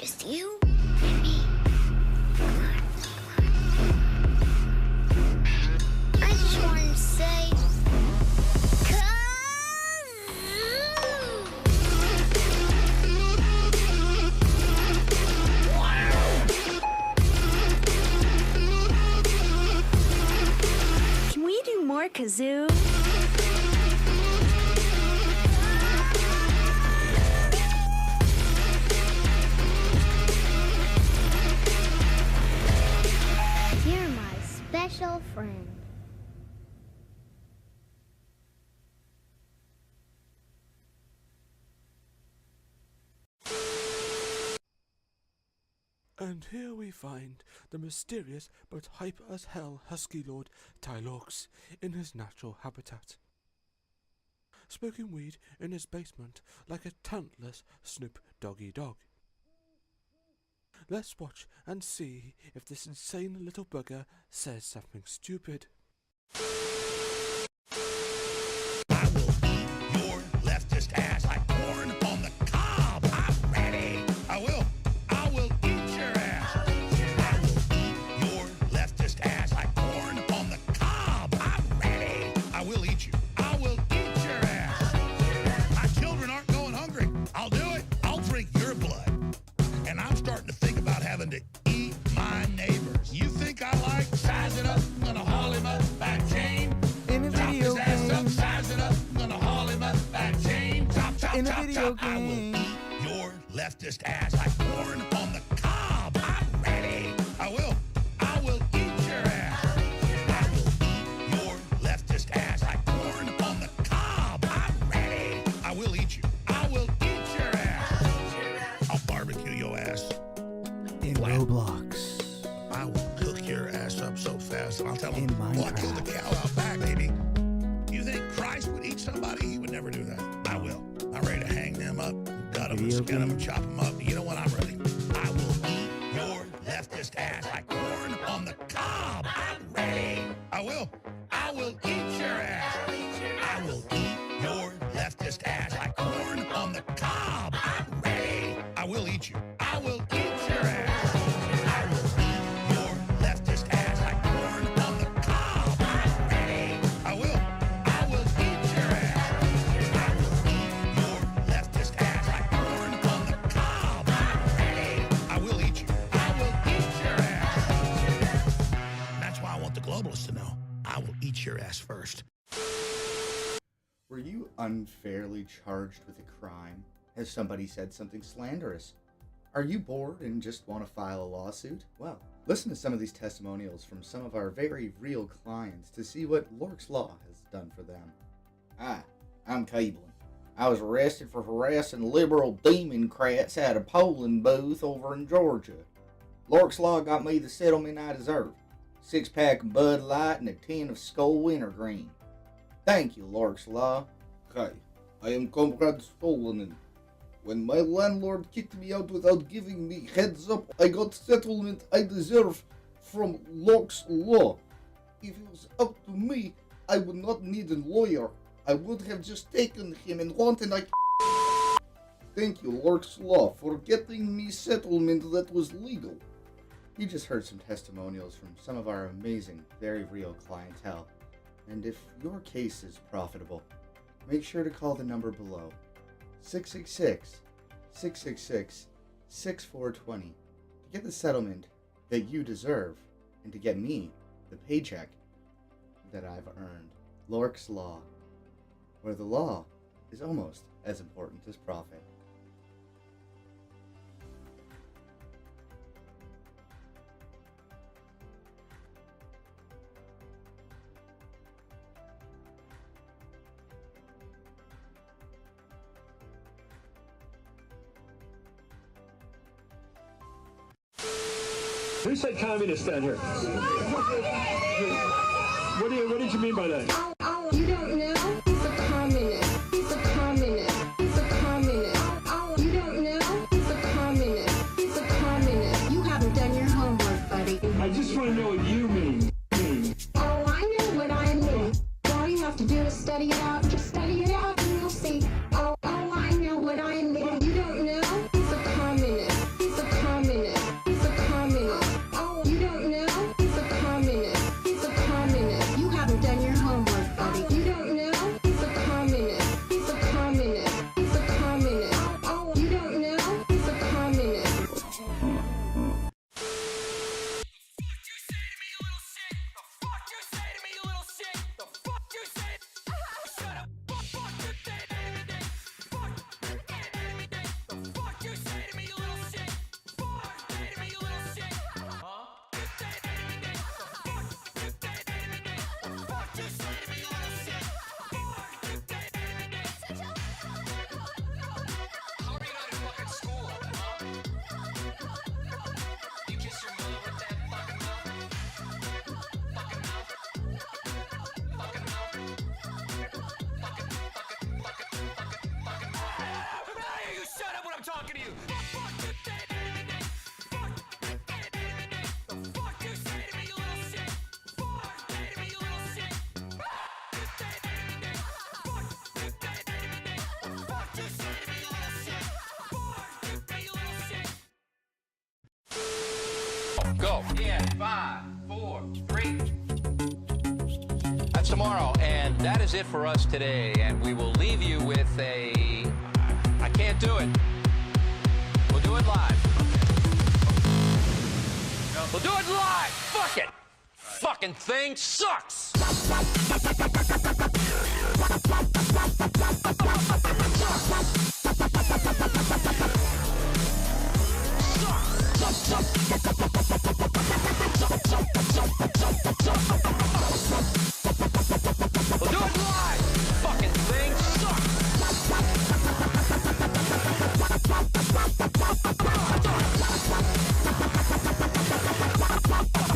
Just you and me. I just wanted to say, Can we do more kazoo? you're my special friend. And here we find the mysterious but hyper as hell husky lord Tylox in his natural habitat, smoking weed in his basement like a talentless Snoop Doggy Dog. Let's watch and see if this insane little bugger says something stupid. I will eat your leftist ass like corn on the cob. I'm ready. I will eat your ass. I will eat your leftist ass like corn on the cob. I'm ready. I will eat you. I will eat your ass. My children aren't going hungry. I'll do it. I'll drink your blood. And I'm starting to think about having to eat my neighbors. You think I like sizing up? I'm gonna haul him up back chain. In a Chop video his ass up, game. size it up. I'm gonna haul him up back chain. Chop, chop, In a chop, video chop. I will game. eat your leftist ass like corn on the cob. I'm ready. I will eat your ass. I will eat your leftist ass like corn on the cob. I'm ready. I will eat you. I will eat your ass. I'll barbecue your ass. In Wow. Roblox. I will cook your ass up so fast, and I'll tell him, In well, I killed the Minecraft. cow out back, baby. You think Christ would eat somebody? He would never do that. I will. I'm ready to hang them up, gut them, Video skin them, and game. chop them up. You know what? I'm ready. I will eat your leftist ass like corn on the cob. I'm ready. I will eat your ass. I will eat your leftist ass like corn on the cob. I'm ready. I will eat you. I will eat your ass. I will eat your leftist ass like corn on the cob. I'm ready. I will eat your ass. I will eat your leftist ass like corn on the cob. I'm ready. I will eat you. I will eat your ass. And that's why I want the globalists to know. I will eat your ass first. Were you unfairly charged with a crime? Has somebody said something slanderous? Are you bored and just want to file a lawsuit? Well, listen to some of these testimonials from some of our very real clients to see what Lork's Law has done for them. Hi, I'm Caitlin. I was arrested for harassing liberal Democrats at a polling booth over in Georgia. Lork's Law got me the settlement I deserved. 6-pack of Bud Light and a tin of Skull Wintergreen. Thank you, Lork's Law. Hi, I am Comrade Stolanen. When my landlord kicked me out without giving me heads up, I got settlement I deserve from Lork's Law. If it was up to me, I would not need a lawyer. I would have just taken him and wanted like. Thank you, Lork's Law, for getting me settlement that was legal. You just heard some testimonials from some of our amazing, very real clientele. And if your case is profitable, make sure to call the number below, 666-666-6420, to get the settlement that you deserve and to get me the paycheck that I've earned. Lork's Law, where the law is almost as important as profit. Who said communist down here? What did you mean by that? You don't know? He's a communist. He's a communist. He's a communist. You don't know? He's a communist. He's a communist. You haven't done your homework, buddy. I just want to know what you mean. Oh, I know what I mean. All you have to do is study it out. Just study it out and you'll see. Oh, I know what I mean. You don't know? He's a communist. He's a communist. Go. In 5, 4, 3. That's tomorrow, and that is it for us today. And we will leave you with a... I can't do it. We'll do it live. We'll do it live. Fuck it. Fucking thing sucks. We'll do it live. Fucking thing sucks.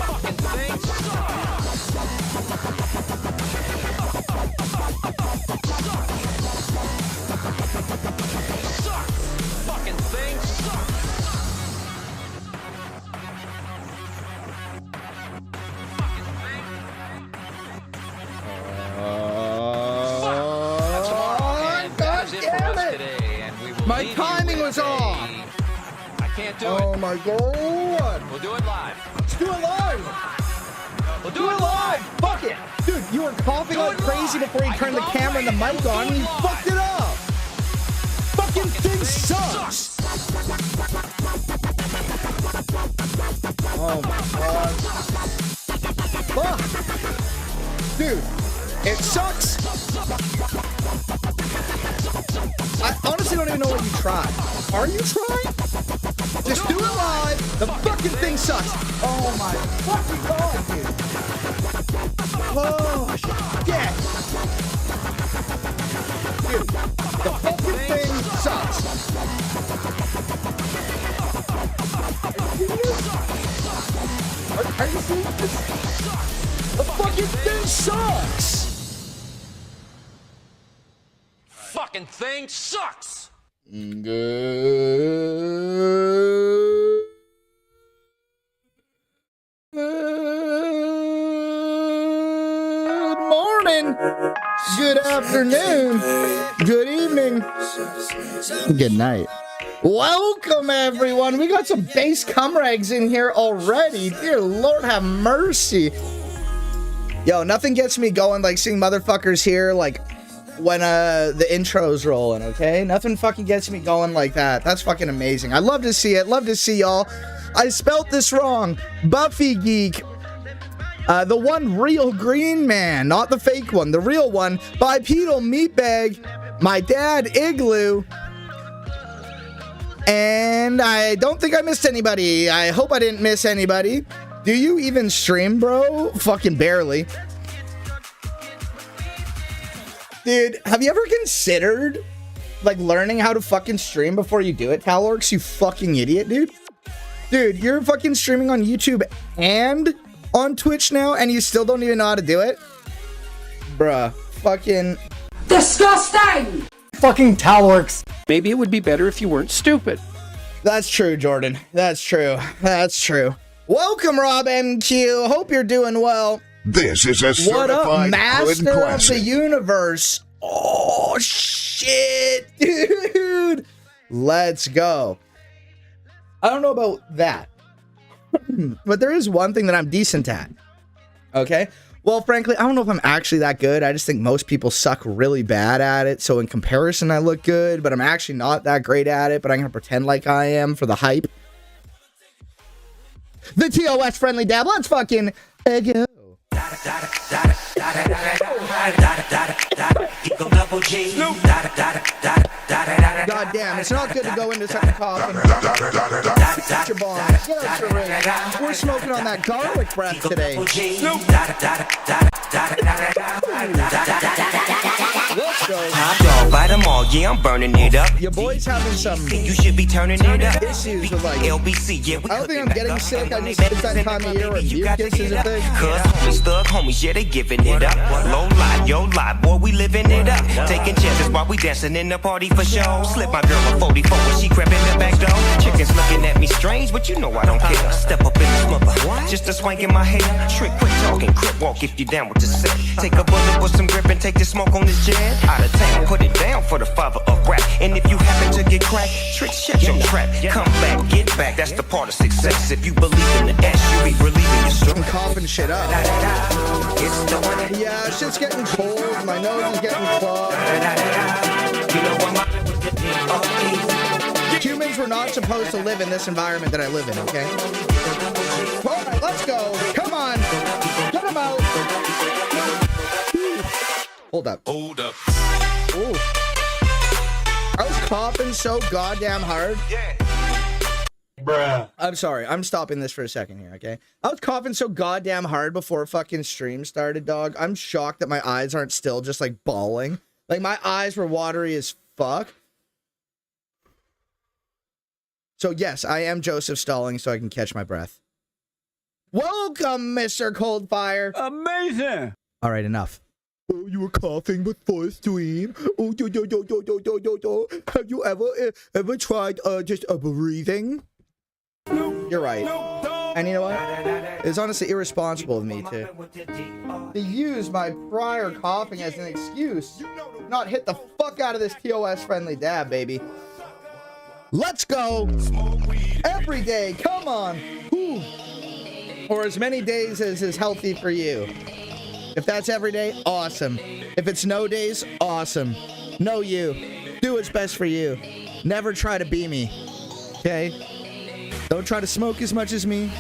Fucking thing sucks. Sucks. Fucking thing sucks. My timing was off. I can't do it. Oh my god. We'll do it live. Let's do it live. We'll do it live. Fuck it. Dude, you were coughing like crazy before you turned the camera and the mic on and you fucked it up. Fucking thing sucks. Oh my god. Fuck. Dude, it sucks. I honestly don't even know what you tried. Are you trying? Just do it live. The fucking thing sucks. Oh my fucking god, dude. Oh shit. Dude, the fucking thing sucks. Are you seeing this? The fucking thing sucks. Fucking thing sucks. Good morning. Good afternoon. Good evening. Good night. Welcome, everyone. We got some bass cumrags in here already. Dear Lord, have mercy. Yo, nothing gets me going like seeing motherfuckers here, like, when the intro's rolling, okay? Nothing fucking gets me going like that. That's fucking amazing. I love to see it. Love to see y'all. I spelt this wrong. Buffy Geek. The one real green man, not the fake one, the real one. Bipedal Meatbag. My dad, Igloo. And I don't think I missed anybody. I hope I didn't miss anybody. Do you even stream, bro? Fucking barely. Dude, have you ever considered, like, learning how to fucking stream before you do it, Talorx? You fucking idiot, dude. Dude, you're fucking streaming on YouTube and on Twitch now, and you still don't even know how to do it? Bruh. Fucking... Disgusting! Fucking Talorx. Maybe it would be better if you weren't stupid. That's true, Jordan. That's true. That's true. Welcome, Rob MQ. Hope you're doing well. This is a What up, certified Master hood of classic. the Universe? Oh, shit, dude. Let's go. I don't know about that. But there is one thing that I'm decent at. Okay? Well, frankly, I don't know if I'm actually that good. I just think most people suck really bad at it. So in comparison, I look good. But I'm actually not that great at it. But I'm going to pretend like I am for the hype. The TOS friendly dab. Let's fucking go. God damn, it's not good to go into something coughing. Get your bomb. Get out your ring. We're smoking on that garlic breath today. Let's go. By them all, yeah, I'm burning it up. Your boy's having some You should be turning it up. issues with like LBC, yeah, we I don't think I'm cooking getting back sick. up. I just it's that time of year where mucus is a thing. Cuz homies, thug homies, yeah, they giving it up. Low lie, yo lie, boy, we living it up. Taking chances while we dancing in the party for show. Slip With my girl a 44 when she crept in the back door. Chickens looking at me strange, but you know I don't care. Step up in this mother, just a swank in my hair. Trick, quit talking, crip walk if you down with the set. Take a bullet with some grip and take the smoke on this jet. Out of town, put it down for the father of rap. And if you happen to get cracked, trick, shut your trap. Come back, get back, that's the part of success. If you believe in the S, you be relieving your stress. I'm coughing shit up. It's the one. Yeah, shit's getting cold. My nose is getting clogged. You know what Humans were not supposed to live in this environment that I live in, okay? All right, let's go. Come on. Get him out. Hold up. Hold up. Ooh. I was coughing so goddamn hard. Yeah. Bruh. I'm sorry. I'm stopping this for a second here, okay? I was coughing so goddamn hard before fucking stream started, dog. I'm shocked that my eyes aren't still just like bawling. Like my eyes were watery as fuck. So yes, I am Joseph stalling so I can catch my breath. Welcome, Mr. Coldfire. Amazing. All right, enough. Oh, you were coughing before stream. Oh, yo. Have you ever tried just breathing? You're right. And you know what? It's honestly irresponsible of me to use my prior coughing as an excuse, not hit the fuck out of this TOS friendly dab, baby. Let's go. Every day, come on. Whew. Or as many days as is healthy for you. If that's every day, awesome. If it's no days, awesome. Know you. Do what's best for you. Never try to be me. Okay? Don't try to smoke as much as me.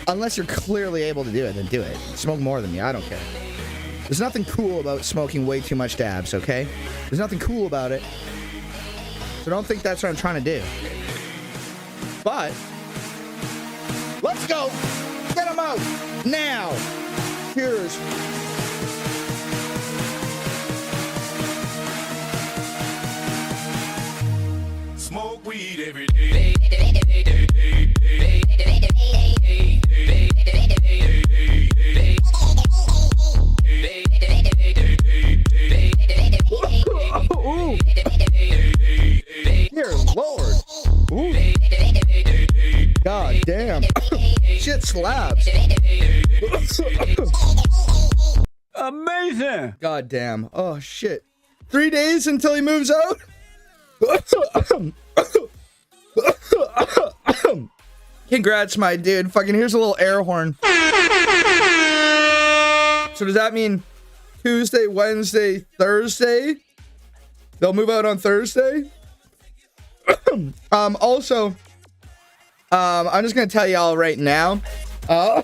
Unless you're clearly able to do it, then do it. Smoke more than me. I don't care. There's nothing cool about smoking way too much dabs, okay? There's nothing cool about it. So don't think that's what I'm trying to do. But let's go. Get them out now. Cheers. Smoke weed every day. Ooh. Dear Lord. Ooh. God damn. Shit slaps. Amazing. God damn. Oh shit. 3 days until he moves out? Congrats, my dude. Fucking here's a little air horn. So does that mean Tuesday, Wednesday, Thursday? They'll move out on Thursday? Also, I'm just gonna tell y'all right now. I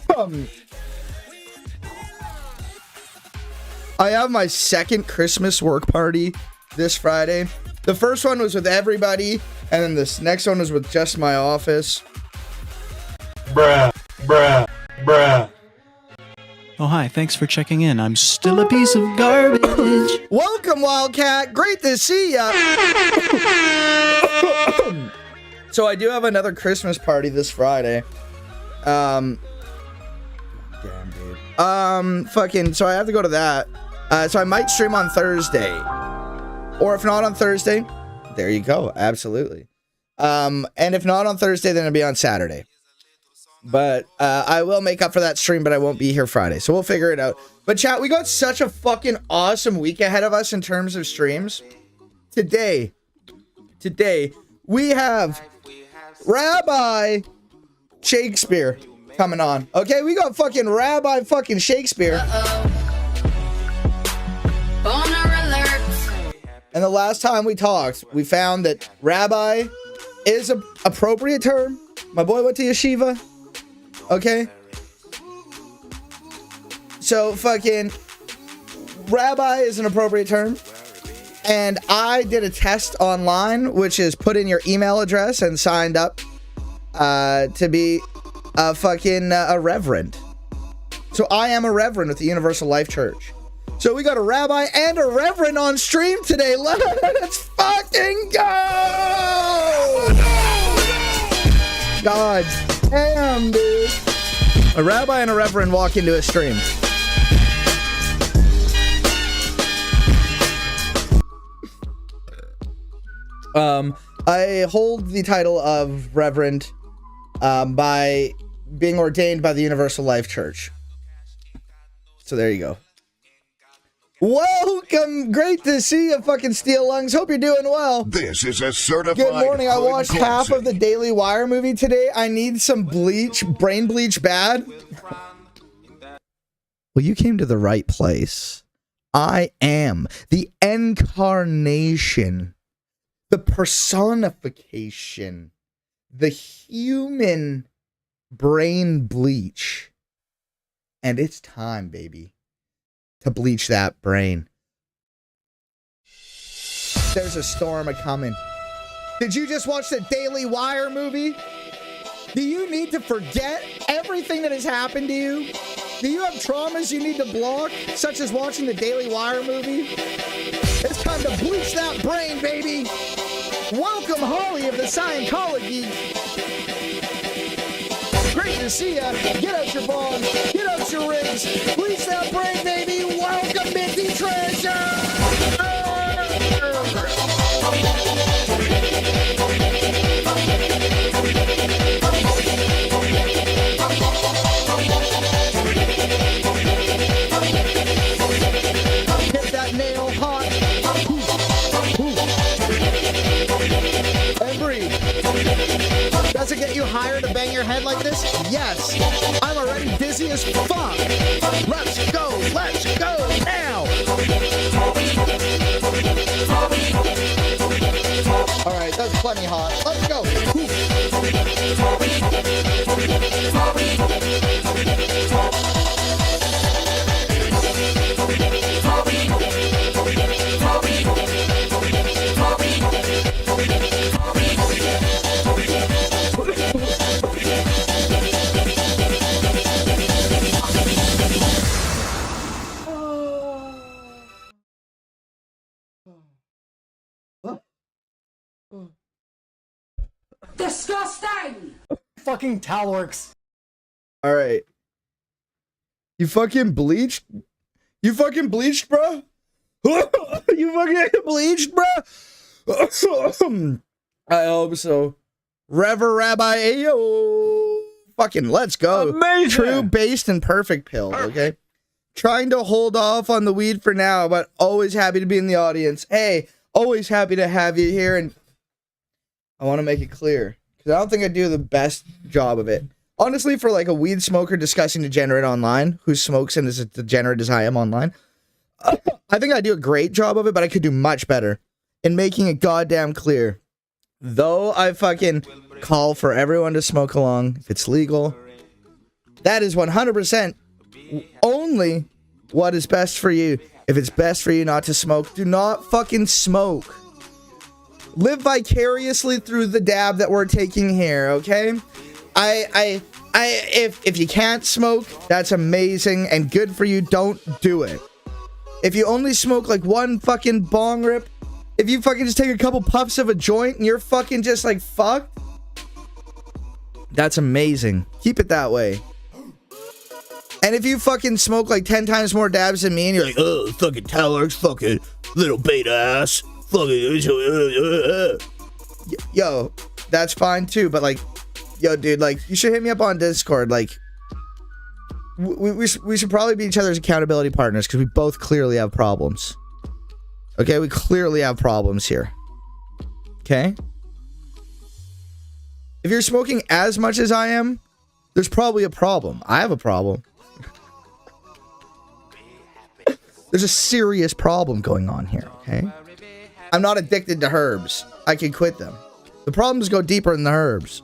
have my second Christmas work party this Friday. The first one was with everybody, and then this next one was with just my office. Bruh. Oh, hi. Thanks for checking in. I'm still a piece of garbage. Welcome, Wildcat. Great to see ya. So I do have another Christmas party this Friday. Damn, dude. Fucking, so I have to go to that. So I might stream on Thursday. Or if not on Thursday, there you go. Absolutely. And if not on Thursday, then it'll be on Saturday. But I will make up for that stream, but I won't be here Friday. So we'll figure it out. But chat, we got such a fucking awesome week ahead of us in terms of streams. Today, we have Rabbi Shakespeare coming on. Okay, we got fucking Rabbi fucking Shakespeare. And the last time we talked, we found that Rabbi is an appropriate term. My boy went to yeshiva. Okay? So fucking Rabbi is an appropriate term. And I did a test online, which is put in your email address and signed up to be a fucking a reverend. So I am a reverend with the Universal Life Church. So we got a rabbi and a reverend on stream today. Let's fucking go! God damn, dude. A rabbi and a reverend walk into a stream. I hold the title of Reverend by being ordained by the Universal Life Church. So there you go. Welcome. Great to see you, fucking Steel Lungs. Hope you're doing well. This is a certified. Good morning. I watched half classic. of the Daily Wire movie today. I need some bleach, brain bleach bad. Well, you came to the right place. I am the incarnation, the personification, the human brain bleach. And it's time, baby, to bleach that brain. There's a storm a-coming. Did you just watch the Daily Wire movie? Do you need to forget everything that has happened to you? Do you have traumas you need to block, such as watching the Daily Wire movie? It's time to bleach that brain, baby. Welcome, Holly of the Scientology. Great to see ya. Get out your bonds. Get out your rings. Bleach that brain, baby. Welcome, Minty Treasure. Get that nail hot. And breathe. Does it get you higher to bang your head like this? Yes. I'm already dizzy as fuck. Let's go. Let's go now. All right, that's plenty hot. Let's go. Disgusting! Fucking towel works. All right. You fucking bleached? You fucking bleached, bro? You fucking bleached, bro? I hope so. Rever Rabbi Ayo. Fucking let's go. Amazing. True, based, and perfect pill, okay? Trying to hold off on the weed for now, but always happy to be in the audience. Hey, always happy to have you here, and I want to make it clear, because I don't think I do the best job of it. Honestly, for like a weed smoker discussing degenerate online, who smokes and is as degenerate as I am online, I think I do a great job of it, but I could do much better in making it goddamn clear. Though I fucking call for everyone to smoke along, if it's legal, that is 100% only what is best for you. If it's best for you not to smoke, do not fucking smoke. Live vicariously through the dab that we're taking here, okay? If you can't smoke, that's amazing and good for you. Don't do it. If you only smoke like one fucking bong rip, if you fucking just take a couple puffs of a joint and you're fucking just like fucked, that's amazing. Keep it that way. And if you fucking smoke like 10 times more dabs than me and you're like, oh, fucking Tyler's fucking little beta ass. Yo, that's fine too, but like, yo, dude, like, you should hit me up on Discord. Like, we should probably be each other's accountability partners because we both clearly have problems. Okay, we clearly have problems here. Okay? If you're smoking as much as I am, there's probably a problem. I have a problem. There's a serious problem going on here, okay? I'm not addicted to herbs. I can quit them. The problems go deeper than the herbs.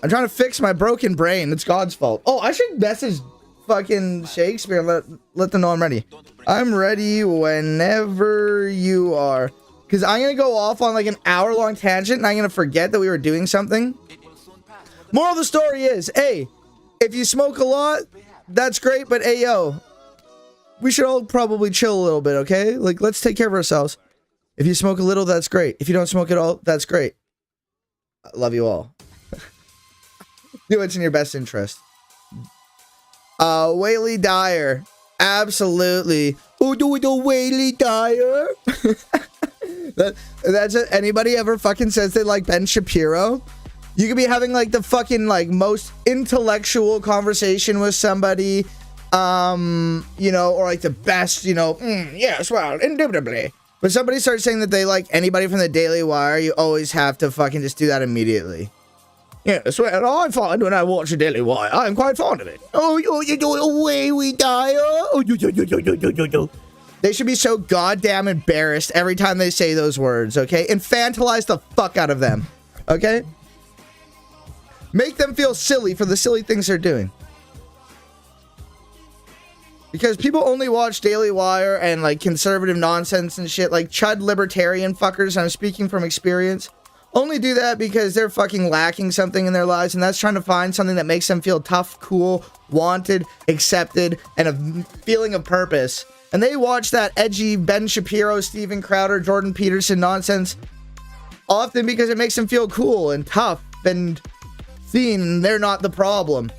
I'm trying to fix my broken brain. It's God's fault. Oh, I should message fucking Shakespeare and let them know I'm ready. I'm ready whenever you are. Because I'm going to go off on like an hour-long tangent and I'm going to forget that we were doing something. Moral of the story is, hey, if you smoke a lot, that's great, but hey, yo, we should all probably chill a little bit, okay? Like, let's take care of ourselves. If you smoke a little, that's great. If you don't smoke at all, that's great. I love you all. Do what's in your best interest. Whaley Dyer. Absolutely. Oh, do the Whaley Dyer. That's it. Anybody ever fucking says they like Ben Shapiro? You could be having like the fucking like most intellectual conversation with somebody, you know, or like the best, you know, yes, well, indubitably. But somebody starts saying that they like anybody from the Daily Wire, you always have to fucking just do that immediately. Yes, well, I find when I watch the Daily Wire, I'm quite fond of it. Oh, you do it away, we die. Oh, you. They should be so goddamn embarrassed every time they say those words, okay? Infantilize the fuck out of them, okay? Make them feel silly for the silly things they're doing. Because people only watch Daily Wire and like conservative nonsense and shit, like chud libertarian fuckers, I'm speaking from experience, only do that because they're fucking lacking something in their lives, and that's trying to find something that makes them feel tough, cool, wanted, accepted, and a feeling of purpose. And they watch that edgy Ben Shapiro, Steven Crowder, Jordan Peterson nonsense often because it makes them feel cool and tough and seen, and they're not the problem.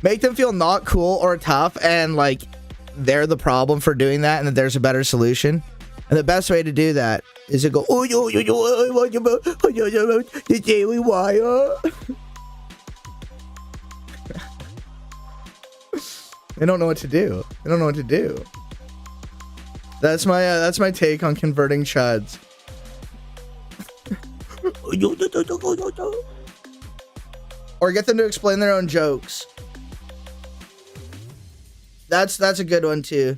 Make them feel not cool or tough and like they're the problem for doing that and that there's a better solution. And the best way to do that is to go, oh, what about the Daily Wire? They don't know what to do. They don't know what to do. That's my take on converting chuds. Or get them to explain their own jokes. That's a good one too.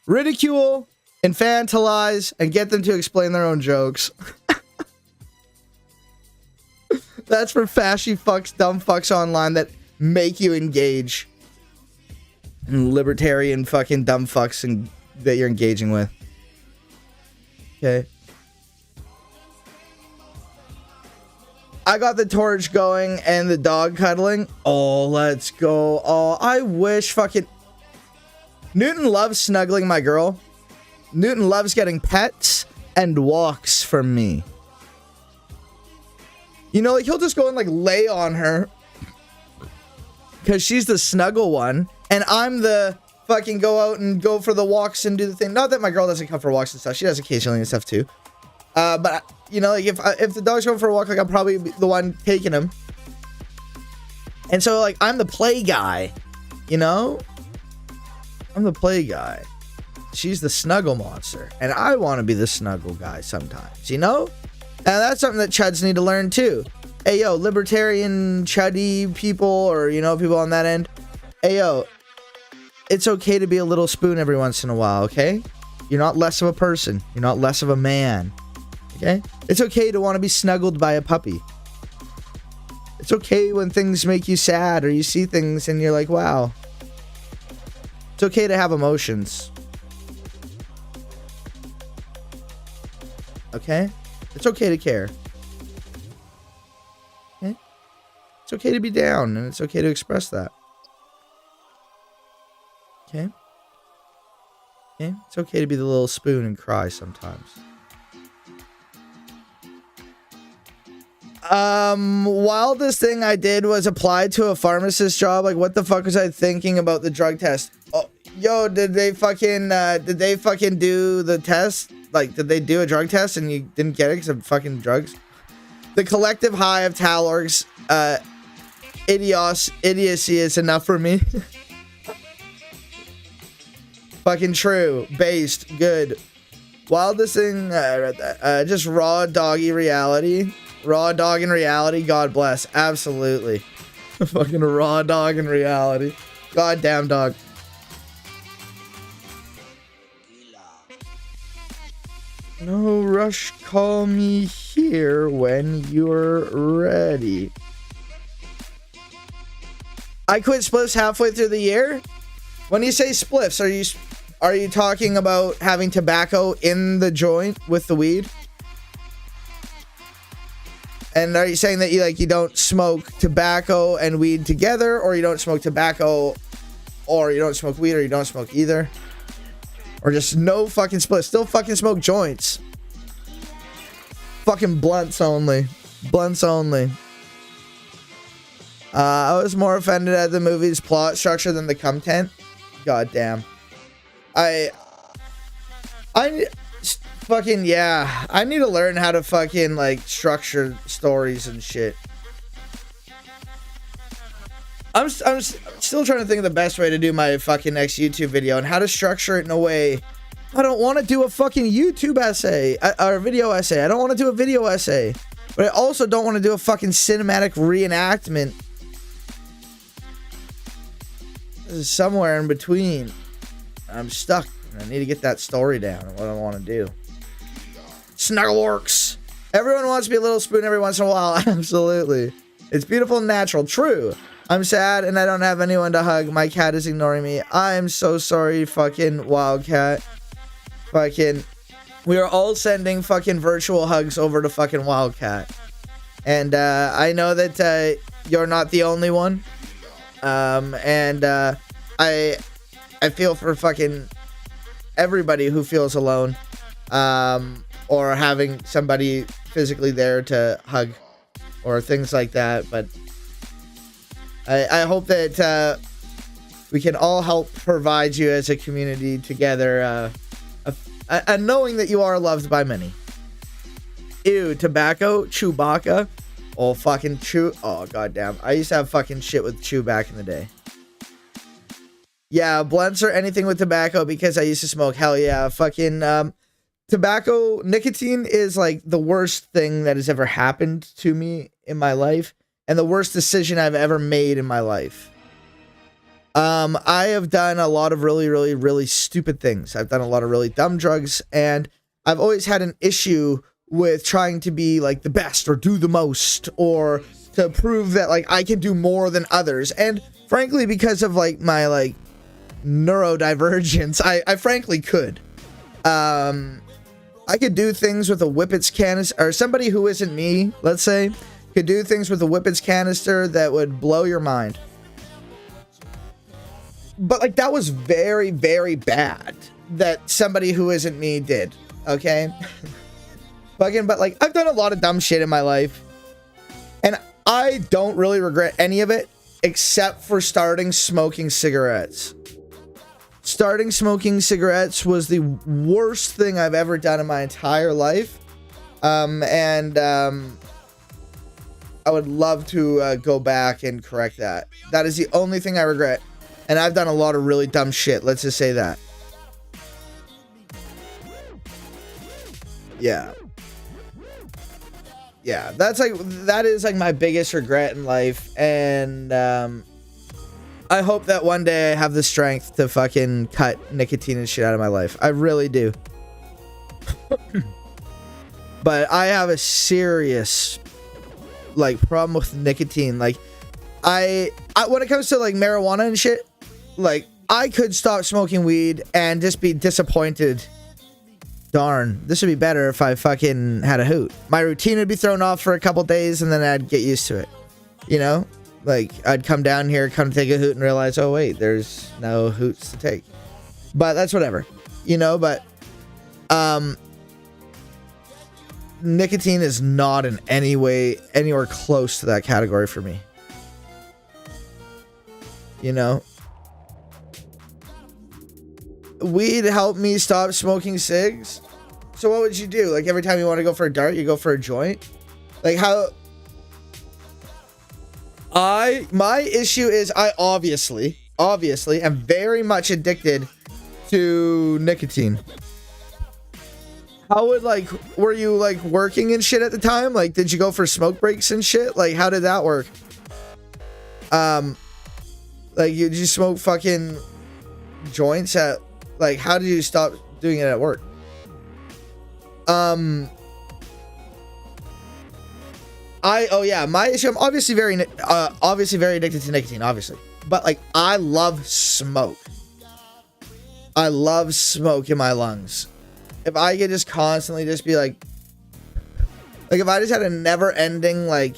Ridicule, infantilize, and get them to explain their own jokes. That's for fashy fucks, dumb fucks online that make you engage. And libertarian fucking dumb fucks and that you're engaging with. Okay. I got the torch going and the dog cuddling. Oh, let's go. Oh, I wish fucking... Newton loves snuggling my girl. Newton loves getting pets and walks from me. You know, like he'll just go and like lay on her because she's the snuggle one, and I'm the fucking go out and go for the walks and do the thing. Not that my girl doesn't come for walks and stuff. She does occasionally and stuff too. But you know, like if the dog's going for a walk, like I'm probably the one taking him. And so like I'm the play guy, you know? I'm the play guy. She's the snuggle monster, and I want to be the snuggle guy sometimes, you know? And that's something that chuds need to learn too. Hey yo, libertarian chuddy people, or you know, people on that end. Hey yo, it's okay to be a little spoon every once in a while, okay? You're not less of a person. You're not less of a man. Okay? It's okay to want to be snuggled by a puppy. It's okay when things make you sad or you see things and you're like, wow. It's okay to have emotions. Okay? It's okay to care. Okay? It's okay to be down, and it's okay to express that. Okay? Okay? It's okay to be the little spoon and cry sometimes. Wildest thing I did was apply to a pharmacist job. Like, what the fuck was I thinking about the drug test? Oh, yo, did they fucking do the test? Like, did they do a drug test and you didn't get it because of fucking drugs? The collective high of Talorg's, idiocy is enough for me. Fucking true. Based. Good. Wildest thing, just raw doggy reality. Raw dog in reality, God bless. Absolutely. Fucking raw dog in reality. Goddamn dog. No rush, call me here when you're ready. I quit spliffs halfway through the year? When you say spliffs, are you talking about having tobacco in the joint with the weed? And are you saying that you don't smoke tobacco and weed together, or you don't smoke tobacco, or you don't smoke weed, or you don't smoke either? Or just no fucking split. Still fucking smoke joints. Fucking blunts only. Blunts only. I was more offended at the movie's plot structure than the content. God damn. Fucking yeah. I need to learn how to fucking like structure stories and shit. I'm still trying to think of the best way to do my fucking next YouTube video and how to structure it in a way. I don't want to do a fucking YouTube essay or a video essay. I don't want to do a video essay, but I also don't want to do a fucking cinematic reenactment. This is somewhere in between. I'm stuck. I need to get that story down and what I want to do. Snuggleworks. Everyone wants to be a little spoon every once in a while. Absolutely. It's beautiful and natural. True. I'm sad and I don't have anyone to hug. My cat is ignoring me. I'm so sorry, fucking Wildcat. Fucking, we are all sending fucking virtual hugs over to fucking Wildcat. And I know that you're not the only one. I feel for fucking everybody who feels alone. Or having somebody physically there to hug. Or things like that. But I hope that we can all help provide you as a community together, and knowing that you are loved by many. Ew, tobacco, Chewbacca. Oh, fucking chew. Oh, goddamn. I used to have fucking shit with chew back in the day. Yeah, blunts or anything with tobacco because I used to smoke. Hell yeah. Fucking tobacco, nicotine is like the worst thing that has ever happened to me in my life. And the worst decision I've ever made in my life. I have done a lot of really, really, really stupid things. I've done a lot of really dumb drugs, and I've always had an issue with trying to be like the best or do the most or to prove that like I can do more than others. And frankly, because of like my like neurodivergence, I frankly could. I could do things with a Whippets canister, or somebody who isn't me, let's say, could do things with a Whippets canister that would blow your mind. But like that was very, very bad that somebody who isn't me did. Okay? Fucking, but like I've done a lot of dumb shit in my life. And I don't really regret any of it except for starting smoking cigarettes. Starting smoking cigarettes was the worst thing I've ever done in my entire life. I would love to go back and correct that. That is the only thing I regret. And I've done a lot of really dumb shit. Let's just say that. Yeah. Yeah, that is like my biggest regret in life. And I hope that one day I have the strength to fucking cut nicotine and shit out of my life. I really do. But I have a serious like problem with nicotine. Like I when it comes to like marijuana and shit, like I could stop smoking weed and just be disappointed. Darn, this would be better if I fucking had a hoot. My routine would be thrown off for a couple days and then I'd get used to it. You know? Like I'd come down here, come take a hoot and realize, oh wait, there's no hoots to take. But that's whatever. You know, but nicotine is not in any way anywhere close to that category for me. You know? Weed helped me stop smoking cigs. So what would you do? Like every time you want to go for a dart, you go for a joint? Like how... My issue is I obviously am very much addicted to nicotine. How would like, were you like working and shit at the time? Like, did you go for smoke breaks and shit? Like, how did that work? Like, did you smoke fucking joints at, like, how did you stop doing it at work? Oh yeah, my issue, I'm obviously very addicted to nicotine, obviously. But like, I love smoke. I love smoke in my lungs. If I could just constantly just be like if I just had a never ending, like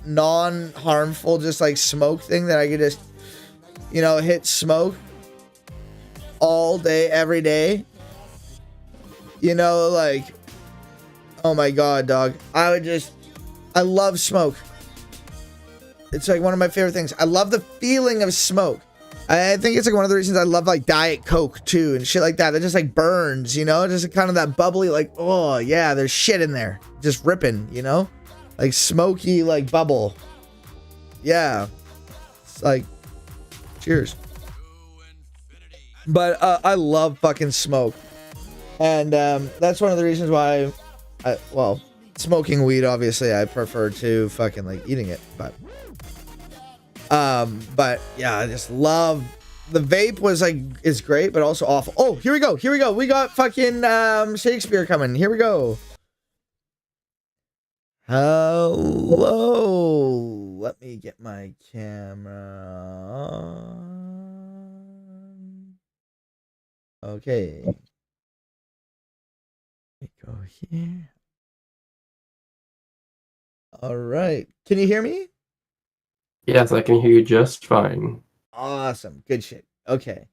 non-harmful, just like smoke thing that I could just, you know, hit smoke all day, every day. You know, like, oh my God, dog. I love smoke. It's like one of my favorite things. I love the feeling of smoke. I think it's like one of the reasons I love like Diet Coke too and shit like that. That just like burns, you know, just kind of that bubbly, like, oh yeah, there's shit in there, just ripping, you know, like smoky, like bubble. Yeah, it's like, cheers. But I love fucking smoke, and that's one of the reasons why well, smoking weed, obviously I prefer to fucking like eating it, but yeah, I just love the vape. Was like, is great, but also awful. Oh, here we go, we got fucking Shakespeare coming. Here we go. Hello, let me get my camera on. Okay, let me go here. All right, can you hear me? Yes, I can hear you just fine. Awesome. Good shit. Okay.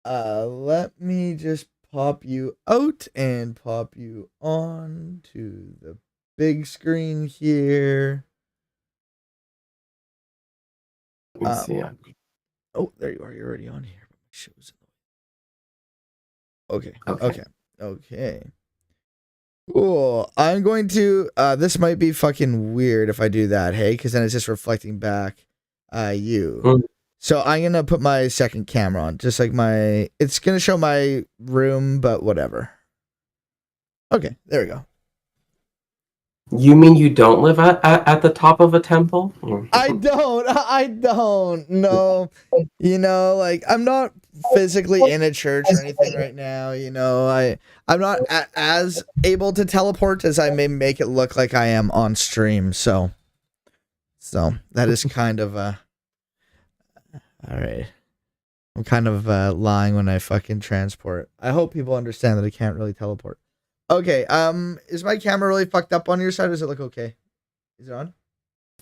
Let me just pop you out and pop you on to the big screen here. Let me see. Oh, there you are. You're already on here. Shit was in the way. Okay. Cool. I'm going to this might be fucking weird if I do that, hey, because then it's just reflecting back you. So I'm gonna put my second camera on, just like it's gonna show my room, but whatever. Okay, there we go. You mean you don't live at the top of a temple? I don't. No. You know, like, I'm not physically in a church or anything right now. You know, I'm not as able to teleport as I may make it look like I am on stream. So that is kind of all right. I'm kind of lying when I fucking transport. I hope people understand that I can't really teleport. Okay, is my camera really fucked up on your side, or does it look okay? Is it on?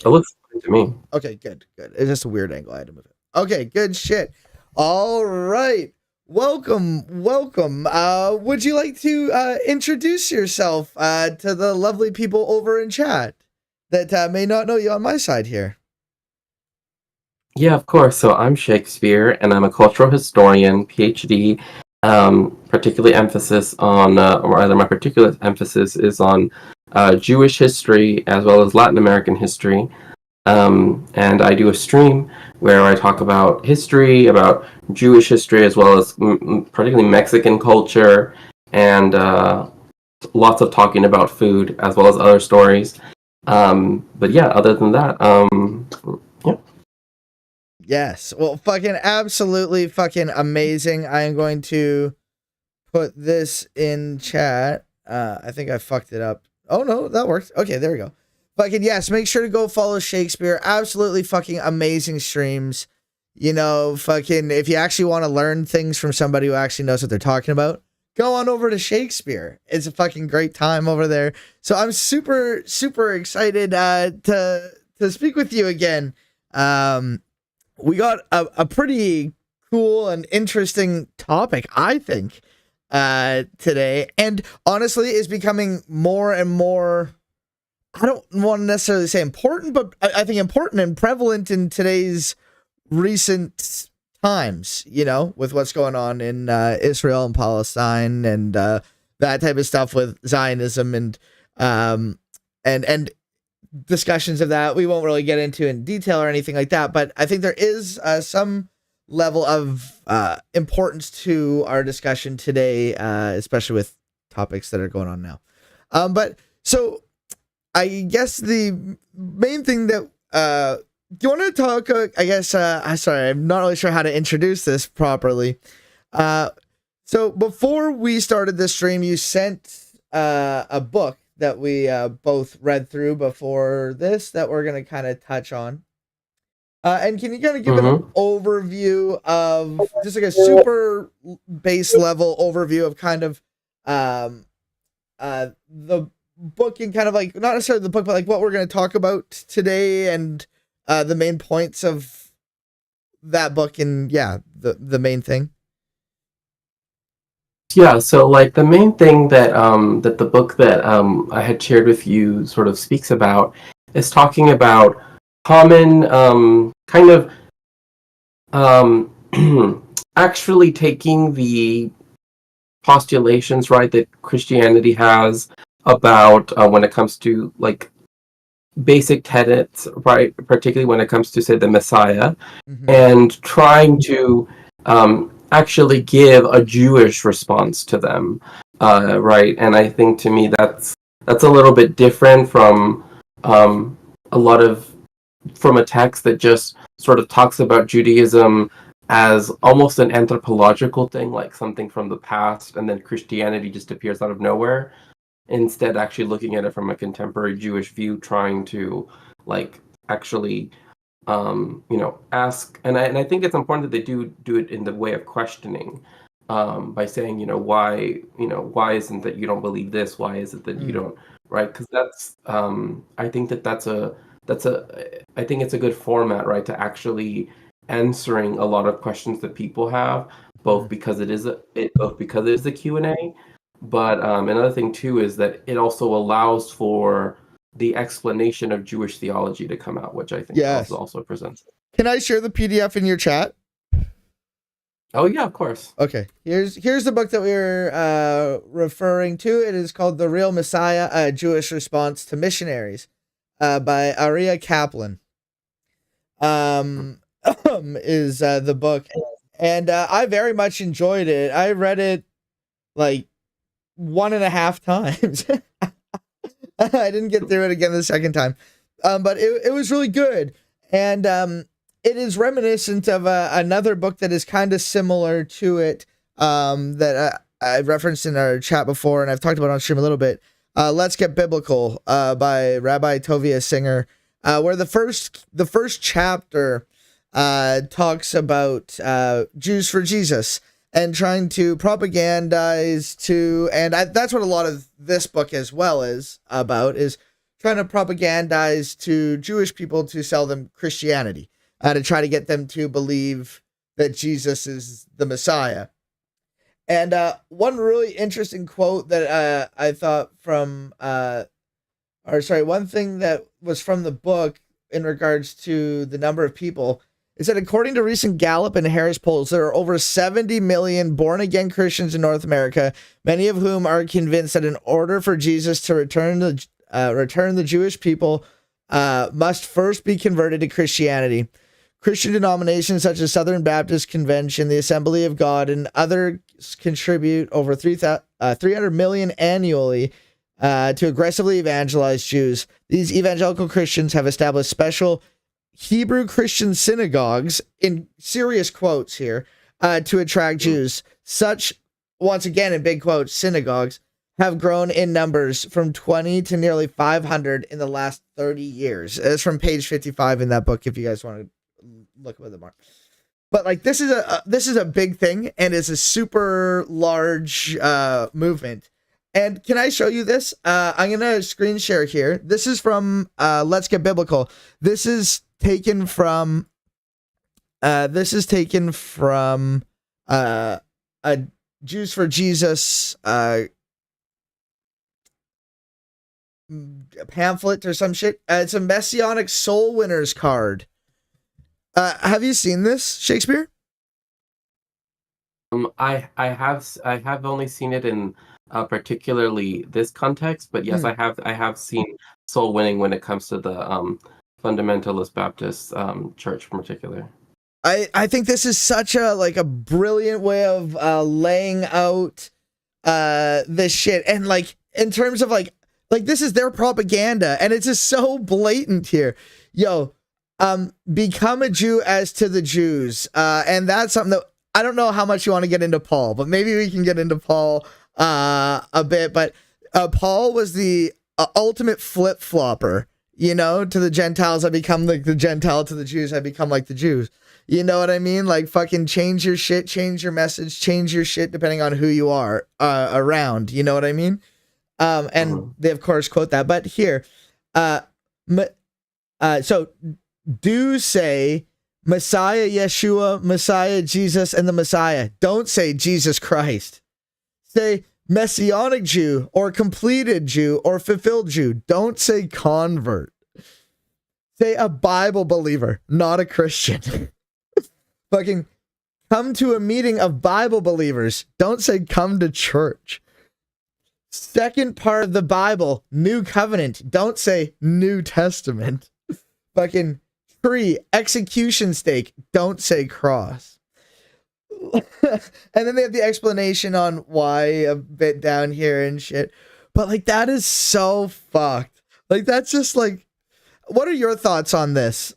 It looks fine to me. Okay, good. It's just a weird angle. I had to move it. Okay, good shit. All right. Welcome. Would you like to introduce yourself to the lovely people over in chat that may not know you on my side here? Yeah, of course. So I'm Shakespeare, and I'm a cultural historian, PhD. Particularly emphasis on, or rather, my particular emphasis is on Jewish history as well as Latin American history. And I do a stream where I talk about history, about Jewish history, as well as particularly Mexican culture, and lots of talking about food as well as other stories. But yeah, other than that, yeah. Yes. Well, fucking absolutely fucking amazing. I am going to put this in chat. I think I fucked it up. Oh, no, that worked. Okay, there we go. Fucking yes, make sure to go follow Shakespeare. Absolutely fucking amazing streams. You know, fucking, if you actually want to learn things from somebody who actually knows what they're talking about, go on over to Shakespeare. It's a fucking great time over there. So I'm super, super excited to speak with you again. We got a pretty cool and interesting topic, I think, today. And honestly, is becoming more and more, I don't want to necessarily say important, but I think important and prevalent in today's recent times, you know, with what's going on in Israel and Palestine and that type of stuff with Zionism and discussions of that we won't really get into in detail or anything like that, but I think there is some level of importance to our discussion today, especially with topics that are going on now. But so I guess the main thing that do you want to talk, I guess, sorry, I'm not really sure how to introduce this properly. So before we started this stream, you sent a book that we both read through before this that we're going to kind of touch on. And can you kind of give an overview of, just like a super base level overview of kind of the book and kind of like, not necessarily the book, but like what we're going to talk about today and the main points of that book and yeah, the main thing? Yeah, so like the main thing that that the book that I had shared with you sort of speaks about is talking about common kind of um, actually taking the postulations, right, that Christianity has about when it comes to like basic tenets, right, particularly when it comes to say the Messiah, and trying to actually give a Jewish response to them, right? And I think to me that's a little bit different from a lot of from a text that just sort of talks about Judaism as almost an anthropological thing, like something from the past, and then Christianity just appears out of nowhere. Instead, actually looking at it from a contemporary Jewish view, trying to like actually ask, and I think it's important that they do it in the way of questioning, by saying, why isn't that you don't believe this? Why is it that you don't, right? Because that's, I think I think it's a good format, right, to actually answering a lot of questions that people have, both because it is a Q&A, but another thing too is that it also allows for the explanation of Jewish theology to come out, which I think Yes. also presents it. Can I share the PDF in your chat? Oh yeah, of course. Okay. Here's the book that we were referring to. It is called The Real Messiah: A Jewish Response to Missionaries, by Aria Kaplan. Is the book, and I very much enjoyed it. I read it like 1.5 times. I didn't get through it again the second time, but it was really good, and it is reminiscent of another book that is kind of similar to it, that I referenced in our chat before, and I've talked about on stream a little bit. Let's Get Biblical, by Rabbi Tovia Singer, where the first chapter talks about Jews for Jesus, and trying to propagandize to, and that's what a lot of this book as well is about, is trying to propagandize to Jewish people to sell them Christianity, to try to get them to believe that Jesus is the Messiah. And one really interesting quote that I thought from, one thing that was from the book in regards to the number of people, is that according to recent Gallup and Harris polls, there are over 70 million born-again Christians in North America, many of whom are convinced that in order for Jesus to return the Jewish people, must first be converted to Christianity. Christian denominations such as Southern Baptist Convention, the Assembly of God, and others contribute over 300 million annually to aggressively evangelize Jews. These evangelical Christians have established special Hebrew Christian synagogues, in serious quotes here, to attract Jews. Such, once again in big quotes, synagogues have grown in numbers from 20 to nearly 500 in the last 30 years. It's from page 55 in that book, if you guys want to look with it more. But like, this is a big thing, and it's a super large movement. And can I show you this? I'm gonna screen share here. This is from Let's Get Biblical. This is taken from a Jews for Jesus pamphlet or some shit. It's a Messianic Soul Winners card. Have you seen this, Shakespeare? I have only seen it in particularly this context, but yes, I have seen soul winning when it comes to the fundamentalist Baptist church in particular. I think this is such a brilliant way of laying out this shit, and like in terms of like this is their propaganda, and it's just so blatant here. Yo, become a Jew as to the Jews, and that's something that I don't know how much you want to get into Paul, but maybe we can get into Paul a bit. But Paul was the ultimate flip flopper. To the Gentiles, I become like the Gentile. To the Jews, I become like the Jews. You know what I mean? Like, fucking change your shit, change your message, change your shit depending on who you are around. You know what I mean? And they, of course, quote that. But here, so do say Messiah Yeshua, Messiah Jesus, and the Messiah. Don't say Jesus Christ. Say Messianic Jew, or completed Jew, or fulfilled Jew. Don't say convert. Say a Bible believer, not a Christian. Fucking come to a meeting of Bible believers. Don't say come to church. Second part of the Bible, New Covenant. Don't say New Testament. Fucking tree, execution stake. Don't say cross. And then they have the explanation on why a bit down here and shit. But like, that is so fucked. Like, that's just like, what are your thoughts on this?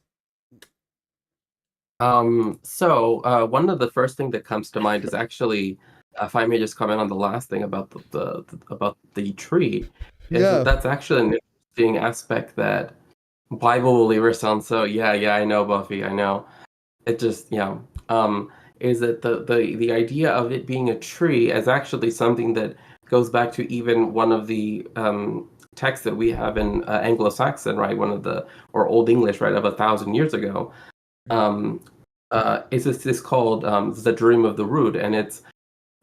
So one of the first thing that comes to mind is actually, if I may just comment on the last thing about the tree, is Yeah. that that's actually an interesting aspect that Bible believers sound so, yeah, I know, Buffy, I know. It just, is that the idea of it being a tree is actually something that goes back to even one of the texts that we have in Anglo-Saxon, right? Or Old English, right, of 1,000 years ago. Is this called The Dream of the Root, and it's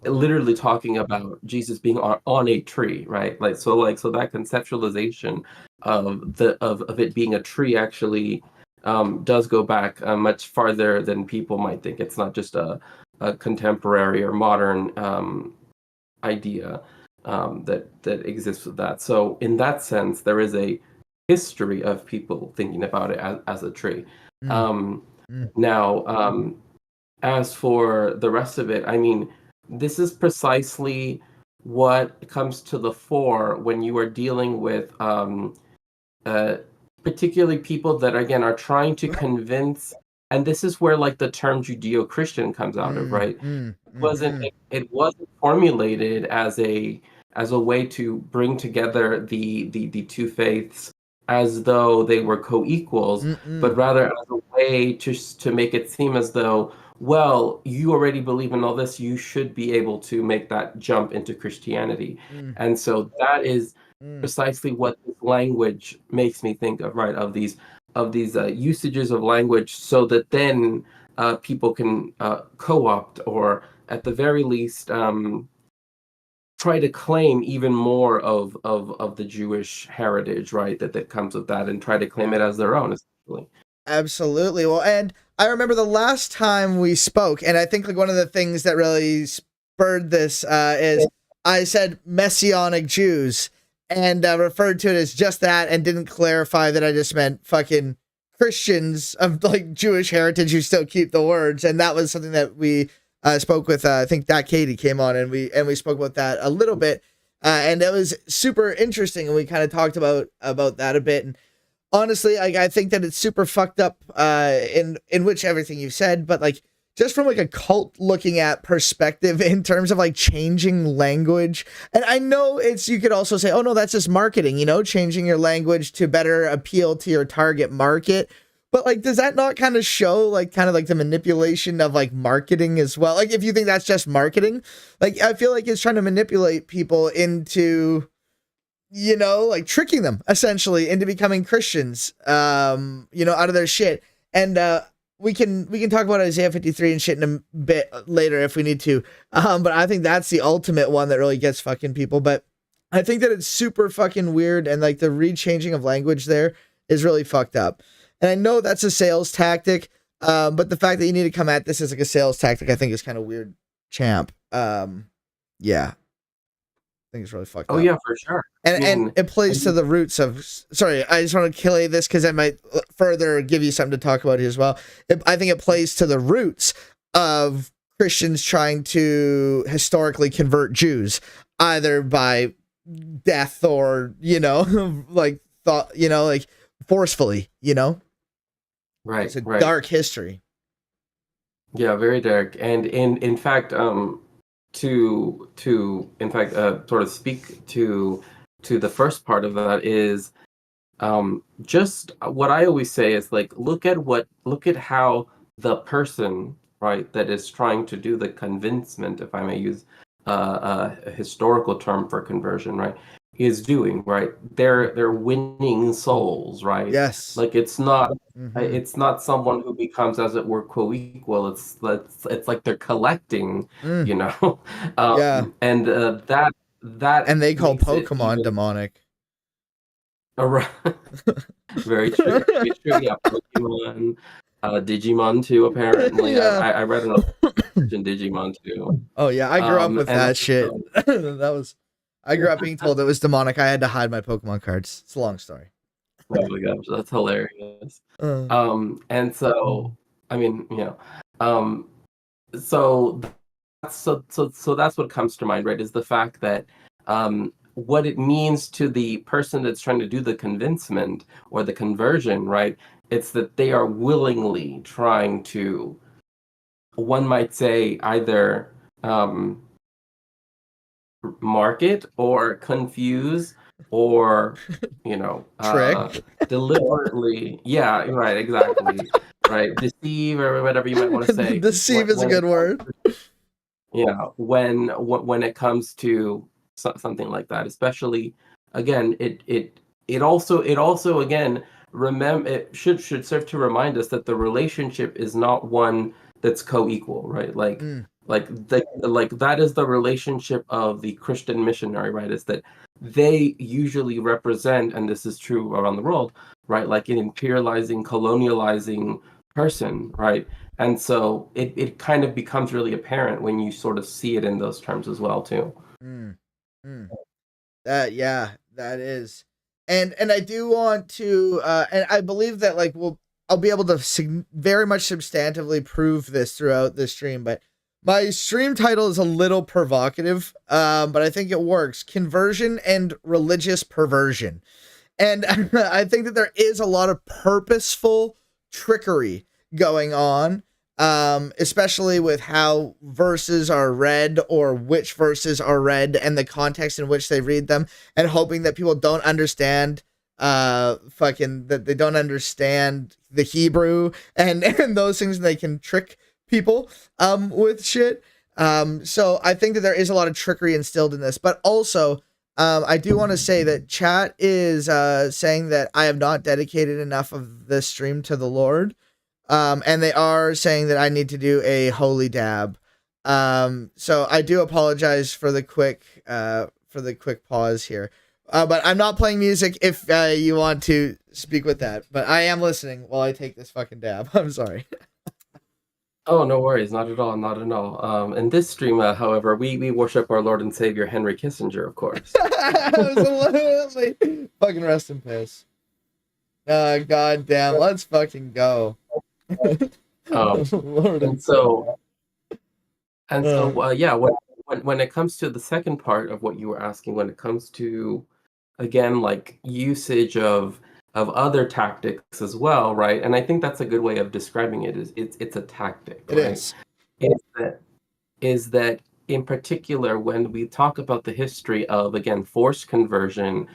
literally talking about Jesus being on a tree, right? So that conceptualization of it being a tree actually does go back much farther than people might think. It's not just a contemporary or modern idea that exists with that. So in that sense, there is a history of people thinking about it as a tree. Now, as for the rest of it, I mean, this is precisely what comes to the fore when you are dealing with particularly people that, again, are trying to convince, and this is where like the term Judeo-Christian comes out of, right? It wasn't formulated as a way to bring together the two faiths as though they were co-equals, but rather as a way to make it seem as though, well, you already believe in all this, you should be able to make that jump into Christianity. And so that is precisely what this language makes me think of, right? Of these usages of language, so that then people can co-opt, or at the very least try to claim even more of the Jewish heritage, right? That comes with that, and try to claim it as their own, essentially. Absolutely. Well, and I remember the last time we spoke, and I think like one of the things that really spurred this is I said Messianic Jews, and referred to it as just that, and didn't clarify that I just meant fucking Christians of like Jewish heritage who still keep the words. And that was something that we spoke with. I think that Katie came on, and we spoke about that a little bit, and it was super interesting. And we kind of talked about that a bit. And honestly, I think that it's super fucked up in which everything you've said, but like just from like a cult looking at perspective in terms of like changing language. And I know you could also say, oh no, that's just marketing, changing your language to better appeal to your target market. But like, does that not kind of show like kind of like the manipulation of like marketing as well? Like if you think that's just marketing, like I feel like it's trying to manipulate people into, like tricking them essentially into becoming Christians, out of their shit. And we can talk about Isaiah 53 and shit in a bit later if we need to. But I think that's the ultimate one that really gets fucking people. But I think that it's super fucking weird, and like the rechanging of language there is really fucked up. And I know that's a sales tactic, but the fact that you need to come at this as like a sales tactic, I think is kind of weird, champ. Yeah. I think it's really fucked up. Oh yeah, for sure. And it plays to the roots of. Sorry, I just want to kill this because I might further give you something to talk about here as well. I think it plays to the roots of Christians trying to historically convert Jews, either by death or like thought, like forcefully, Right. It's a right. dark history. Yeah, very dark. And in fact, to in fact sort of speak to the first part of that is just what I always say is like look at how the person, right, that is trying to do the convincement, if I may use a historical term for conversion, right, is doing, right? They're winning souls, right? Yes. Like it's not someone who becomes, as it were, co-equal. It's like they're collecting, Yeah. And that And they call makes it Pokemon even- demonic. Right. Very true. Very true. Yeah, Pokemon. Digimon too. Apparently, Yeah. I read an in Digimon too. Oh yeah, I grew up with And that shit. also- That was. I grew up being told it was demonic. I had to hide my Pokemon cards. It's a long story. oh my gosh, that's hilarious. Uh, And so, I mean, um, so so that's what comes to mind, right? Is the fact that what it means to the person that's trying to do the convincement or the conversion, right? It's that they are willingly trying to, one might say, either market or confuse or Trick. deliberately, yeah, right, exactly, right, deceive or whatever you might want to say. Deceive is a when good it word. when it comes to something like that, especially again, it also again, remember, it should serve to remind us that the relationship is not one that's co-equal, right? Mm. Like that is the relationship of the Christian missionary, right? Is that they usually represent, and this is true around the world, right? Like an imperializing, colonializing person, right? And so it kind of becomes really apparent when you sort of see it in those terms as well too. Mm. Mm. Yeah, that is. And I do want to and I believe that like I'll be able to very much substantively prove this throughout this stream, but my stream title is a little provocative, but I think it works. Conversion and religious perversion. And I think that there is a lot of purposeful trickery going on, especially with how verses are read or which verses are read and the context in which they read them, and hoping that people don't understand that they don't understand the Hebrew and those things, and they can trick people with shit. So I think that there is a lot of trickery instilled in this, but also I do want to say that chat is saying that I have not dedicated enough of this stream to the Lord. And they are saying that I need to do a holy dab. So I do apologize for the quick pause here. But I'm not playing music if you want to speak with that. But I am listening while I take this fucking dab. I'm sorry. Oh, no worries, not at all, not at all. In this stream, however, we worship our Lord and Savior Henry Kissinger, of course. Absolutely. Fucking rest in peace. God damn. Let's fucking go. Lord and so yeah, when it comes to the second part of what you were asking, when it comes to, again, like usage of other tactics as well, right? And I think that's a good way of describing it. Is it's a tactic, It right? is. Is that in particular when we talk about the history of, again, forced conversion,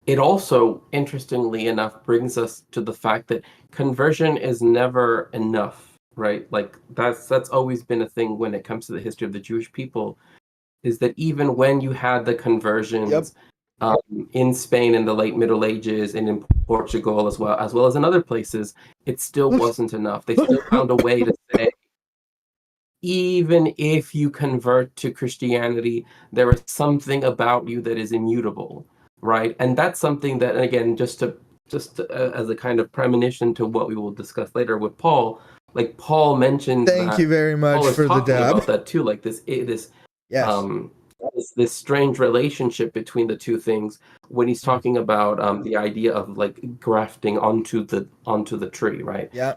it also, interestingly enough, brings us to the fact that conversion is never enough, right? Like that's always been a thing when it comes to the history of the Jewish people, is that even when you had the conversions in Spain in the late Middle Ages and in Portugal as well as in other places, it still wasn't enough. They still found a way to say, even if you convert to Christianity, there is something about you that is immutable, right? And that's something that, again, just as a kind of premonition to what we will discuss later with Paul, like Paul mentions. Thank you very much Paul is for the talking dab. about that too, like this this strange relationship between the two things when he's talking about the idea of like grafting onto the tree, right? Yeah.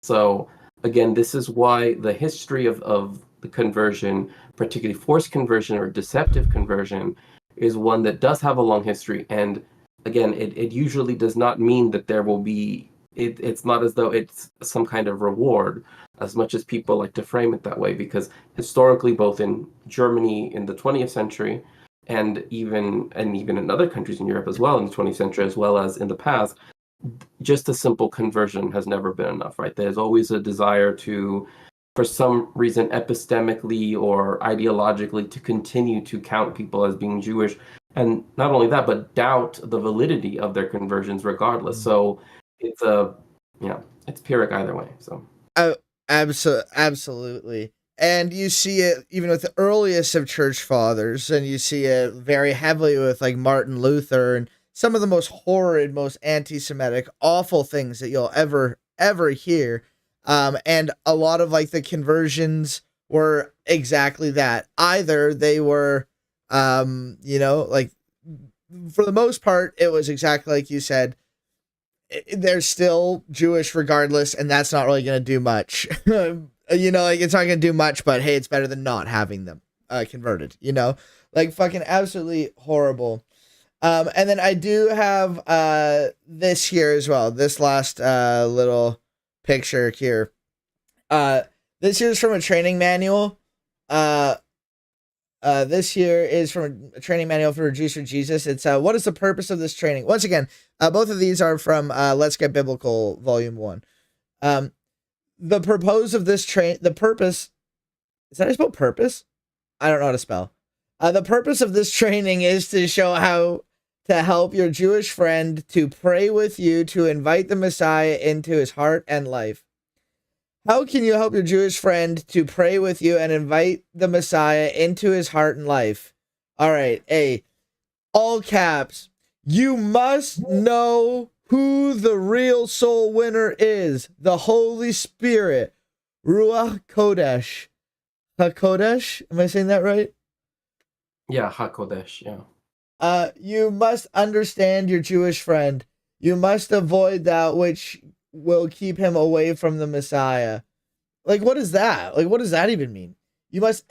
So again, this is why the history of the conversion, particularly forced conversion or deceptive conversion, is one that does have a long history. And again, it usually does not mean that there will be, it's not as though it's some kind of reward, as much as people like to frame it that way, because historically, both in Germany in the 20th century and even in other countries in Europe as well in the 20th century, as well as in the past, just a simple conversion has never been enough, right? There's always a desire to, for some reason, epistemically or ideologically, to continue to count people as being Jewish. And not only that, but doubt the validity of their conversions regardless. So it's it's Pyrrhic either way. So absolutely. And you see it even with the earliest of church fathers, and you see it very heavily with like Martin Luther and some of the most horrid, most anti-Semitic, awful things that you'll ever ever hear. And a lot of like the conversions were exactly that. Either they were, like for the most part, it was exactly like you said. They're still Jewish regardless, and that's not really going to do much. Like it's not going to do much, but hey, it's better than not having them converted, like fucking absolutely horrible. And then I do have this here as well. This last little picture here. This here is from a training manual. This here is from a training manual for Jews for Jesus. It's what is the purpose of this training? Once again, both of these are from Let's Get Biblical, Volume 1. The purpose of this the purpose, is that how you spell purpose? I don't know how to spell. The purpose of this training is to show how to help your Jewish friend to pray with you to invite the Messiah into his heart and life. How can you help your Jewish friend to pray with you and invite the Messiah into his heart and life? All right, A, all caps. You must know who the real soul winner is. The Holy Spirit. Ruach Kodesh. HaKodesh? Am I saying that right? Yeah, HaKodesh, yeah. You must understand your Jewish friend. You must avoid that which will keep him away from the Messiah. Like, what is that? Like, what does that even mean? You must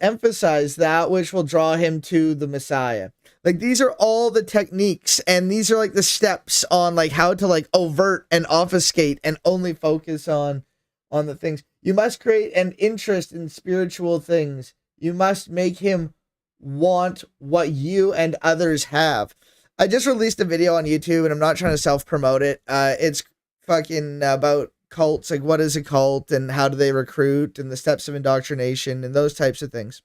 emphasize that which will draw him to the Messiah. Like, these are all the techniques, and these are like the steps on like how to like overt and obfuscate and only focus on the things. You must create an interest in spiritual things. You must make him want what you and others have. I just released a video on YouTube, and I'm not trying to self-promote it. It's fucking about cults, like what is a cult and how do they recruit and the steps of indoctrination and those types of things.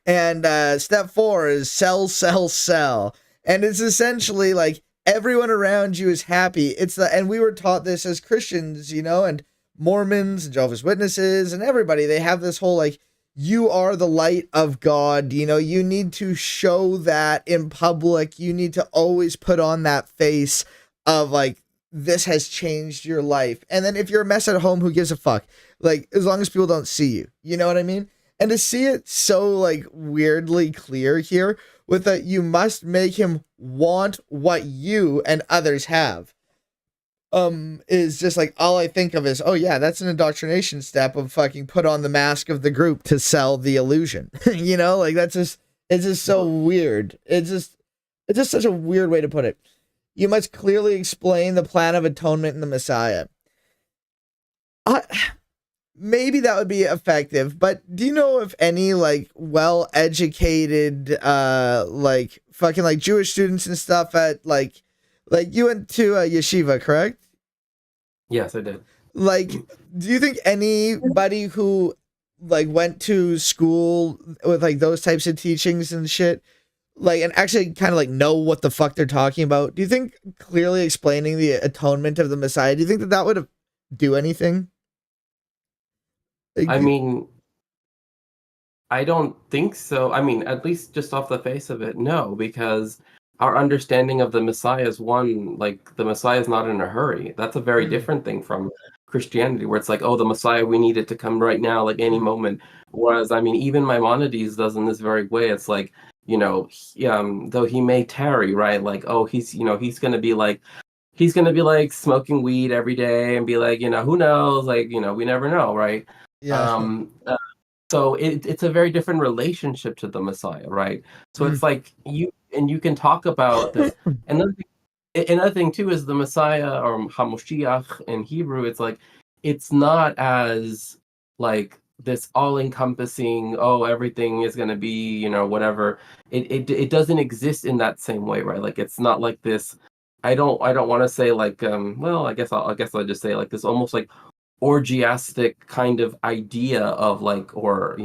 And step 4 is sell, sell, sell. And it's essentially like everyone around you is happy. And we were taught this as Christians, and Mormons and Jehovah's Witnesses and everybody, they have this whole like, you are the light of God. You need to show that in public. You need to always put on that face of like, this has changed your life. And then if you're a mess at home, who gives a fuck? Like, as long as people don't see you, you know what I mean? And to see it so like weirdly clear here with that, you must make him want what you and others have. Is just like, all I think of is, oh yeah, that's an indoctrination step of fucking put on the mask of the group to sell the illusion. Like it's just so weird. It's just such a weird way to put it. You must clearly explain the plan of atonement in the Messiah. Maybe that would be effective, but do you know if any like well-educated like fucking like Jewish students and stuff at like you went to a yeshiva, correct? Yes, I did. Like, do you think anybody who like went to school with like those types of teachings and shit, like, and actually kind of like know what the fuck they're talking about, do you think clearly explaining the atonement of the Messiah, do you think that would do anything? Like, I mean, I don't think so. I mean, at least just off the face of it, no, because our understanding of the Messiah is one, like, the Messiah is not in a hurry. That's a very different thing from Christianity, where it's like, oh, the Messiah, we need it to come right now, like any moment. Whereas, I mean, even Maimonides does in this very way. It's like, though he may tarry, right? Like, oh, he's going to be like smoking weed every day and be like, who knows? Like, we never know, right? Yeah. So it's a very different relationship to the Messiah, right? So it's like you can talk about this. Another thing too is the Messiah, or Hamoshiach in Hebrew. It's like it's not as like this all-encompassing. Oh, everything is going to be whatever. It doesn't exist in that same way, right? Like it's not like this. I don't want to say like well, I guess I'll just say like this almost like orgiastic kind of idea of like, or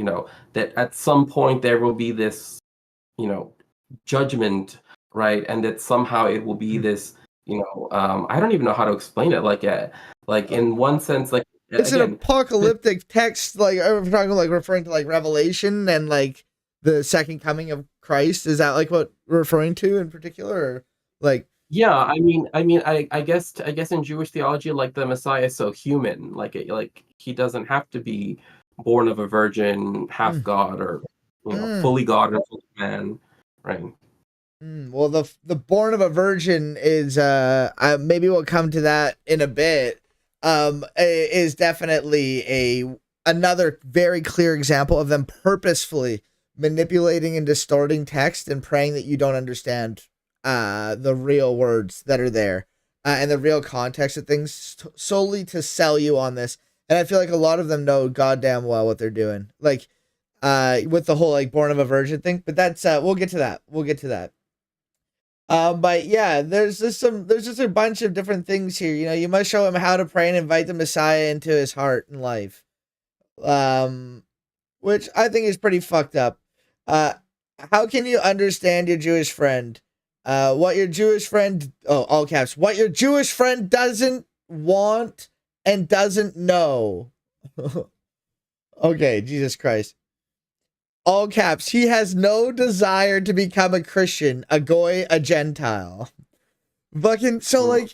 that at some point there will be this judgment, right? And that somehow it will be this I don't even know how to explain it, like in one sense, like it's an apocalyptic text, like I'm talking like referring to like Revelation and like the second coming of Christ. Is that like what we're referring to in particular, or like Yeah, I guess in Jewish theology, like the Messiah is so human, like he doesn't have to be born of a virgin, half Mm. God, or Mm. fully God and fully man, right? Well, the born of a virgin is maybe we'll come to that in a bit. Is definitely another very clear example of them purposefully manipulating and distorting text and praying that you don't understand the real words that are there and the real context of things solely to sell you on this. And I feel like a lot of them know goddamn well what they're doing, like with the whole like born of a virgin thing. But that's we'll get to that. We'll get to that. But yeah, there's just a bunch of different things here. You know, you must show him how to pray and invite the Messiah into his heart and life. Um, which I think is pretty fucked up. Uh, how can you understand your Jewish friend? What your Jewish friend, all caps, what your Jewish friend doesn't want and doesn't know. Okay, Jesus Christ. All caps, he has no desire to become a Christian, a goy, a Gentile. Fucking, so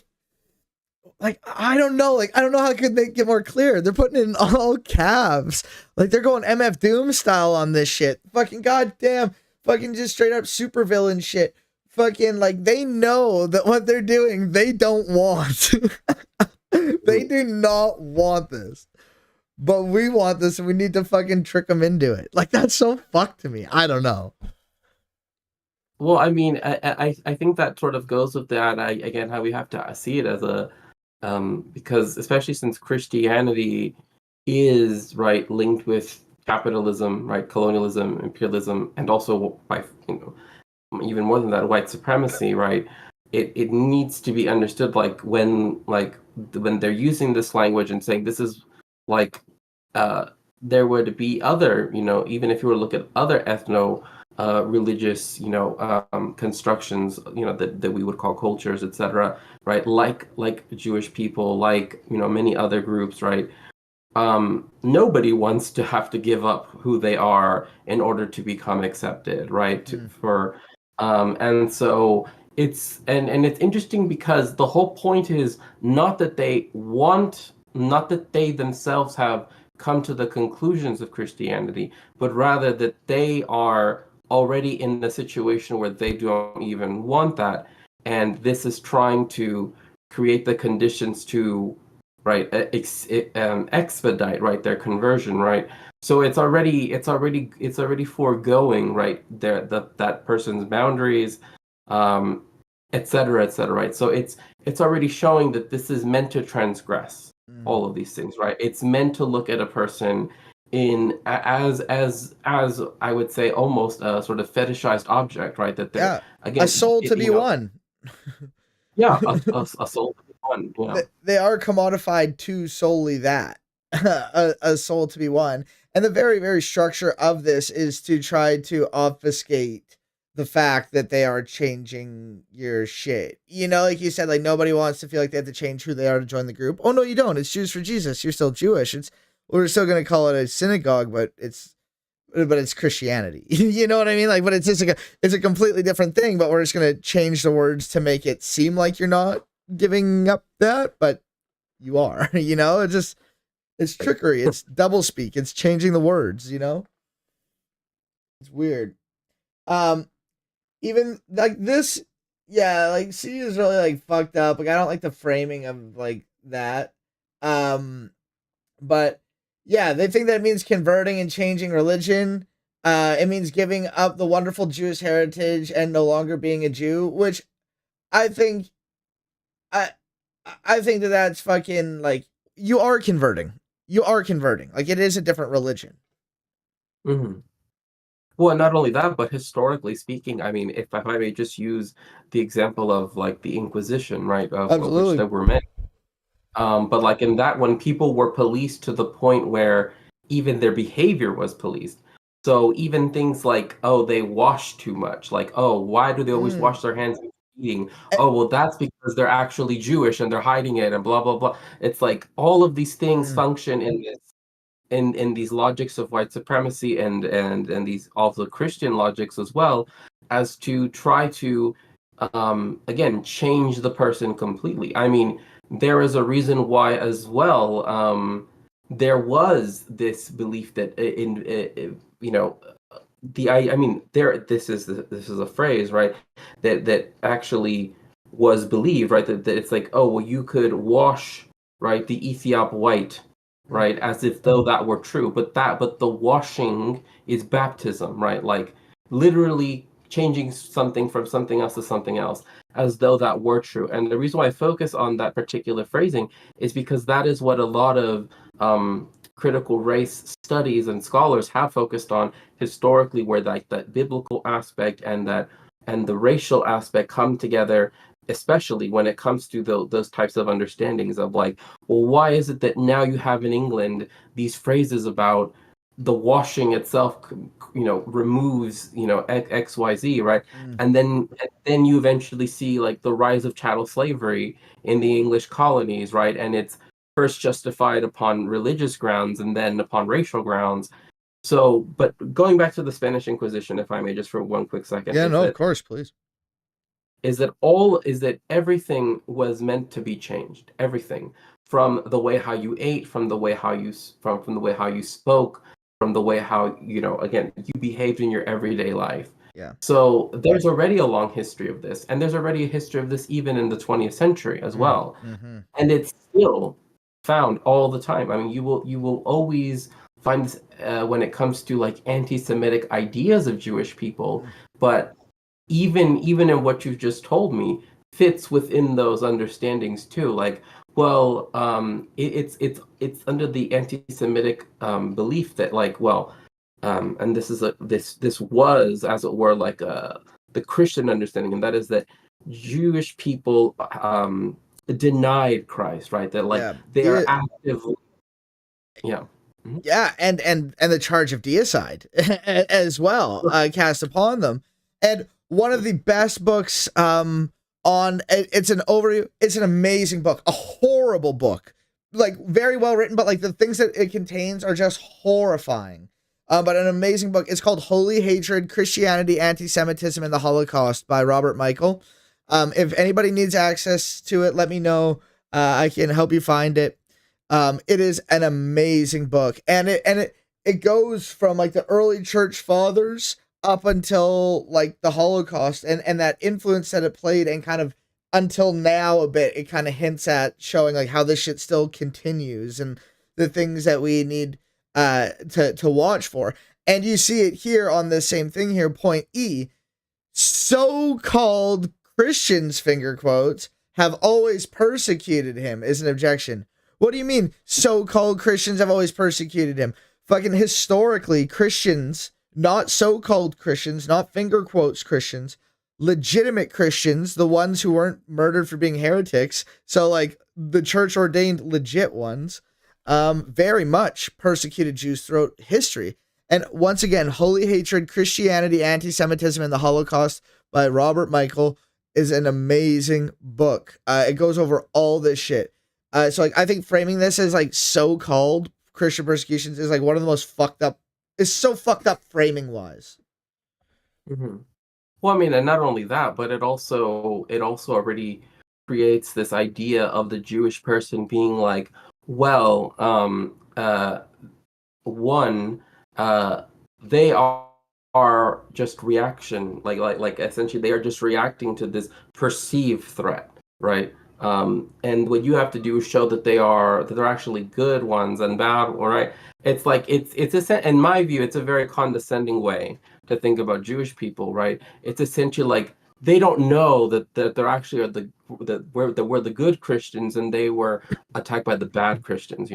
I don't know, I don't know how could they get more clear. They're putting it in all caps. Like, they're going MF Doom style on this shit. Fucking goddamn, fucking just straight up supervillain shit. Fucking, like, they know that what they're doing, they don't want. They do not want this. But we want this and we need to fucking trick them into it. Like, that's so fucked to me. I don't know. Well, I mean, I think that sort of goes with that. Again, how we have to see it as a because especially since Christianity is right linked with capitalism, right, colonialism, imperialism, and also by even more than that, white supremacy, right? It needs to be understood when they're using this language and saying this is like there would be other, even if you were to look at other ethno religious, constructions, that we would call cultures, etc., right? Like Jewish people, like many other groups, right? Nobody wants to have to give up who they are in order to become accepted, right? And so it's interesting because the whole point is not that not that they themselves have come to the conclusions of Christianity, but rather that they are already in a situation where they don't even want that, and this is trying to create the conditions to expedite right their conversion, right? So it's already foregoing right that person's boundaries, um etc., right? So it's already showing that this is meant to transgress all of these things, right? It's meant to look at a person as I would say almost a sort of fetishized object, right? That they're again a soul to be won. Yeah, a soul to be won. Yeah. They are commodified to solely that. A soul to be won. And the very, very structure of this is to try to obfuscate the fact that they are changing your shit. Like you said, like nobody wants to feel like they have to change who they are to join the group. Oh no, you don't. It's Jews for Jesus. You're still Jewish. We're still gonna call it a synagogue, but it's Christianity. You know what I mean? Like, but it's just like it's a completely different thing, but we're just gonna change the words to make it seem like you're not giving up that, but you are. It's trickery. It's doublespeak. It's changing the words. It's weird. Even like this, yeah, like C is really like fucked up. Like I don't like the framing of like that. But yeah, they think that it means converting and changing religion. It means giving up the wonderful Jewish heritage and no longer being a Jew, which I think, I think that that's fucking like you are converting. You are converting. Like it is a different religion. Mm-hmm. Well, not only that, but historically speaking, I mean, if I may just use the example of like the Inquisition, right, of which there were many. But like in that one, people were policed to the point where even their behavior was policed. So even things like, oh, they wash too much. Like, oh, why do they always wash their hands before eating? Oh, well, that's because they're actually Jewish and they're hiding it and blah, blah, blah. It's like all of these things function in this in these logics of white supremacy and these also Christian logics as well, as to try to again, change the person completely. I mean, there is a reason why as well. There was this belief that you know, I mean, this is a phrase, right, that actually was believed, right, that it's like, oh well, you could wash, right, the Ethiop white, right, as if though that were true, but the washing is baptism, right, like literally changing something from something else to something else, as though that were true. And the reason why I focus on that particular phrasing is because that is what a lot of critical race studies and scholars have focused on historically, where that biblical aspect and the racial aspect come together, especially when it comes to those types of understandings of like, well, why is it that now you have in England these phrases about the washing itself, removes, XYZ, right? And then you eventually see like the rise of chattel slavery in the English colonies, right? And it's first justified upon religious grounds and then upon racial grounds. So, but going back to the Spanish Inquisition, if I may, just for one quick second, Yeah, no, of course, please. Is that everything was meant to be changed. Everything, from the way how you ate, from the way how you from the way how you spoke, from the way how, again, you behaved in your everyday life. Yeah. So there's already a long history of this, and there's already a history of this even in the 20th century as well. And it's still found all the time. I mean, you will always find this when it comes to like anti-Semitic ideas of Jewish people, but even in what you've just told me fits within those understandings too. Like, well, it's under the anti-Semitic belief that like, well, and this was, as it were, like the Christian understanding, and that is that Jewish people denied Christ, right? That like they are actively, yeah. Yeah, and the charge of deicide as well cast upon them. And one of the best books on it's an overview. It's an amazing book, a horrible book, like very well written, but like the things that it contains are just horrifying. But an amazing book. It's called Holy Hatred: Christianity, Anti-Semitism, and the Holocaust by Robert Michael. If anybody needs access to it, let me know. I can help you find it. It is an amazing book, and it goes from like the early church fathers up until like the Holocaust and that influence that it played, and kind of until now a bit. It kind of hints at showing like how this shit still continues and the things that we need to watch for. And you see it here on this same thing here, point E. So-called Christians, finger quotes, have always persecuted him is an objection. What do you mean so-called Christians have always persecuted him? Fucking historically, Christians, not so-called Christians, not finger quotes Christians, legitimate Christians, the ones who weren't murdered for being heretics, so like the church ordained legit ones, very much persecuted Jews throughout history. And once again, Holy Hatred: Christianity, Anti-Semitism, and the Holocaust by Robert Michael is an amazing book. It goes over all this shit. So like I think framing this as like so-called Christian persecutions is like one of the most fucked up. It's so fucked up framing wise. Well, I mean, and not only that, but it also already creates this idea of the Jewish person being like, well, they are just reaction, like essentially they are just reacting to this perceived threat, right? And what you have to do is show that they're actually good ones and bad, all right? It's like in my view, it's a very condescending way to think about Jewish people, right? It's essentially like they don't know that they're actually we're the good Christians and they were attacked by the bad Christians,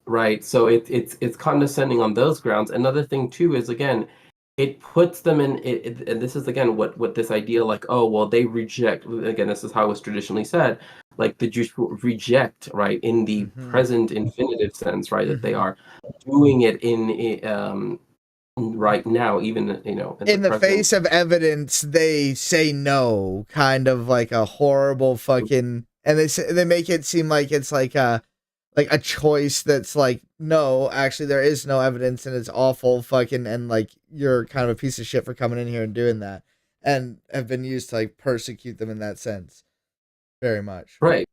right? So it's condescending on those grounds. Another thing too is, again, it puts them in it, and this is again what this idea, like, oh well, they reject, again, this is how it's traditionally said, like the Jews reject, right, in the present infinitive sense, right, that they are doing it in right now, even in the face of evidence, they say no, kind of like a horrible fucking, and they make it seem like it's like a choice that's like, no, actually there is no evidence and it's awful fucking, and like you're kind of a piece of shit for coming in here and doing that. and have been used to like persecute them in that sense, very much. Right.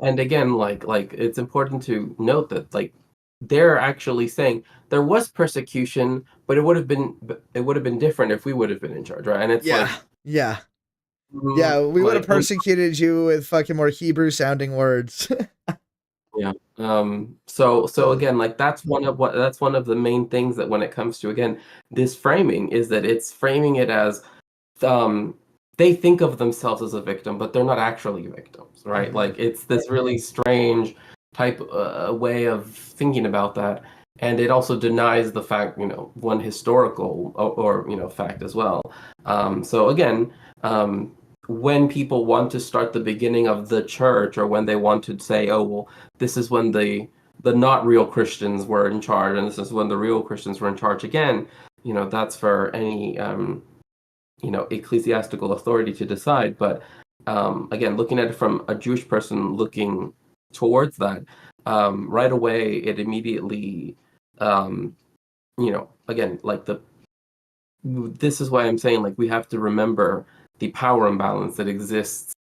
And again, like it's important to note that like they're actually saying there was persecution, but it would have been different if we would have been in charge, right? And it's like, Yeah, we would have like, persecuted you with fucking more Hebrew sounding words. yeah. So again, like that's one of the main things that when it comes to again this framing is that it's framing it as they think of themselves as a victim, but they're not actually victims, right? Mhm. Like it's this really strange type way of thinking about that, and it also denies the fact, one historical or fact as well. So again, when people want to start the beginning of the church, or when they want to say, oh well, this is when the not real Christians were in charge, and this is when the real Christians were in charge again, that's for any ecclesiastical authority to decide. But again, looking at it from a Jewish person looking towards that, right away, it immediately, again, like this is why I'm saying like we have to remember the power imbalance that exists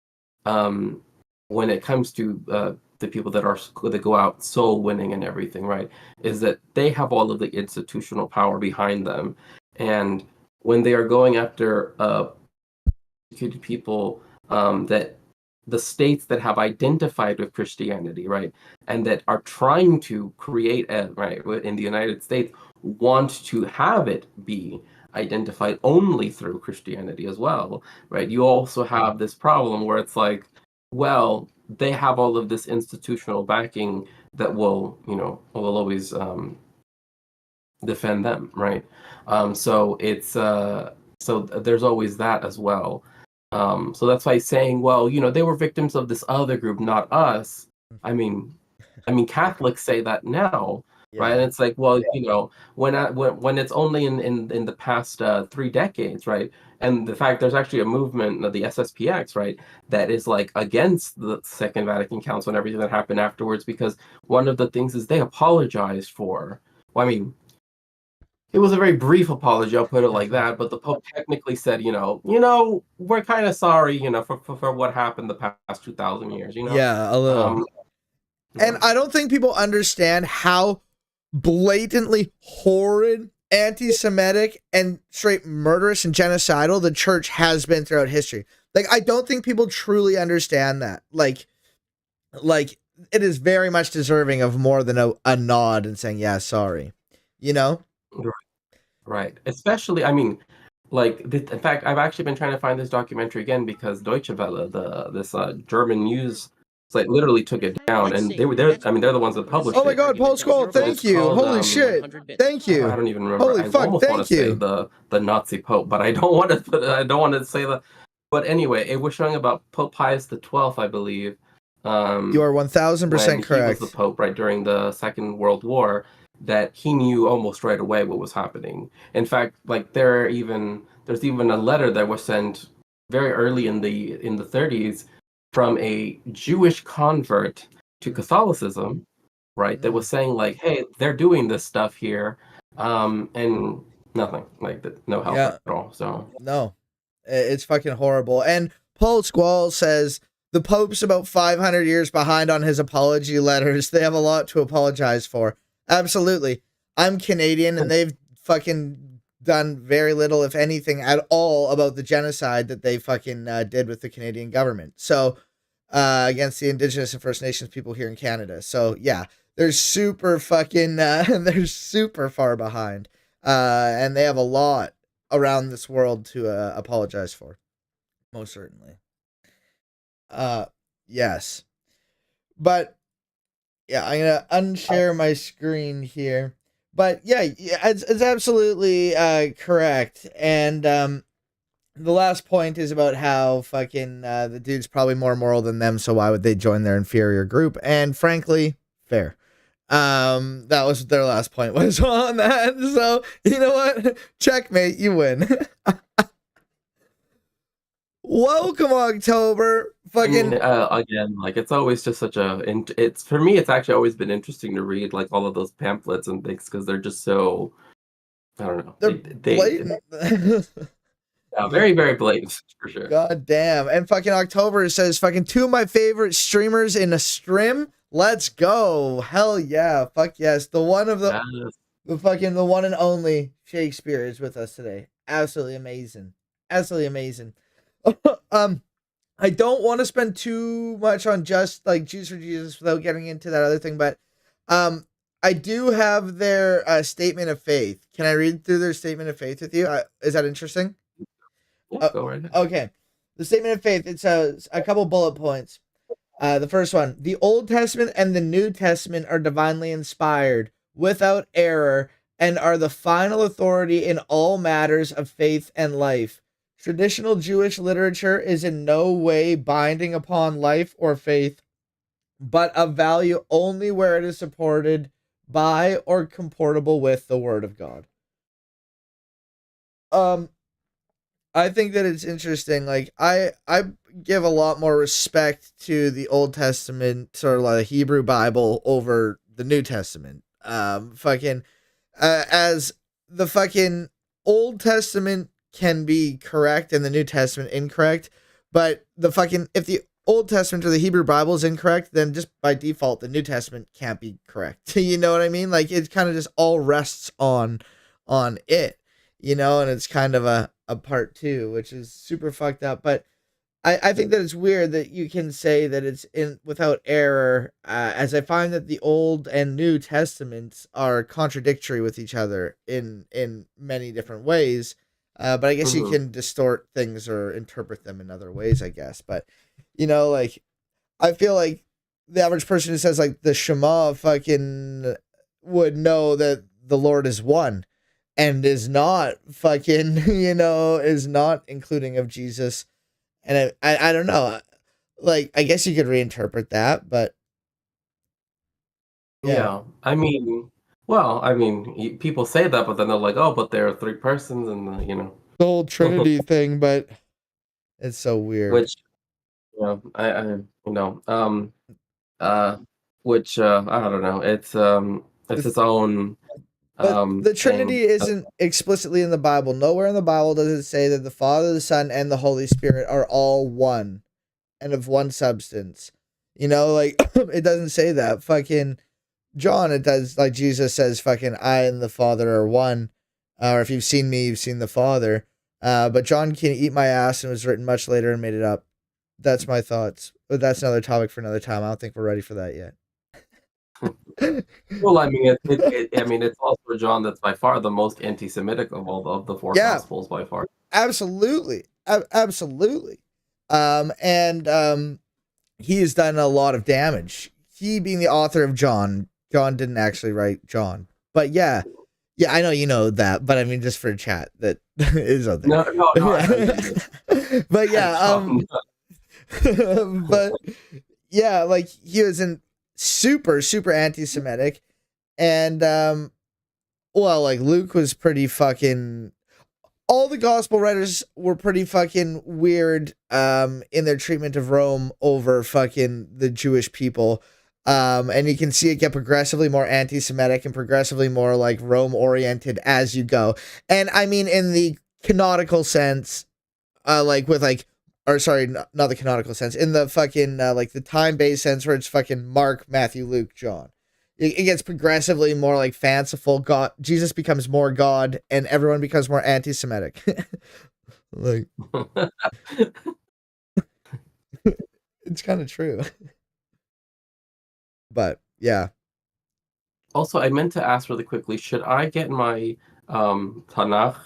when it comes to the people that go out soul winning and everything, right? Is that they have all of the institutional power behind them, and when they are going after persecuted people, that the states that have identified with Christianity, right, and that are trying to create right in the United States, want to have it be identified only through Christianity as well, right? You also have this problem where it's like, well, they have all of this institutional backing that will always defend them, right? So it's so there's always that as well. So that's why saying, well, they were victims of this other group, not us. I mean, Catholics say that now, right? And it's like, well, when it's only in the past 3 decades, right? And the fact there's actually a movement, the SSPX, right, that is like against the Second Vatican Council and everything that happened afterwards, because one of the things is they apologized for. Well, I mean, it was a very brief apology, I'll put it like that, but the Pope technically said, we're kind of sorry, for what happened the past 2,000 years, Yeah, a little. And I don't think people understand how blatantly horrid, anti-Semitic, and straight murderous and genocidal the church has been throughout history. Like, I don't think people truly understand that. Like it is very much deserving of more than a nod and saying, yeah, sorry. Right. Especially, I mean, like, in fact, I've actually been trying to find this documentary again because Deutsche Welle, this German news site, literally took it down, and they're the ones that published it. Oh my God, Paul Squall, thank you. Called, Holy shit, thank you. I don't even remember. Holy fuck, almost want thank to say you. the Nazi Pope, but I don't want to. I don't want to say that. But anyway, it was showing about Pope Pius XII, I believe. You are 1,000% correct. He was the Pope right during the Second World War. That he knew almost right away what was happening. In fact, like there's even a letter that was sent very early in the 30s from a Jewish convert to Catholicism, right? That was saying like, hey, they're doing this stuff here, and nothing, like no help at all. So no, it's fucking horrible. And Paul Squall says the Pope's about 500 years behind on his apology letters. They have a lot to apologize for. Absolutely. I'm Canadian, and they've fucking done very little, if anything, at all about the genocide that they fucking did with the Canadian government. So, against the Indigenous and First Nations people here in Canada. So, yeah, they're super fucking, they're super far behind. And they have a lot around this world to apologize for. Most certainly. Yes. But yeah, I'm gonna unshare my screen here. But yeah, it's absolutely correct. And the last point is about how fucking the dude's probably more moral than them, so why would they join their inferior group? And frankly, fair. That was their last point was on that. So you know what? Checkmate, you win. Welcome October. Fucking again, like it's always just such it's for me, it's actually always been interesting to read like all of those pamphlets and things because they're just so, I don't know, they're blatant. Yeah, very, very blatant for sure. God damn. And fucking October says fucking two of my favorite streamers in a stream. Let's go. Hell yeah. Fuck yes. The one of the the one and only Shakespeare is with us today. Absolutely amazing. Absolutely amazing. I don't want to spend too much on just like Jews for Jesus without getting into that other thing, but I do have their statement of faith. Can I read through their statement of faith with you? Is that interesting? Go right ahead. Okay. The statement of faith, it's a couple bullet points. The first one, the Old Testament and the New Testament are divinely inspired, without error, and are the final authority in all matters of faith and life. Traditional Jewish literature is in no way binding upon life or faith, but of value only where it is supported by or comportable with the Word of God. I think that it's interesting. Like I give a lot more respect to the Old Testament, sort of like the Hebrew Bible, over the New Testament. As the fucking Old Testament can be correct and the New Testament incorrect, but if the Old Testament or the Hebrew Bible is incorrect, then just by default the New Testament can't be correct. You know what I mean? Like it kind of just all rests on it, and it's kind of a part two, which is super fucked up. But I think that it's weird that you can say that it's in without error, as I find that the Old and New Testaments are contradictory with each other in many different ways. But I guess you can distort things or interpret them in other ways, I guess. But, like, I feel like the average person who says, like, the Shema fucking would know that the Lord is one and is not fucking, is not including of Jesus. And I don't know. Like, I guess you could reinterpret that, but. Yeah. I mean, people say that, but then they're like, oh, but there are three persons and, The whole Trinity thing, but it's so weird. Which, I don't know. It's its own. But the Trinity thing. isn't explicitly in the Bible. Nowhere in the Bible does it say that the Father, the Son, and the Holy Spirit are all one and of one substance. Like it doesn't say that. Fucking John, it does. Like Jesus says, "Fucking I and the Father are one," or if you've seen me, you've seen the Father. But John can eat my ass and was written much later and made it up. That's my thoughts. But that's another topic for another time. I don't think we're ready for that yet. Well, I mean, it's also John that's by far the most anti-Semitic of all of the four Gospels by far. Absolutely, absolutely. And he has done a lot of damage. He being the author of John. John didn't actually write John, but yeah, I know you know that, but I mean, just for chat, that is out there. No. But yeah, but yeah, like he was super anti-Semitic, and like Luke was pretty fucking. All the gospel writers were pretty fucking weird in their treatment of Rome over fucking the Jewish people. And you can see it get progressively more anti-Semitic and progressively more like Rome oriented as you go. And I mean, in the canonical sense, not the canonical sense, in the fucking, like the time-based sense where it's fucking Mark, Matthew, Luke, John. It gets progressively more like fanciful. Jesus becomes more God and everyone becomes more anti-Semitic. Like, it's kind of true. But yeah. Also, I meant to ask really quickly: should I get my Tanakh?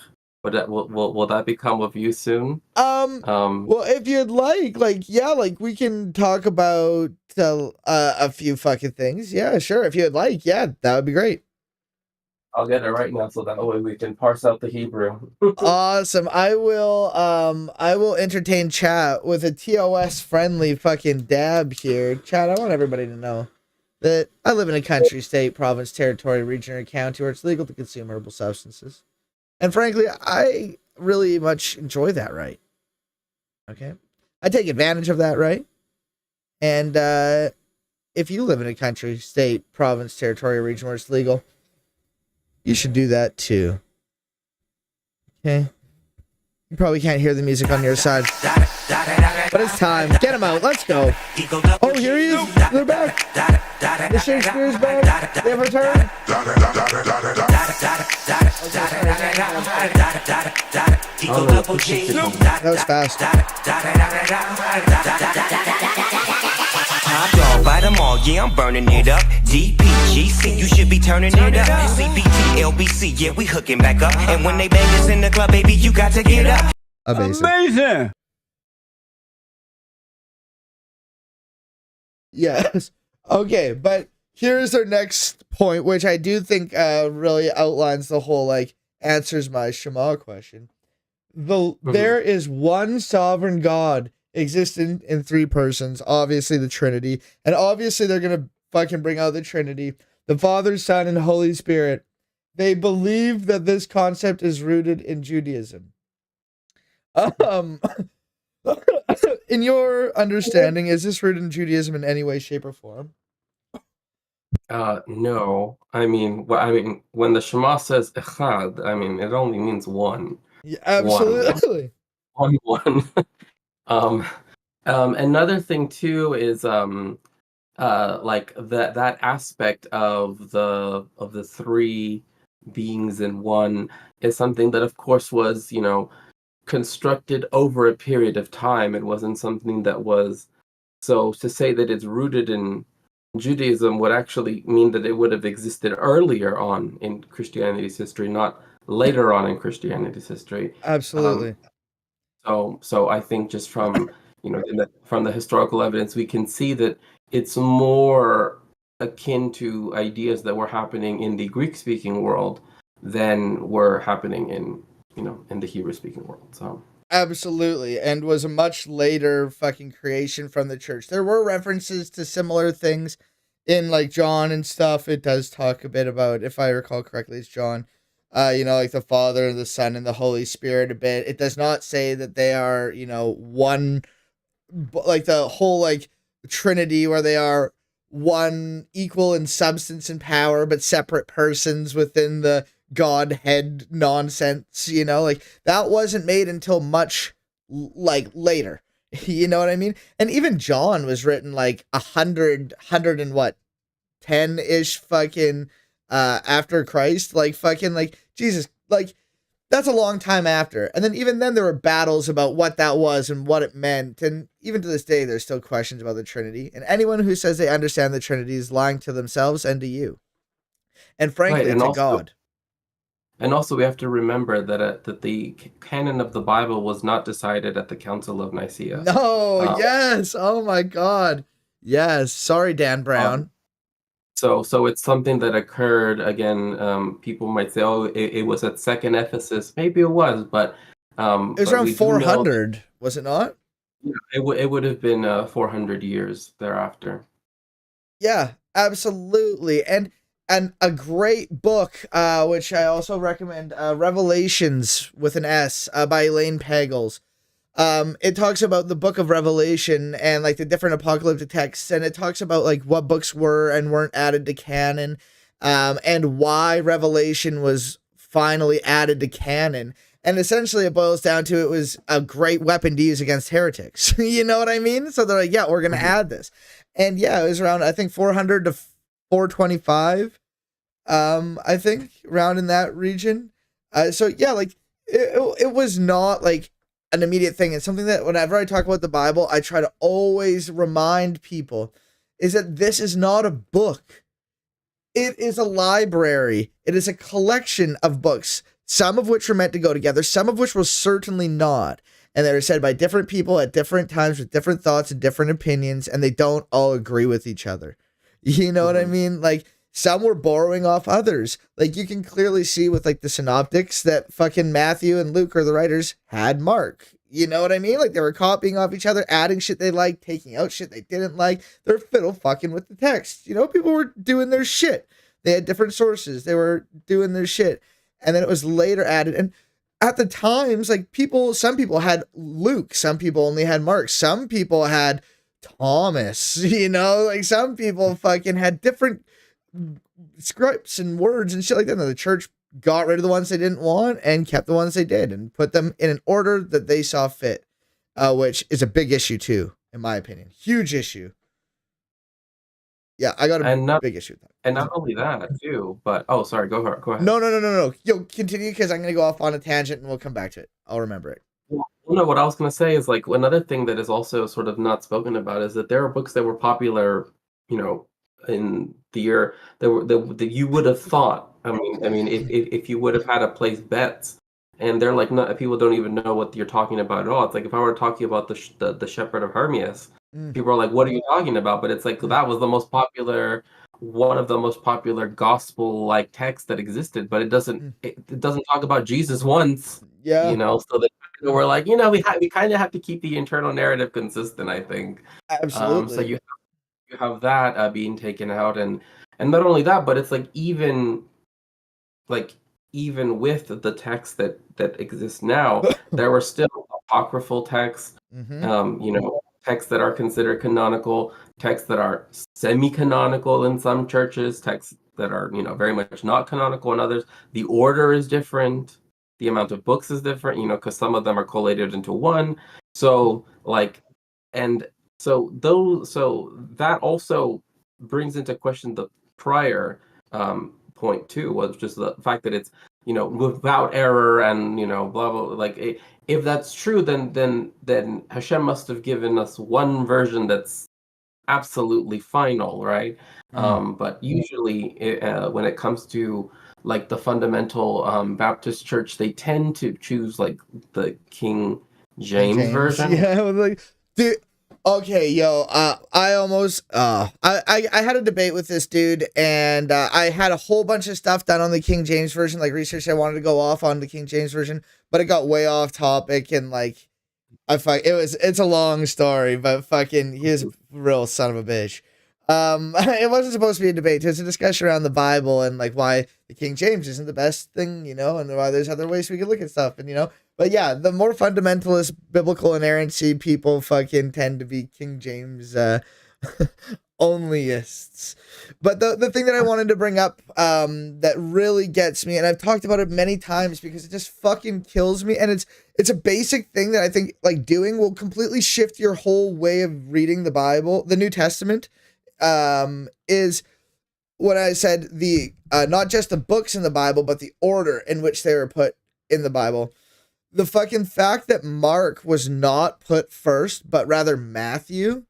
Will that become of use soon? Well, if you'd like, we can talk about a few fucking things. Yeah, sure. If you'd like, yeah, that would be great. I'll get it right now, so that way we can parse out the Hebrew. Awesome. I will entertain chat with a TOS friendly fucking dab here. Chat, I want everybody to know that I live in a country, state, province, territory, region, or county where it's legal to consume herbal substances. And frankly, I really much enjoy that right. Okay? I take advantage of that right. And if you live in a country, state, province, territory, or region where it's legal, you should do that too. Okay? You probably can't hear the music on your side. But it's time. Get him out. Let's go. Oh, here he is. They're back. The Shakespeare's back. They have returned. That was fast. Top dog, by them all, yeah, I'm burning it up. DPGC, you should be turning it up. CPT, LBC, yeah, we hooking back up. And when they bang us in the club, baby, you got to get up. Amazing. Yes. Okay, but here's our next point, which I do think really outlines the whole, like, answers my Shema question. There is one sovereign God existing in three persons, obviously the Trinity, and obviously they're gonna fucking bring out the Trinity, the Father, Son, and Holy Spirit. They believe that this concept is rooted in Judaism. In your understanding, is this rooted in Judaism in any way, shape, or form? No. I mean, when the Shema says echad, I mean, it only means one. Yeah, absolutely. One. Another thing too is like that aspect of the three beings in one is something that, of course, was constructed over a period of time. It wasn't something that was so to say that it's rooted in Judaism would actually mean that it would have existed earlier on in Christianity's history, not later on in Christianity's history. Absolutely. So I think just from from the historical evidence, we can see that it's more akin to ideas that were happening in the Greek-speaking world than were happening in the Hebrew-speaking world. So absolutely, and was a much later fucking creation from the church. There were references to similar things in like John and stuff. It does talk a bit about, if I recall correctly, it's John. Like the Father, the Son, and the Holy Spirit a bit. It does not say that they are, one, like the whole like Trinity where they are one, equal in substance and power, but separate persons within the Godhead nonsense, like that wasn't made until much like later. You know what I mean? And even John was written like 100 and what, 10-ish fucking after Christ, like fucking like Jesus, like that's a long time after. And then even then there were battles about what that was and what it meant. And even to this day, there's still questions about the Trinity. And anyone who says they understand the Trinity is lying to themselves and to you. And frankly, to God. And also, we have to remember that the canon of the Bible was not decided at the Council of Nicaea. No, yes. Oh my God. Yes. Sorry, Dan Brown. So it's something that occurred again. People might say, "Oh, it was at Second Ephesus." Maybe it was, but it was around 400, was it not? Yeah, it would have been 400 years thereafter. Yeah, absolutely, and a great book, which I also recommend, Revelations with an S, by Elaine Pagels. It talks about the book of Revelation and like the different apocalyptic texts, and it talks about like what books were and weren't added to canon, and why Revelation was finally added to canon. And essentially it boils down to it was a great weapon to use against heretics. You know what I mean? So they're like, yeah, we're going to add this. And yeah, it was around, I think 400 to 425, I think, around in that region. So yeah, like it was not like an immediate thing. It's something that whenever I talk about the Bible, I try to always remind people is that this is not a book. It is a library. It is a collection of books, some of which were meant to go together, some of which were certainly not. And they were said by different people at different times with different thoughts and different opinions, and they don't all agree with each other. You know what I mean? Like, some were borrowing off others. Like, you can clearly see with, like, the synoptics that fucking Matthew and Luke, or the writers, had Mark. You know what I mean? Like, they were copying off each other, adding shit they liked, taking out shit they didn't like. They're fiddle fucking with the text. People were doing their shit. They had different sources. They were doing their shit. And then it was later added. And at the times, like, some people had Luke. Some people only had Mark. Some people had Thomas. Like, some people fucking had different scripts and words and shit like that. And the church got rid of the ones they didn't want and kept the ones they did and put them in an order that they saw fit, which is a big issue too, in my opinion. Huge issue. Yeah, I got a big issue with that. And not only that too, but sorry, go ahead. No. Yo, continue, because I'm gonna go off on a tangent and we'll come back to it. I'll remember it. Well, no, what I was gonna say is like another thing that is also sort of not spoken about is that there are books that were popular, in the year that you would have thought. I mean, if you would have had to place bets, and they're like, no, people don't even know what you're talking about at all. It's like if I were talking about the Shepherd of Hermies, people are like, what are you talking about? But it's like that was one of the most popular gospel like texts that existed, but it doesn't talk about Jesus once. Yeah. So that we're like, we kind of have to keep the internal narrative consistent, I think. Absolutely. So you have that being taken out, and not only that, but it's like even with the texts that exist now, there were still apocryphal texts, texts that are considered canonical, texts that are semi-canonical in some churches, texts that are very much not canonical in others. The order is different, the amount of books is different, because some of them are collated into one. So so that also brings into question the prior point too, was just the fact that it's without error and blah blah. Like if that's true, then Hashem must have given us one version that's absolutely final, right? But usually, when it comes to like the fundamental Baptist church, they tend to choose like the King James version. Yeah, like, dude. Okay, yo, I had a debate with this dude, and I had a whole bunch of stuff done on the King James version, like research I wanted to go off on the King James version, but it got way off topic, and like, it's a long story, but fucking, he is a real son of a bitch. It wasn't supposed to be a debate. It's a discussion around the Bible and like why the King James isn't the best thing, and why there's other ways we can look at stuff, and But yeah, the more fundamentalist biblical inerrancy people fucking tend to be King James onlyists. But the thing that I wanted to bring up that really gets me, and I've talked about it many times because it just fucking kills me, and it's a basic thing that I think like doing will completely shift your whole way of reading the Bible, the New Testament, is what I said, the not just the books in the Bible, but the order in which they were put in the Bible. The fucking fact that Mark was not put first, but rather Matthew,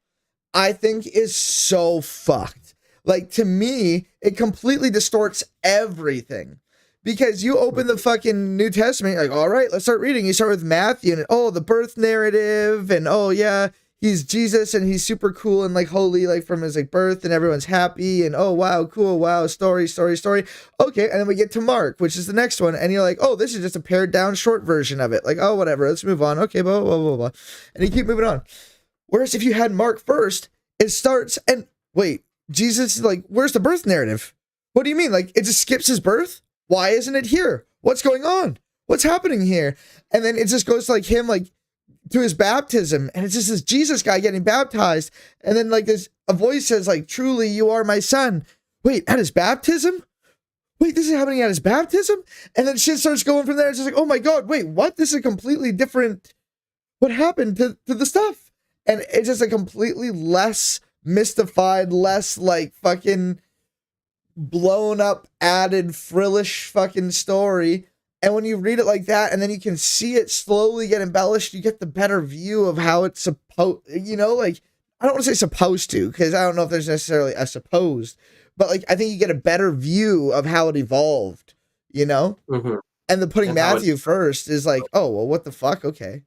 I think is so fucked. Like, to me, it completely distorts everything. Because you open the fucking New Testament, you're like, all right, let's start reading. You start with Matthew, and the birth narrative, and yeah, he's Jesus, and he's super cool and like holy, like from his like birth, and everyone's happy, and wow, cool, wow, story. Okay, and then we get to Mark, which is the next one, and you're like, this is just a pared down short version of it. Like, whatever, let's move on. Okay, blah blah blah blah, and you keep moving on. Whereas if you had Mark first, it starts and wait, Jesus is like, where's the birth narrative? What do you mean? Like, it just skips his birth? Why isn't it here? What's going on? What's happening here? And then it just goes to like him like to his baptism, and it's just this Jesus guy getting baptized, and then like a voice says like, truly you are my son. Wait, at his baptism? Wait, this is happening at his baptism? And then shit starts going from there. It's just like, oh my god, wait, what? This is a completely different, what happened to the stuff? And it's just a completely less mystified, less like fucking blown up, added frillish fucking story. And when you read it like that, and then you can see it slowly get embellished, you get the better view of how it's supposed, like, I don't want to say supposed to, because I don't know if there's necessarily a supposed, but like, I think you get a better view of how it evolved, Mm-hmm. And the putting Matthew first is like, oh, well, what the fuck? Okay.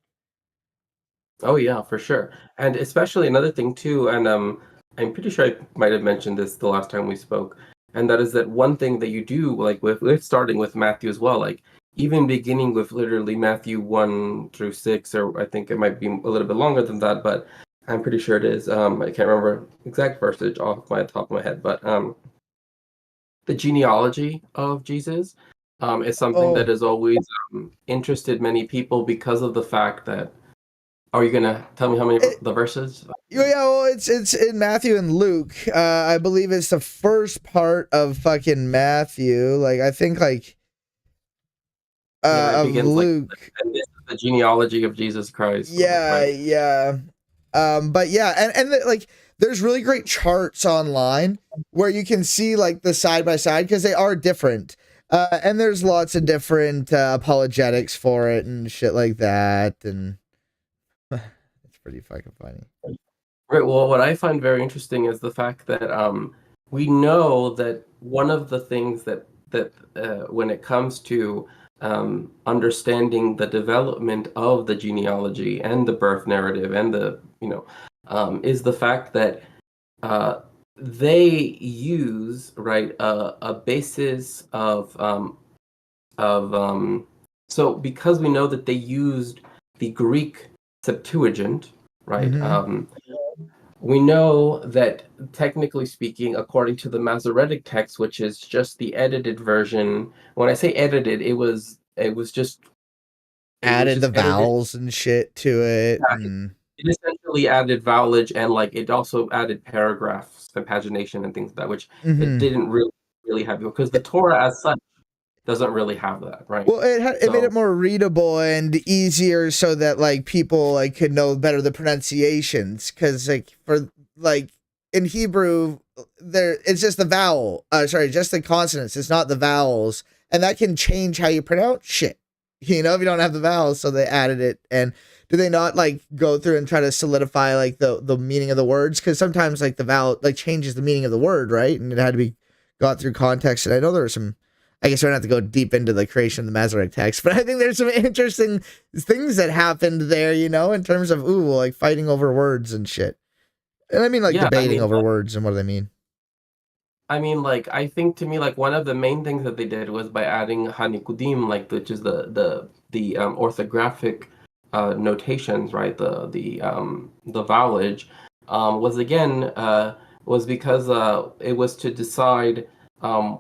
Oh yeah, for sure. And especially another thing too, and I'm pretty sure I might have mentioned this the last time we spoke, and that is that one thing that you do, like with starting with Matthew as well, like even beginning with literally Matthew 1 through 6, or I think it might be a little bit longer than that, but I'm pretty sure it is. I can't remember exact verses off my top of my head, but the genealogy of Jesus is something that has always interested many people because of the fact that. Are you gonna tell me how many the verses? Yeah, well, it's in Matthew and Luke. I believe it's the first part of fucking Matthew. Like, I think like Yeah, it of begins like, Luke. and this is the genealogy of Jesus Christ. Yeah, Right. yeah. But yeah, like there's really great charts online where you can see like the side by side because they are different. And there's lots of different apologetics for it and shit like that, and it's pretty fucking funny. Right. Well, what I find very interesting is the fact that we know that one of the things that when it comes to understanding the development of the genealogy and the birth narrative and the is the fact that they use right a basis of so because we know that they used the Greek Septuagint, right? We know that technically speaking, according to the Masoretic text, which is just the edited version, when I say edited, it was just Added the edited. vowels and shit to it. Yeah, it essentially added vowelage and like it also added paragraphs and pagination and things like that, which it didn't really have because the Torah as such doesn't really have that, right? Well, it made it more readable and easier so that like people like could know better the pronunciations because like for like in Hebrew there it's just the vowel just the consonants, it's not the vowels, and that can change how you pronounce shit, you know, if you don't have the vowels. So they added it. And do they not like go through and try to solidify like the meaning of the words, because sometimes like the vowel like changes the meaning of the word, right? And it had to be got through context. And I know there were some, I guess we don't have to go deep into the creation of the Masoretic text, but I think there's some interesting things that happened there, you know, in terms of, like fighting over words and shit. And I mean, like debating over words and what do they mean. I mean, like, I think to me, like, one of the main things that they did was by adding Hanikudim, like, which is the orthographic notations, right? The vowelage, was because it was to decide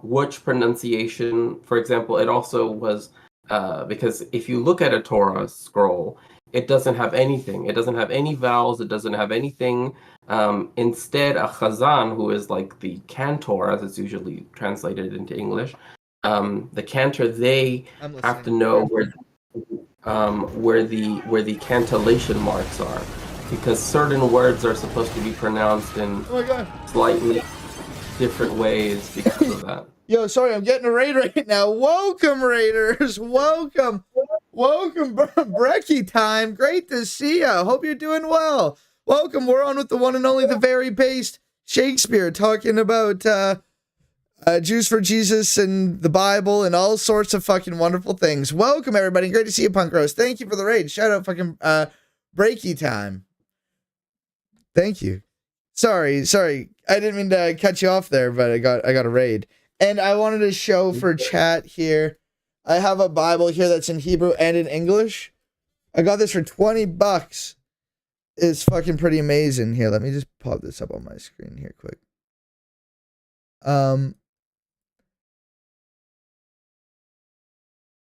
which pronunciation. For example, it also was because if you look at a Torah scroll, it doesn't have anything. It doesn't have any vowels. It doesn't have anything. Instead, a chazan, who is like the cantor, as it's usually translated into English, the cantor, they have to know where the cantillation marks are, because certain words are supposed to be pronounced in slightly different ways because of that. Yo, sorry, I'm getting a raid right now. Welcome, Raiders. Welcome. Welcome, Brecky time. Great to see ya. Hope you're doing well. Welcome. We're on with the one and only, the very based Shakespeare, talking about Jews for Jesus and the Bible and all sorts of fucking wonderful things. Welcome, everybody. Great to see you, Punk Roast. Thank you for the raid. Shout out fucking Breaky time. Thank you. Sorry. I didn't mean to cut you off there, but I got a raid. And I wanted to show for chat here, I have a Bible here that's in Hebrew and in English. I got this for $20. It's fucking pretty amazing. Here, let me just pop this up on my screen here quick. And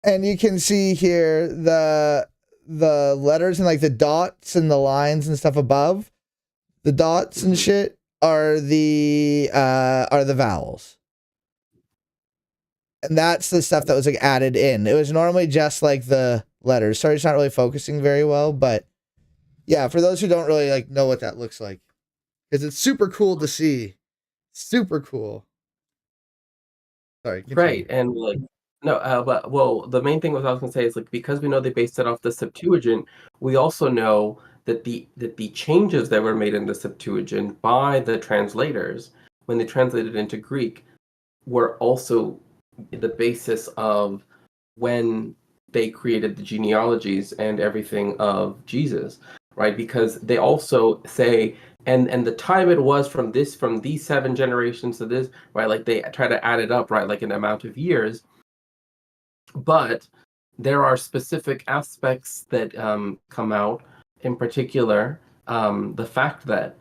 you can see here the letters and like the dots and the lines and stuff above. The dots and shit are the vowels. And that's the stuff that was like added in. It was normally just like the letters. Sorry, it's not really focusing very well, but yeah, for those who don't really like know what that looks like, because it's super cool to see. Super cool. Sorry. Continue. Right, and like but well, the main thing what I was gonna say is like because we know they based it off the Septuagint, we also know that the changes that were made in the Septuagint by the translators when they translated into Greek were also the basis of when they created the genealogies and everything of Jesus, right? Because they also say and the time it was from these 7 generations to this, right? Like they try to add it up, right? Like an amount of years. But there are specific aspects that come out, in particular, the fact that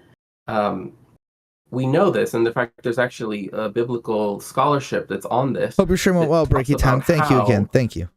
we know this, and the fact there's actually a biblical scholarship that's on this. Hope your stream went well, Breaky Time. Thank you again. Thank you.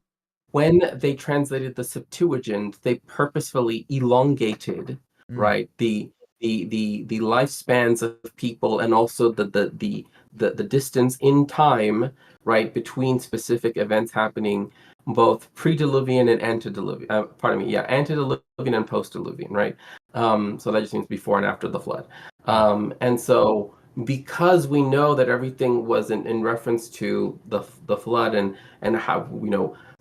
When they translated the Septuagint, they purposefully elongated, right, the lifespans of people, and also the distance in time, right, between specific events happening, both pre-diluvian and antediluvian. Antediluvian and post-diluvian, right? So that just means before and after the flood. And so because we know that everything was in reference to the flood and how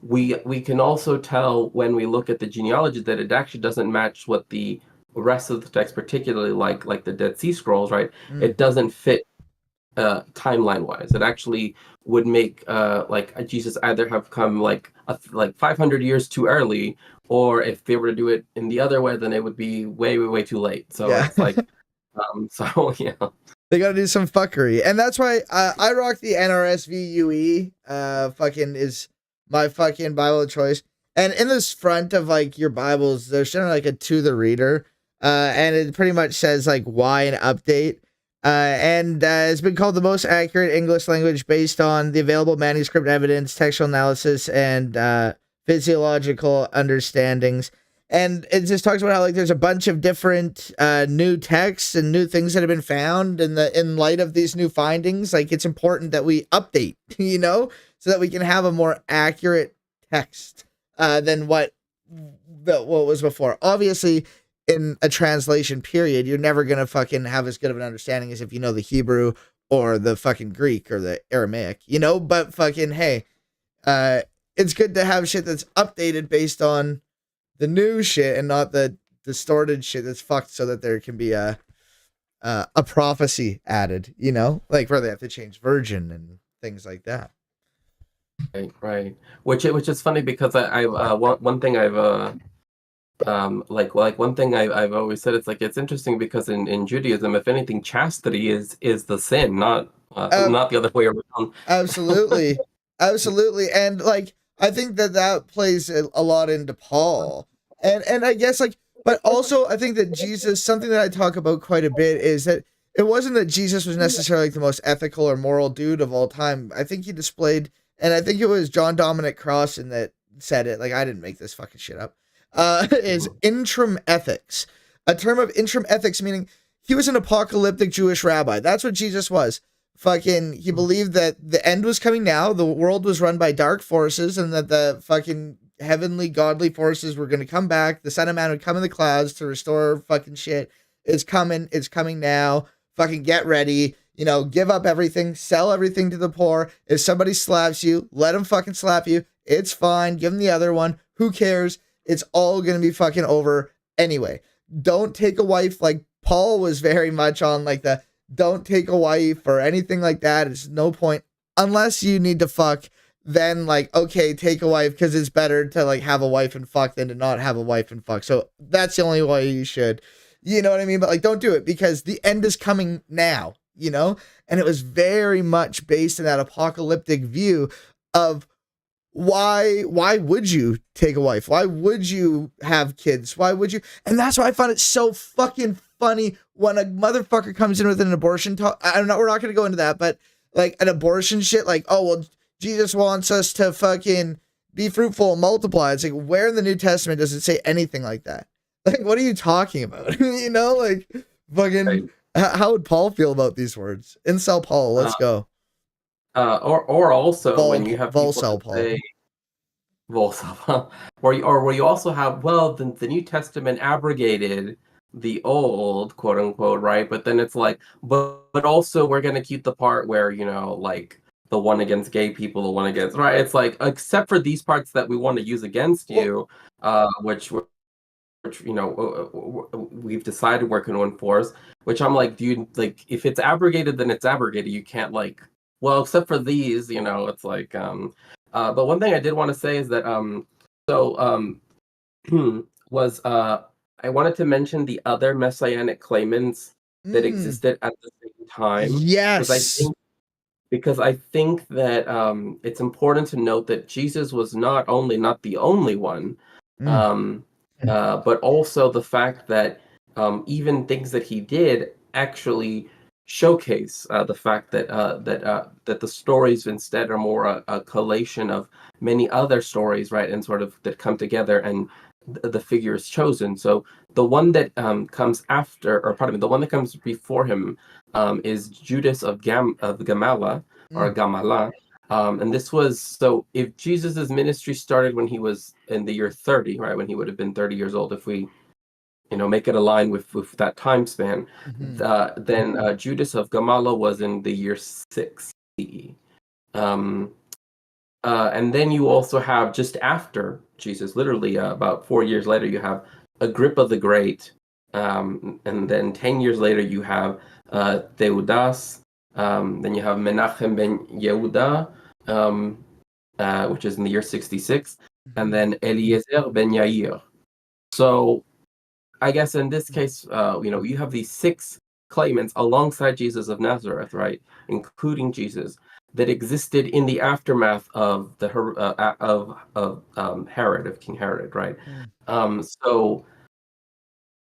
we can also tell when we look at the genealogy that it actually doesn't match what the rest of the text, particularly like the Dead Sea Scrolls, right? It doesn't fit timeline wise. It actually would make like Jesus either have come like 500 years too early, or if they were to do it in the other way, then it would be way too late. So it's like so yeah. They gotta do some fuckery. And that's why I rock the NRSV fucking is my fucking Bible of choice. And in this front of like your Bibles, there's generally like a to the reader. And it pretty much says like why an update. And it's been called the most accurate English language based on the available manuscript evidence, textual analysis, and physiological understandings. And it just talks about how like there's a bunch of different new texts and new things that have been found in light of these new findings. Like it's important that we update, so that we can have a more accurate text than what was before. Obviously, in a translation period, you're never gonna fucking have as good of an understanding as if you know the Hebrew or the fucking Greek or the Aramaic, But fucking hey, it's good to have shit that's updated based on the new shit and not the distorted shit that's fucked, so that there can be a prophecy added, like where they have to change virgin and things like that. Right. Which is funny because I one thing I've like one thing I've always said, it's like it's interesting because in Judaism, if anything, chastity is the sin, not the other way around. Absolutely. And like I think that plays a lot into Paul. And I guess like, but also I think that Jesus, something that I talk about quite a bit is that it wasn't that Jesus was necessarily like the most ethical or moral dude of all time. I think he displayed, and I think it was John Dominic Crossan that said it, like I didn't make this fucking shit up, is interim ethics. A term of interim ethics meaning he was an apocalyptic Jewish rabbi. That's what Jesus was. Fucking, he believed that the end was coming now, the world was run by dark forces, and that the fucking heavenly godly forces were going to come back. The Son of Man would come in the clouds to restore fucking shit. It's coming now. Fucking get ready. Give up everything, sell everything to the poor. If somebody slaps you, let him fucking slap you. It's fine. Give him the other one. Who cares? It's all going to be fucking over anyway. Don't take a wife. Like Paul was very much on like the don't take a wife or anything like that. It's no point unless you need to fuck. Then like, okay, take a wife because it's better to like have a wife and fuck than to not have a wife and fuck. So that's the only way you should, you know what I mean? But like, don't do it because the end is coming now, And it was very much based in that apocalyptic view of why would you take a wife? Why would you have kids? Why would you? And that's why I find it so fucking funny when a motherfucker comes in with an abortion talk. We're not going to go into that, but like an abortion shit, like, oh, well, Jesus wants us to fucking be fruitful and multiply. It's like, where in the New Testament does it say anything like that? Like, what are you talking about? Like, fucking, how would Paul feel about these words? Incel Paul, let's go. Or also when you have people say Volsel, where you also have, well, the New Testament abrogated the old, quote unquote, right? But then it's like, but also we're gonna keep the part where like the one against gay people, the one against, right? It's like, except for these parts that we want to use against you, which we've decided we're going to enforce. Which I'm like, dude, like if it's abrogated, then it's abrogated. You can't like, well, except for these, it's like, but one thing I did want to say is that, was I wanted to mention the other messianic claimants that existed at the same time. Yes. Because I think that it's important to note that Jesus was not the only one, but also the fact that even things that he did actually showcase the fact that that the stories instead are more a collation of many other stories, right, and sort of that come together, and the figure is chosen. So the one that comes after, or pardon me, the one that comes before him is Judas of Gamala or Gamala, And this was, so if Jesus's ministry started when he was in the year 30, right, when he would have been 30 years old, if we, make it align with that time span, then Judas of Gamala was in the year 6 CE. And then you also have, just after Jesus, literally about 4 years later, you have Agrippa the Great. And then 10 years later, you have Theudas. Then you have Menachem ben Yehuda, which is in the year 66. And then Eliezer ben Yair. So I guess in this case, you have these 6 claimants alongside Jesus of Nazareth, right, including Jesus, that existed in the aftermath of the Herod, of King Herod, right? So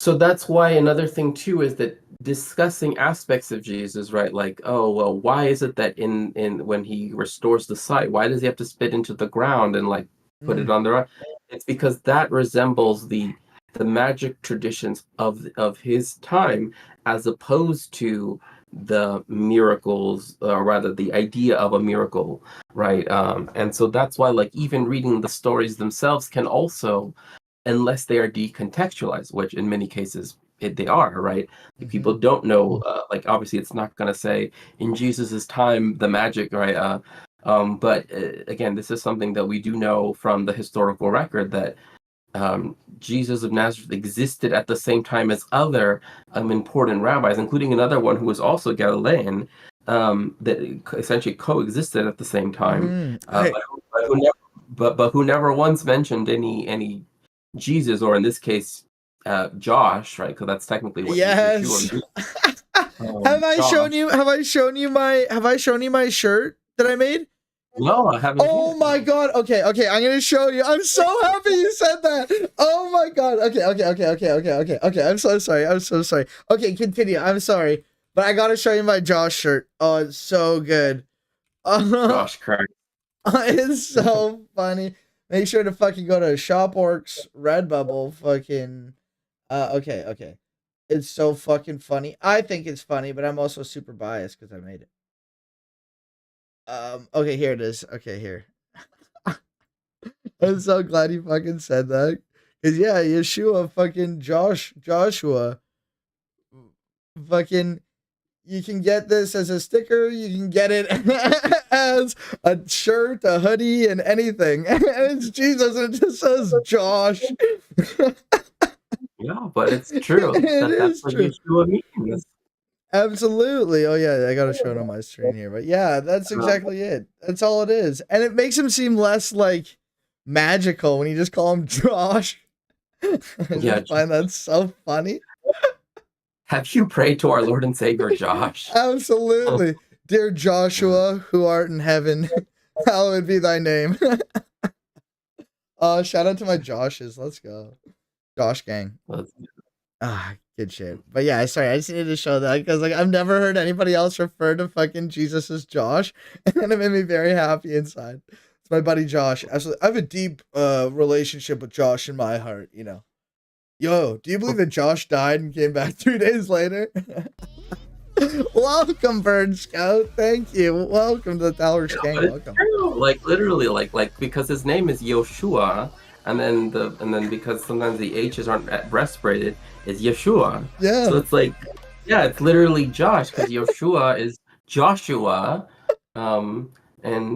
that's why another thing too is that discussing aspects of Jesus, right? Like, oh well, why is it that in when he restores the sight, why does he have to spit into the ground and like put it on the right? It's because that resembles the magic traditions of his time, as opposed to the miracles, or rather the idea of a miracle, right? And so that's why, like, even reading the stories themselves can also, unless they are decontextualized, which in many cases they are, right? People don't know, like, obviously it's not going to say in Jesus's time the magic, right? But again, this is something that we do know from the historical record, that Jesus of Nazareth existed at the same time as other important rabbis, including another one who was also Galilean, that essentially coexisted at the same time, but who never once mentioned any Jesus, or in this case, Josh, right? Because that's technically what Yeshua. Have I shown you my shirt that I made? No, I haven't. Oh my god. Okay, I'm gonna show you. I'm so happy you said that. Oh my god. Okay. I'm so sorry. Okay, continue. I'm sorry, but I gotta show you my Josh shirt. Oh, it's so good. Josh Christ. It's so funny. Make sure to fucking go to ShopWorks, Redbubble, fucking. Okay. It's so fucking funny. I think it's funny, but I'm also super biased because I made it. Okay, here it is. Okay, here. I'm so glad you fucking said that. Cause yeah, Yeshua, fucking Joshua. Fucking, you can get this as a sticker, you can get it as a shirt, a hoodie, and anything. And it's Jesus, and it just says Josh. Yeah, but it's true. That's what Yeshua means. Absolutely. Oh yeah, I gotta show it on my screen here. But yeah, that's exactly it. That's all it is. And it makes him seem less like magical when you just call him Josh. I just find that so funny. Have you prayed to our Lord and Savior Josh? Absolutely. Dear Joshua, who art in heaven, hallowed be thy name. Shout out to my Joshes. Let's go. Josh gang. Good shit. But yeah, sorry, I just needed to show that because like I've never heard anybody else refer to fucking Jesus as Josh, and it made me very happy inside. It's my buddy Josh. Absolutely, I have a deep relationship with Josh in my heart. You know. Yo, do you believe that Josh died and came back 3 days later? Welcome, Bird Scout. Thank you. Welcome to the Talworks gang. Welcome. Like literally, like because his name is Yoshua. And then because sometimes the H's aren't respirated, it's Yeshua. Yeah. So it's like, yeah, it's literally Josh because Yeshua is Joshua, and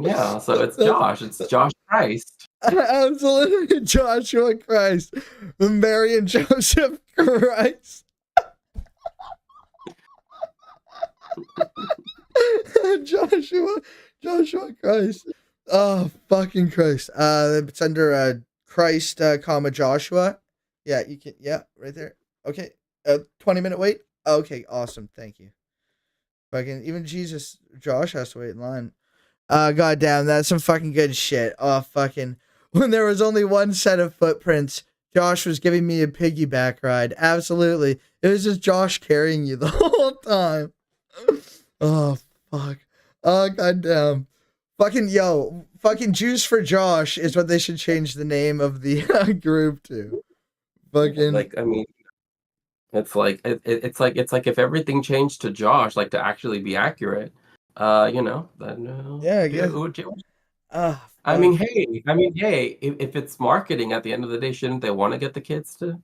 yeah, so it's Josh. It's Josh Christ. Absolutely, Joshua Christ, Mary and Joseph Christ. Joshua Christ. Oh fucking Christ. It's under Christ, comma Joshua. Yeah, you can. Yeah, right there. Okay. 20-minute wait. Okay, awesome. Thank you. Fucking even Jesus, Josh has to wait in line. Goddamn, that's some fucking good shit. Oh, fucking. When there was only one set of footprints, Josh was giving me a piggyback ride. Absolutely. It was just Josh carrying you the whole time. Oh, fuck. Oh, goddamn. Fucking, yo. Fucking Juice for Josh is what they should change the name of the group to. Fucking. Like, I mean, it's like if everything changed to Josh, like to actually be accurate, then Yeah, I do guess. what you. Ah, I fuck. mean, hey, if it's marketing at the end of the day, shouldn't they want to get the kids to?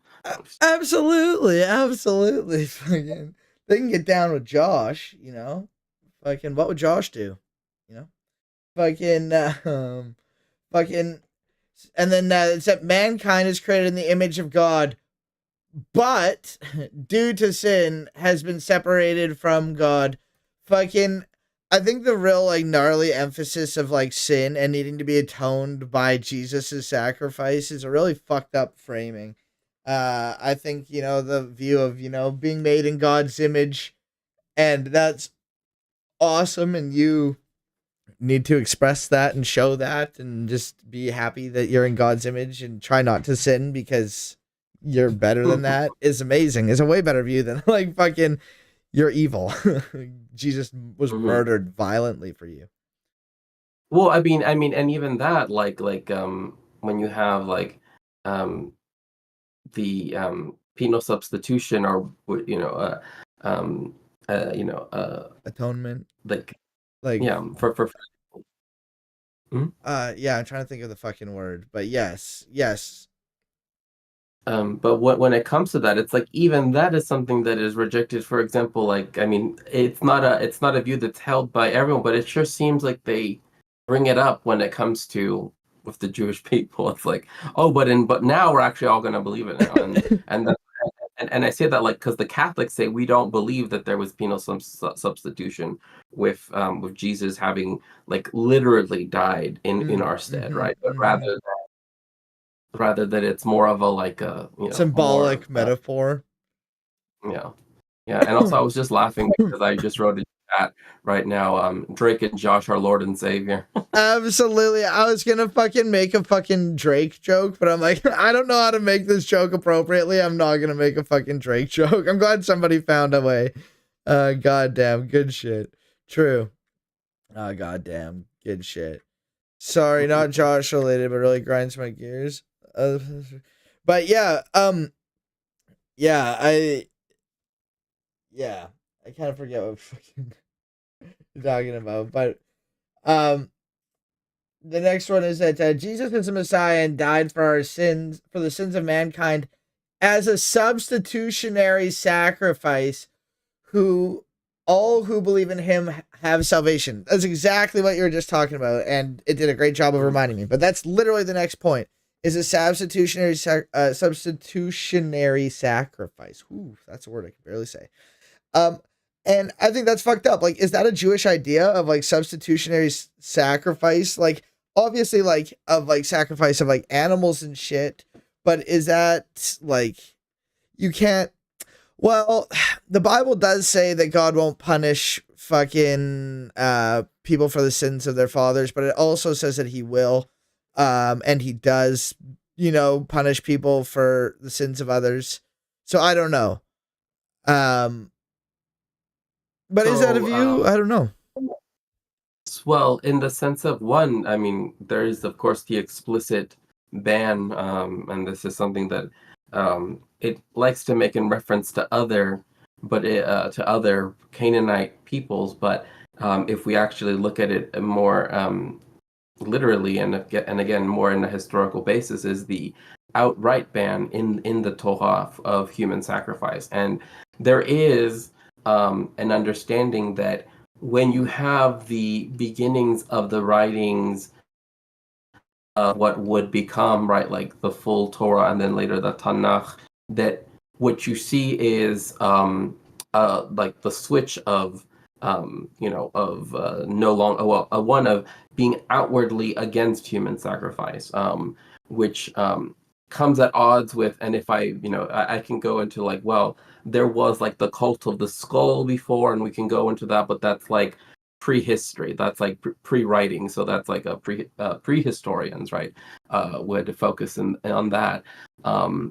Absolutely, absolutely. Fucking, they can get down with Josh. You know, fucking. What would Josh do? You know, fucking, fucking, and then it's that mankind is created in the image of God, but due to sin has been separated from God. Fucking, I think the real like gnarly emphasis of like sin and needing to be atoned by Jesus' sacrifice is a really fucked up framing. I think, the view of, being made in God's image, and that's awesome, and you need to express that and show that and just be happy that you're in God's image and try not to sin because you're better than that is amazing. It's a way better view than like fucking you're evil. Jesus was Mhm. murdered violently for you. Well, I mean, and even that, when you have um, the penal substitution, or um, you know, Atonement. like Like yeah, for. Mhm. yeah, I'm trying to think of the fucking word, but yes, yes. But when it comes to that, it's like even that is something that is rejected. For example, like I mean, it's not a view that's held by everyone, but it sure seems like they bring it up when it comes to with the Jewish people. It's like, oh, but now we're actually all going to believe it now, and I say that like because the Catholics say we don't believe that there was penal substitution with Jesus having like literally died in our stead, right? But rather that it's more of a like a more Symbolic metaphor. yeah. Yeah, and also I was just laughing because I just wrote in chat right now, Drake and Josh are Lord and Savior. Absolutely. I was gonna fucking make a fucking Drake joke, but I'm like, I don't know how to make this joke appropriately. I'm not gonna make a fucking Drake joke. I'm glad somebody found a way. Goddamn, good shit. True. Goddamn, good shit. Sorry, not Josh related, but really grinds my gears. But yeah, yeah, yeah, I kind of forget what fucking you're talking about, but um. The next one is that Jesus is the Messiah and died for our sins, for the sins of mankind, as a substitutionary sacrifice. Who all who believe in Him have salvation. That's exactly what you were just talking about, and it did a great job of reminding me. But that's literally the next point: is a substitutionary sacrifice. Ooh, that's a word I can barely say. Um, and I think that's fucked up. Like, is that a Jewish idea of like substitutionary sacrifice? Like, obviously, like of like sacrifice of like animals and shit. But is that like you can't? Well, the Bible does say that God won't punish fucking people for the sins of their fathers, but it also says that He will, and He does, punish people for the sins of others. So I don't know. But is that a So, view? I don't know. well, in the sense of one, I mean, there is of course the explicit ban, and this is something that it likes to make in reference to to other Canaanite peoples. But if we actually look at it more literally and again more in a historical basis, is the outright ban in the Torah of human sacrifice, and there is an understanding that when you have the beginnings of the writings of what would become, right, like the full Torah and then later the Tanakh, that what you see is like the switch of no longer one of being outwardly against human sacrifice, which comes at odds with, and if I can go into like, well, there was like the cult of the skull before, and we can go into that, but that's like prehistory. That's like pre-writing, so that's like a prehistorians, right? Would focus on that.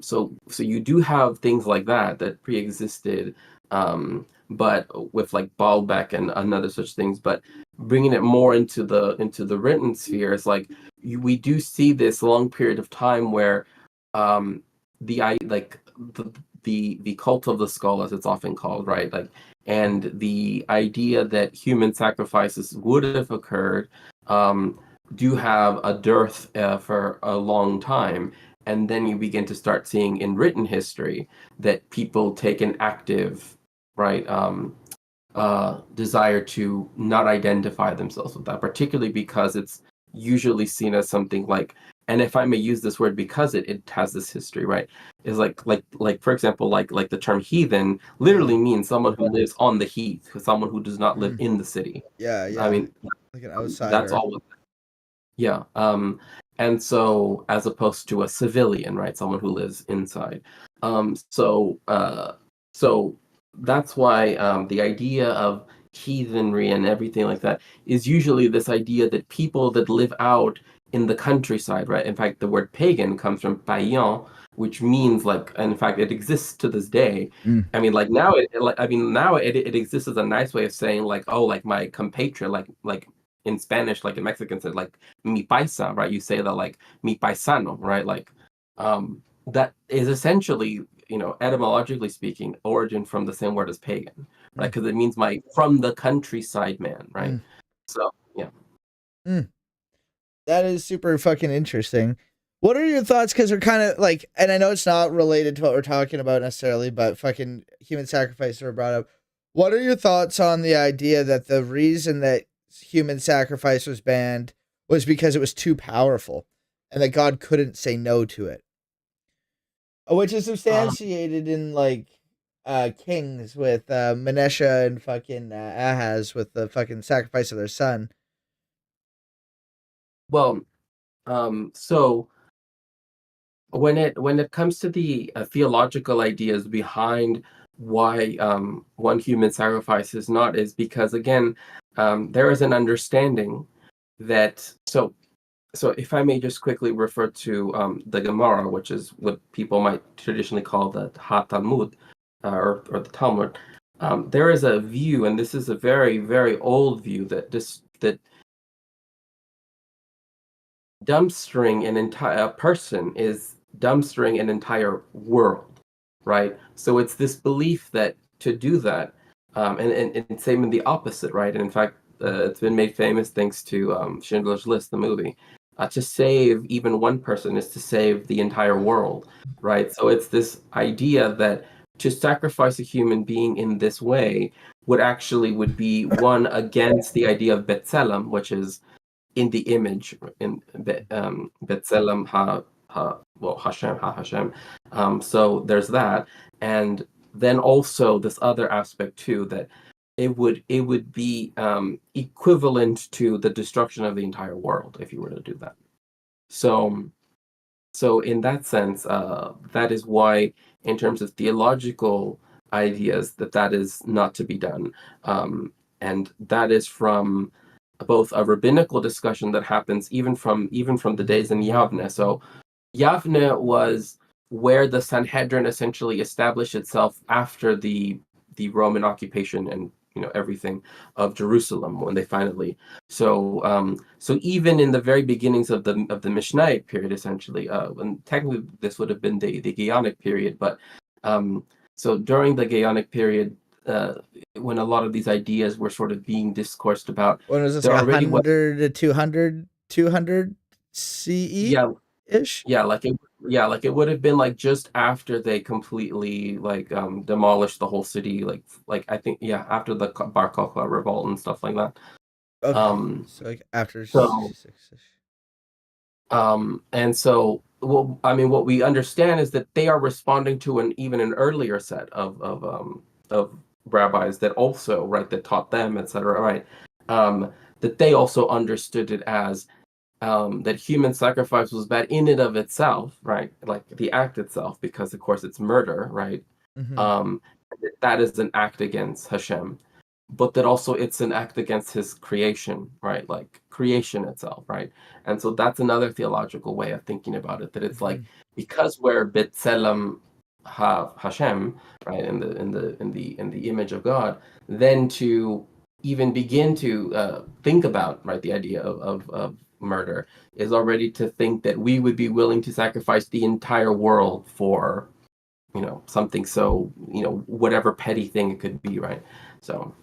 So you do have things like that pre-existed, but with like Baalbek and other such things. But bringing it more into the written sphere is like we do see this long period of time where the cult of the skull, as it's often called, right? Like and the idea that human sacrifices would have occurred do have a dearth for a long time. And then you begin to start seeing in written history that people take an active, right, desire to not identify themselves with that, particularly because it's usually seen as something like, and if I may use this word because it has this history, right, is like for example, like the term heathen literally means someone who lives on the heath, someone who does not live in the city. Yeah, I yeah. mean, Like an that's outsider. all. Yeah. And so as opposed to a civilian, right? Someone who lives inside. So that's why the idea of heathenry and everything like that is usually this idea that people that live out in the countryside, right? In fact, the word pagan comes from païen, which means like, and in fact, it exists to this day. I mean, like now, it exists as a nice way of saying like, oh, like my compatriot, like in Spanish, like in Mexican, said like mi paisa, right? You say that like mi paisano, right? Like that is essentially, etymologically speaking, origin from the same word as pagan, right? Because it means my from the countryside man, right? So yeah. That is super fucking interesting. What are your thoughts? Because we're kind of like, and I know it's not related to what we're talking about necessarily, but fucking human sacrifice were brought up. What are your thoughts on the idea that the reason that human sacrifice was banned was because it was too powerful and that God couldn't say no to it? Which is substantiated in like Kings with Manesha and fucking Ahaz with the fucking sacrifice of their son. Well, so when it comes to the theological ideas behind why one human sacrifice is not, is because again, there is an understanding that so if I may just quickly refer to the Gemara, which is what people might traditionally call the Ha-Talmud, or the Talmud, there is a view, and this is a very, very old view, that dumpstering an entire person is dumpstering an entire world, right? So it's this belief that to do that, and same in the opposite, right? And in fact, it's been made famous thanks to Schindler's List, the movie. To save even one person is to save the entire world, right? So it's this idea that to sacrifice a human being in this way would be one against the idea of Betzelem, which is in the image, in Betzelem Hashem Hashem. So there's that, and then also this other aspect too, that it would be equivalent to the destruction of the entire world if you were to do that. So in that sense, that is why, in terms of theological ideas, that is not to be done, and that is from both a rabbinical discussion that happens even from the days in Yavne. So Yavne was where the Sanhedrin essentially established itself after the Roman occupation and everything of Jerusalem, when they finally so even in the very beginnings of the Mishnaic period, essentially, and technically this would have been the Gaonic period, but so during the Gaonic period, when a lot of these ideas were sort of being discoursed about, When was this, there like already was 100 to 200 CE ish? like it would have been like just after they completely like demolished the whole city, like I think after the Bar Kokhba revolt and stuff like that. Okay. So like after So 66 ish. And so, well, I mean, what we understand is that they are responding to even an earlier set of rabbis that also, right, that taught them, etc., right, that they also understood it as that human sacrifice was bad in and of itself, right, like the act itself, because of course it's murder, right, that is an act against Hashem, but that also it's an act against his creation, right? Like creation itself, right? And so that's another theological way of thinking about it, that it's like, because we're B'Tselem Hashem, right, in the image of God, then to even begin to think about, right, the idea of murder is already to think that we would be willing to sacrifice the entire world for something so, whatever petty thing it could be, right? So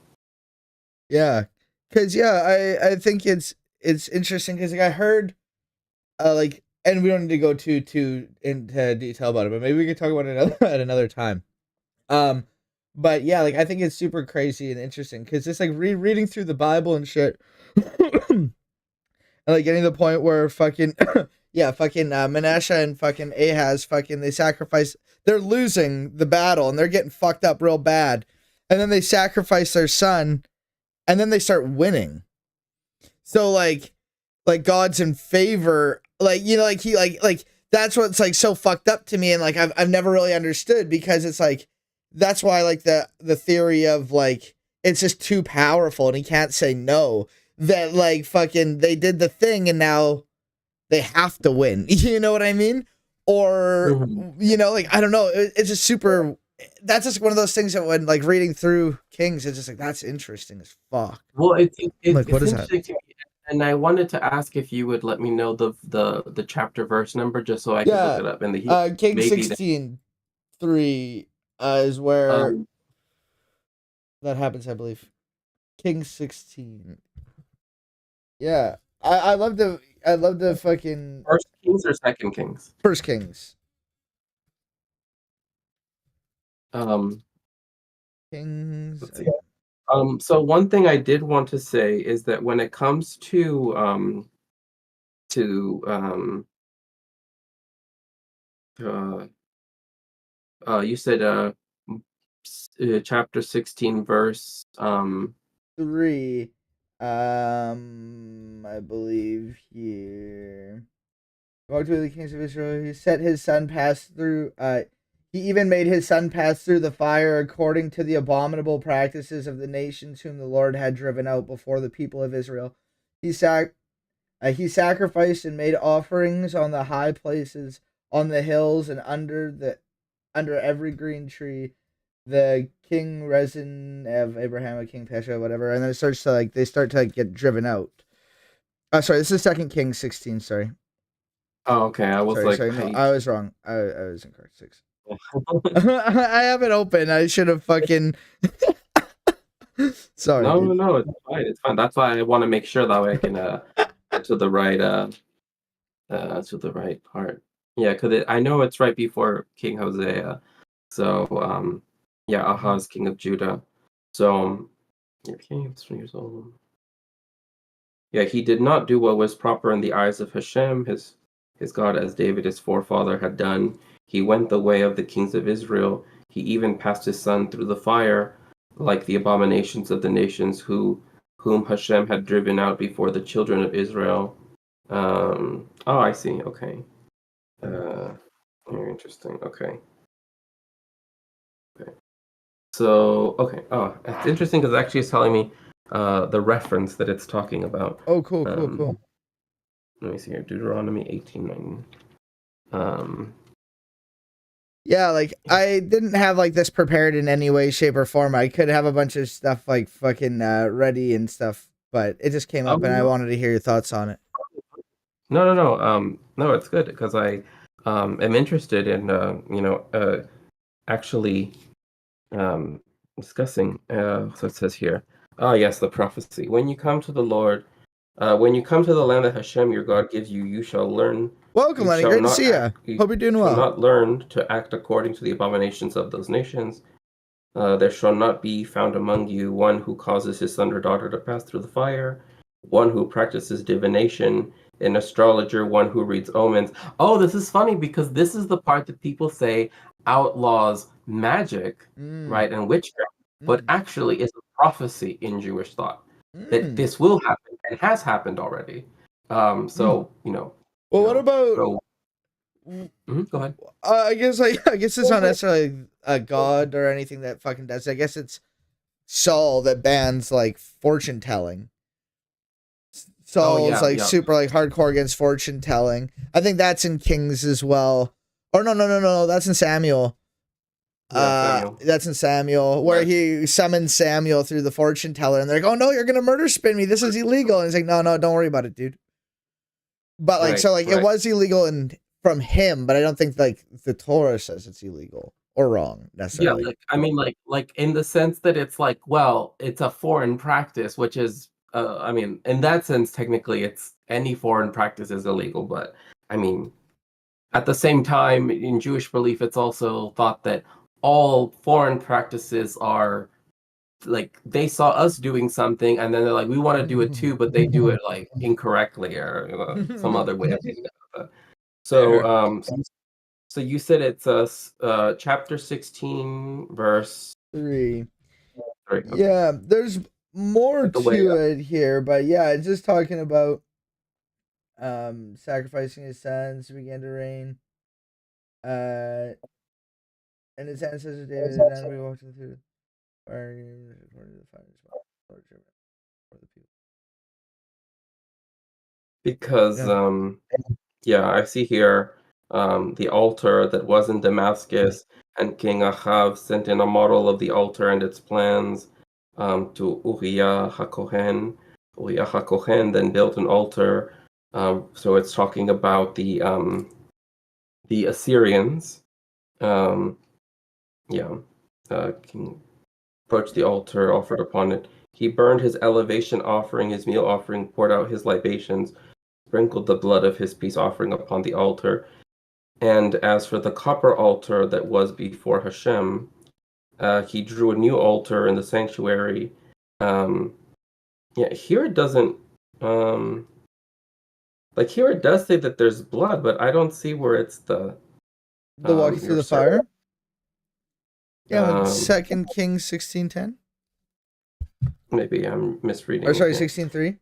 Yeah, because I think it's interesting because like I heard like, and we don't need to go too into detail about it, but maybe we could talk about it at another time. But yeah, like I think it's super crazy and interesting because it's like reading through the Bible and shit, and like getting to the point where fucking yeah, fucking Manasseh and fucking Ahaz fucking they sacrifice. They're losing the battle and they're getting fucked up real bad, and then they sacrifice their son, and then they start winning. So like God's in favor, like you know, like he like that's what's like so fucked up to me, and like I've never really understood because it's like that's why like the theory of like it's just too powerful and he can't say no, that like fucking they did the thing and now they have to win. You know what I mean? Or you know, like I don't know, it's just super. That's just one of those things that when like reading through Kings, it's just like that's interesting as fuck. well, Like, what it's is that? interesting to me, and I wanted to ask if you would let me know the chapter verse number just so I could look Yeah, it up in the Hebrew. King Maybe that, 16:3 is where um, that happens, I believe. King 16. Yeah, I love the fucking First Kings or Second Kings. First Kings. Kings. Let's see. So one thing I did want to say is that when it comes to uh, you said chapter 16 verse 3. I believe here. Walked with the kings of Israel. He set his son pass through. He even made his son pass through the fire according to the abominable practices of the nations whom the Lord had driven out before the people of Israel. He sacrificed and made offerings on the high places, on the hills, and under every green tree. The king Rezin of Abraham, King Pesha, whatever, and then it starts to like they start to like, get driven out. Sorry, this is Second Kings 16. Sorry. Oh, okay. I was like, sorry, no, I was wrong. I was incorrect. 6. I have it open. I should have fucking. Sorry. No, it's fine. It's fine. That's why I want to make sure that way I can get to the right part. Yeah, because I know it's right before King Hosea. So yeah, Ahaz, king of Judah. So okay, it's 20 years old. Yeah, he did not do what was proper in the eyes of Hashem, his God, as David, his forefather, had done. He went the way of the kings of Israel. He even passed his son through the fire, like the abominations of the nations whom Hashem had driven out before the children of Israel. Oh, I see. Okay. Very interesting. Okay. So, okay. Oh, it's interesting because actually it's telling me the reference that it's talking about. Oh, cool. Let me see here. Deuteronomy 18:9. Yeah, like I didn't have like this prepared in any way, shape, or form. I could have a bunch of stuff like fucking ready and stuff, but it just came up and I wanted to hear your thoughts on it. No. No, it's good because I am interested in actually discussing. So it says here. Ah, yes, the prophecy. When you come to the Lord, when you come to the land that Hashem your God gives you, you shall learn. Welcome, Lenny. Great to see you. Hope you're doing well. Not learn to act according to the abominations of those nations. There shall not be found among you one who causes his son or daughter to pass through the fire, one who practices divination, an astrologer, one who reads omens. Oh, this is funny because this is the part that people say outlaws magic, right, and witchcraft, but actually is a prophecy in Jewish thought that this will happen and has happened already. So you know. Well, what about? Go ahead. I guess it's not necessarily a god or anything that fucking does. I guess it's Saul that bans like fortune telling. Saul's super like hardcore against fortune telling. I think that's in Kings as well. Or no, that's in Samuel. Samuel. That's in Samuel, where he summons Samuel through the fortune teller, and they're like, "Oh no, you're gonna murder spin me. This is illegal." And he's like, "No, don't worry about it, dude." But like, it was illegal from him, but I don't think like the Torah says it's illegal, or wrong Yeah, necessarily. like I mean, like in the sense that it's like, well, it's a foreign practice, which is, I mean, in that sense, technically, it's any foreign practice is illegal. But I mean, at the same time, in Jewish belief, it's also thought that all foreign practices are like they saw us doing something, and then they're like, we want to do it too, but they do it like incorrectly or some other way of doing it. So, Fair. so you said it's chapter 16, verse 3. 3. Okay. Yeah, there's more The way to up. it here, but yeah, it's just talking about sacrificing his sons to begin to reign. And his ancestors David and we walked through fire according to the fire for the people. Because yeah, I see here the altar that was in Damascus, and King Ahav sent in a model of the altar and its plans to Uriah HaKohen. Uriah HaKohen then built an altar. So it's talking about the Assyrians. Yeah, King approached the altar, offered upon it. He burned his elevation offering, his meal offering, poured out his libations, sprinkled the blood of his peace offering upon the altar. And as for the copper altar that was before Hashem, he drew a new altar in the sanctuary. Yeah, here it doesn't. Like here it does say that there's blood, but I don't see where it's the walking through the fire. Yeah, Um, 2 Kings 16:10. Maybe I'm misreading. Or sorry, here. 16:3.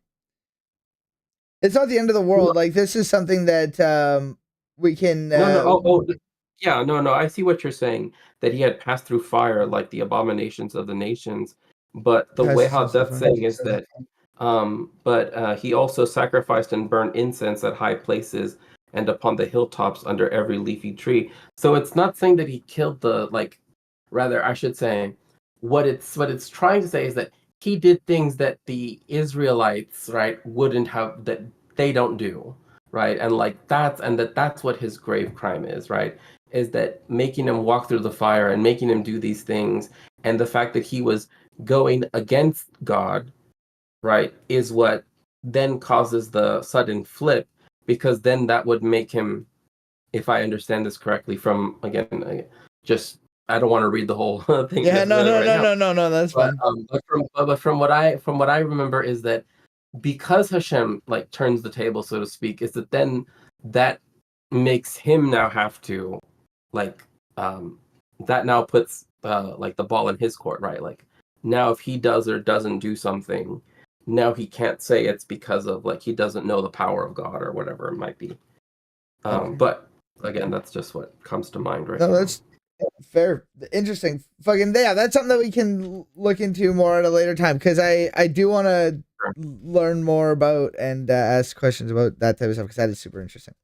It's not the end of the world. Like this is something that we can. Yeah, no. I see what you're saying. That he had passed through fire like the abominations of the nations. But the way how that's saying is that, but he also sacrificed and burned incense at high places and upon the hilltops under every leafy tree. So it's not saying that he killed rather I should say, what it's trying to say is that he did things that the Israelites, right, wouldn't have, that they don't do, right? And like that's what his grave crime is, right? Is that making him walk through the fire and making him do these things, and the fact that he was going against God, right, is what then causes the sudden flip, because then that would make him, if I understand this correctly, from again, just I don't want to read the whole thing. Yeah, no, right no, that's fine. But from what I remember is that because Hashem like turns the table, so to speak, is that then that makes him now have to like that now puts like the ball in his court, right? Like now if he does or doesn't do something, now he can't say it's because of like he doesn't know the power of God or whatever it might be. But again, that's just what comes to mind right now. No, that's fair. Interesting. Fucking yeah, that's something that we can look into more at a later time, because I do want to learn more about and ask questions about that type of stuff, because that is super interesting.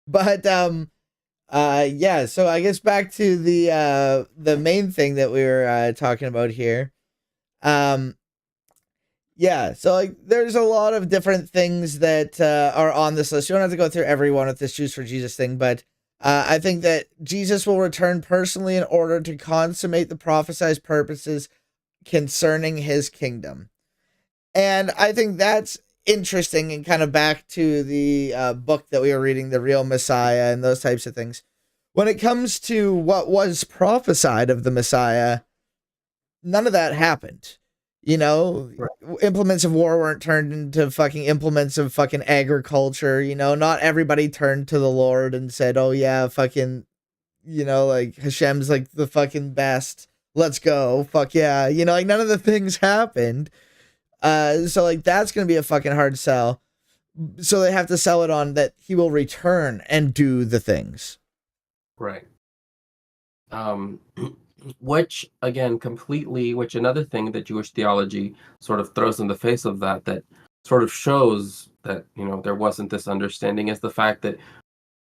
But yeah, so I guess back to the main thing that we were talking about here. Yeah, so like there's a lot of different things that are on this list. You don't have to go through every one with this Jews for Jesus thing, but I think that Jesus will return personally in order to consummate the prophesied purposes concerning his kingdom. And I think that's interesting, and kind of back to the book that we were reading, The Real Messiah, and those types of things. When it comes to what was prophesied of the Messiah, none of that happened. You know, implements of war weren't turned into fucking implements of fucking agriculture. You know, not everybody turned to the Lord and said, oh yeah, fucking, you know, like Hashem's like the fucking best. Let's go. Fuck yeah. You know, like none of the things happened. So like that's going to be a fucking hard sell. So they have to sell it on that he will return and do the things. Right. Which again, which another thing that Jewish theology sort of throws in the face of that sort of shows that, you know, there wasn't this understanding, is the fact that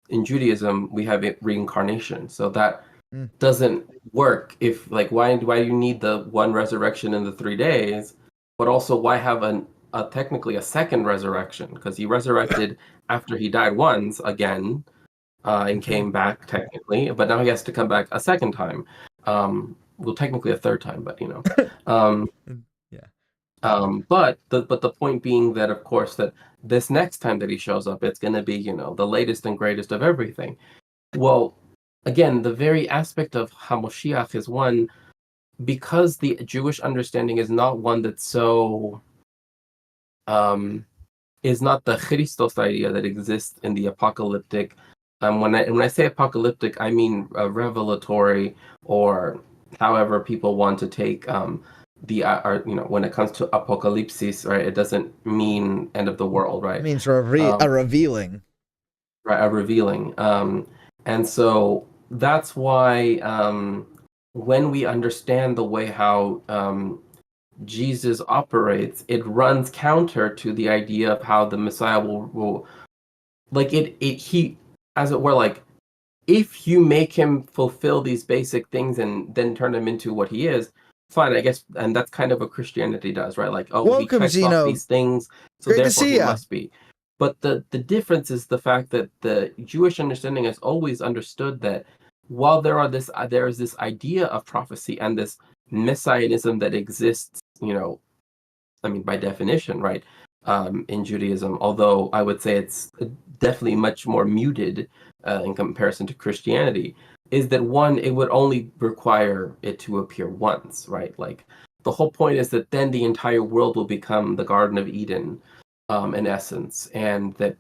in Judaism we have reincarnation. So that doesn't work. If like, why do you need the one resurrection in the 3 days, but also why have technically a second resurrection? Because he resurrected after he died once again. and came back technically, but now he has to come back a second time. Well, technically a third time, but Yeah. But the point being that, of course, that this next time that he shows up, it's going to be, the latest and greatest of everything. Well, again, the very aspect of Hamoshiach is one, because the Jewish understanding is not one that's so, is not the Christos idea that exists in the apocalyptic. When I say apocalyptic, I mean revelatory, or however people want to take when it comes to apocalypsis, right? It doesn't mean end of the world, right? It means a revealing. Right, a revealing. And so that's why when we understand the way how Jesus operates, it runs counter to the idea of how the Messiah will like he, as it were, like, if you make him fulfill these basic things and then turn him into what he is, fine, I guess. And that's kind of what Christianity does, right? Like, oh, he Welcome, checks off Zeno. these things, so Great to therefore see he ya. must be. But the difference is the fact that the Jewish understanding has always understood that while there is this idea of prophecy and this messianism that exists, I mean, by definition, right, in Judaism, although I would say it's definitely much more muted in comparison to Christianity, is that one, it would only require it to appear once, right? Like, the whole point is that then the entire world will become the Garden of Eden, in essence, and that,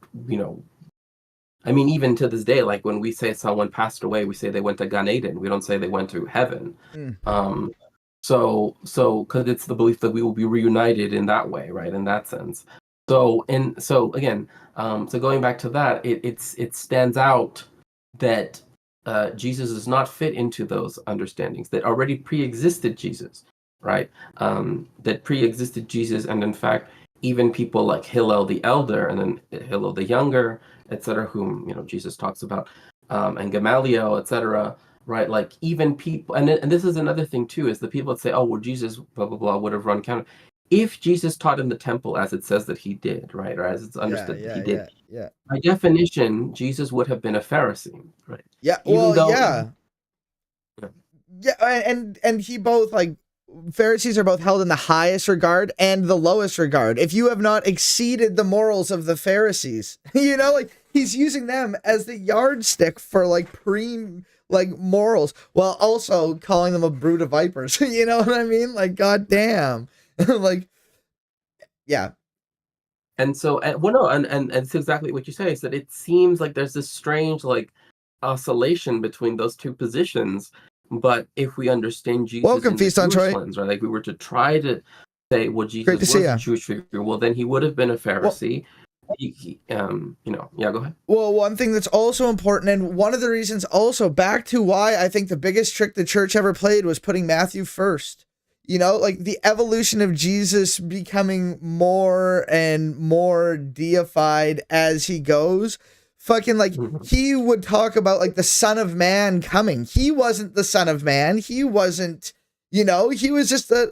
I mean, even to this day, like when we say someone passed away, we say they went to Gan Eden. We don't say they went to heaven. So because it's the belief that we will be reunited in that way, right? In that sense. So again, so going back to that, it stands out that Jesus does not fit into those understandings that already pre-existed Jesus, right? That pre-existed Jesus, and in fact, even people like Hillel the Elder and then Hillel the Younger, etc., whom Jesus talks about, and Gamaliel, etc., right? Like, even people, and this is another thing too, is the people that say, oh, well, Jesus, blah blah blah, would have run counter. If Jesus taught in the temple as it says that he did, right, or as it's understood that he did, by definition, Jesus would have been a Pharisee, right? Yeah, and he both, like, Pharisees are both held in the highest regard and the lowest regard. If you have not exceeded the morals of the Pharisees, like, he's using them as the yardstick for morals, while also calling them a brood of vipers. You know what I mean? Like, goddamn. Like, yeah. And so, and it's exactly what you say, is that it seems like there's this strange, like, oscillation between those two positions. But if we understand Jesus Welcome, in the Feast on Jewish Troy. lens, right? Like, we were to try to say, well, Jesus was a Jewish figure, well, then he would have been a Pharisee. Yeah, go ahead. Well, one thing that's also important, and one of the reasons also, back to why I think the biggest trick the church ever played was putting Matthew first. Like, the evolution of Jesus becoming more and more deified as he goes. Fucking, like, he would talk about, like, the Son of Man coming. He wasn't the Son of Man. He wasn't, he was just a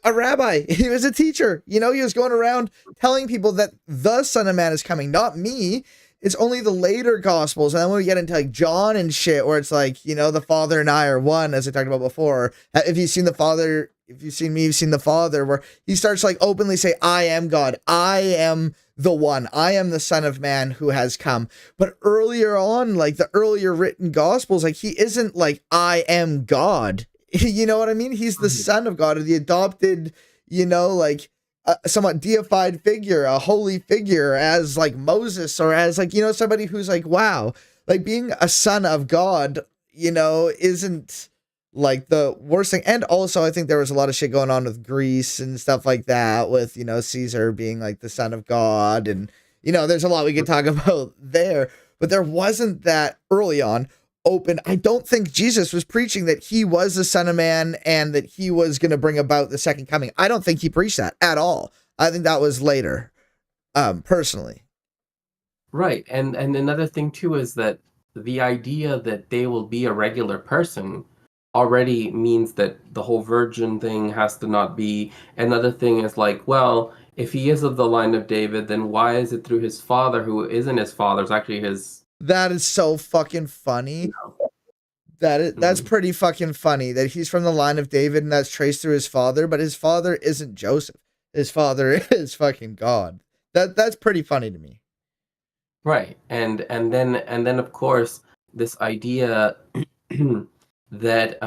rabbi. He was a teacher. He was going around telling people that the Son of Man is coming, not me. It's only the later Gospels. And then when we get into, like, John and shit, where it's like, the Father and I are one, as I talked about before. If you've seen the Father, if you've seen me, you've seen the Father, where he starts, like, openly say, I am God. I am the one. I am the Son of Man who has come. But earlier on, like, the earlier written Gospels, like, he isn't like, I am God. You know what I mean? He's the Son of God, or the adopted, like, a somewhat deified figure, a holy figure, as like Moses, or as, like, somebody who's like, wow, like, being a son of God, isn't like the worst thing. And also, I think there was a lot of shit going on with Greece and stuff like that, with, Caesar being like the son of God, and there's a lot we could talk about there, but there wasn't that early on open. I don't think Jesus was preaching that he was the Son of Man and that he was going to bring about the second coming. I don't think he preached that at all. I think that was later, personally. Right. And another thing too is that the idea that they will be a regular person already means that the whole virgin thing has to not be. Another thing is like, well, if he is of the line of David, then why is it through his father, who isn't his father, is actually his That is so fucking funny. That's pretty fucking funny that he's from the line of David and that's traced through his father, but his father isn't Joseph. His father is fucking God. That's pretty funny to me. Right. And then of course this idea that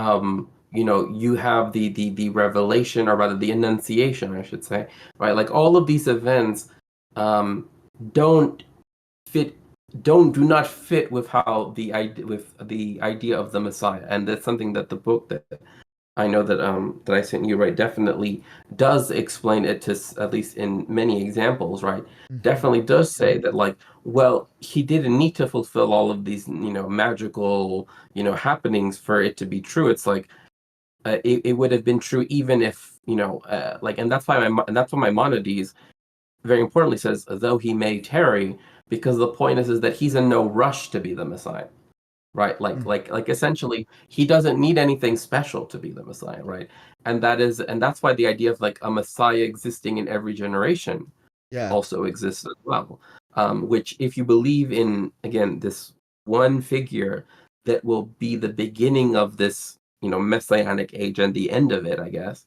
you have the revelation, or rather the annunciation, I should say, right? Like all of these events don't fit do not fit with how the idea of the Messiah. And that's something that the book that I know that I sent you, right, definitely does explain it, to at least in many examples, right? Definitely does say that, like, well, he didn't need to fulfill all of these magical happenings for it to be true. It's like it would have been true even if like, and that's why Maimonides very importantly says, though he may tarry, because the point is that he's in no rush to be the Messiah. Right, like essentially, he doesn't need anything special to be the Messiah, right? And that's why the idea of like a Messiah existing in every generation also exists as well. Which, if you believe in, again, this one figure that will be the beginning of this, messianic age and the end of it, I guess,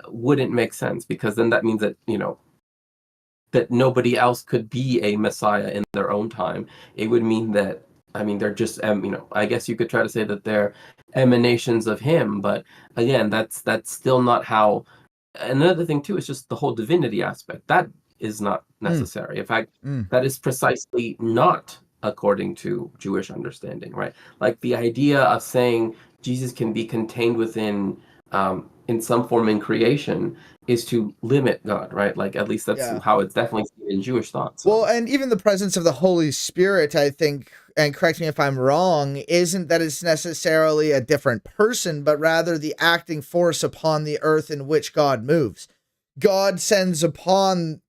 wouldn't make sense, because then that means that that nobody else could be a Messiah in their own time. It would mean that, I mean, they're just, I guess you could try to say that they're emanations of him, but again, that's still not how. Another thing too is just the whole divinity aspect. That is not necessary. In fact, that is precisely not according to Jewish understanding, right? Like the idea of saying Jesus can be contained within in some form in creation is to limit God, right? Like at least that's how it's definitely seen in Jewish thought. Well, and even the presence of the Holy Spirit, I think, and correct me if I'm wrong, isn't that it's necessarily a different person, but rather the acting force upon the earth in which God moves. God sends upon,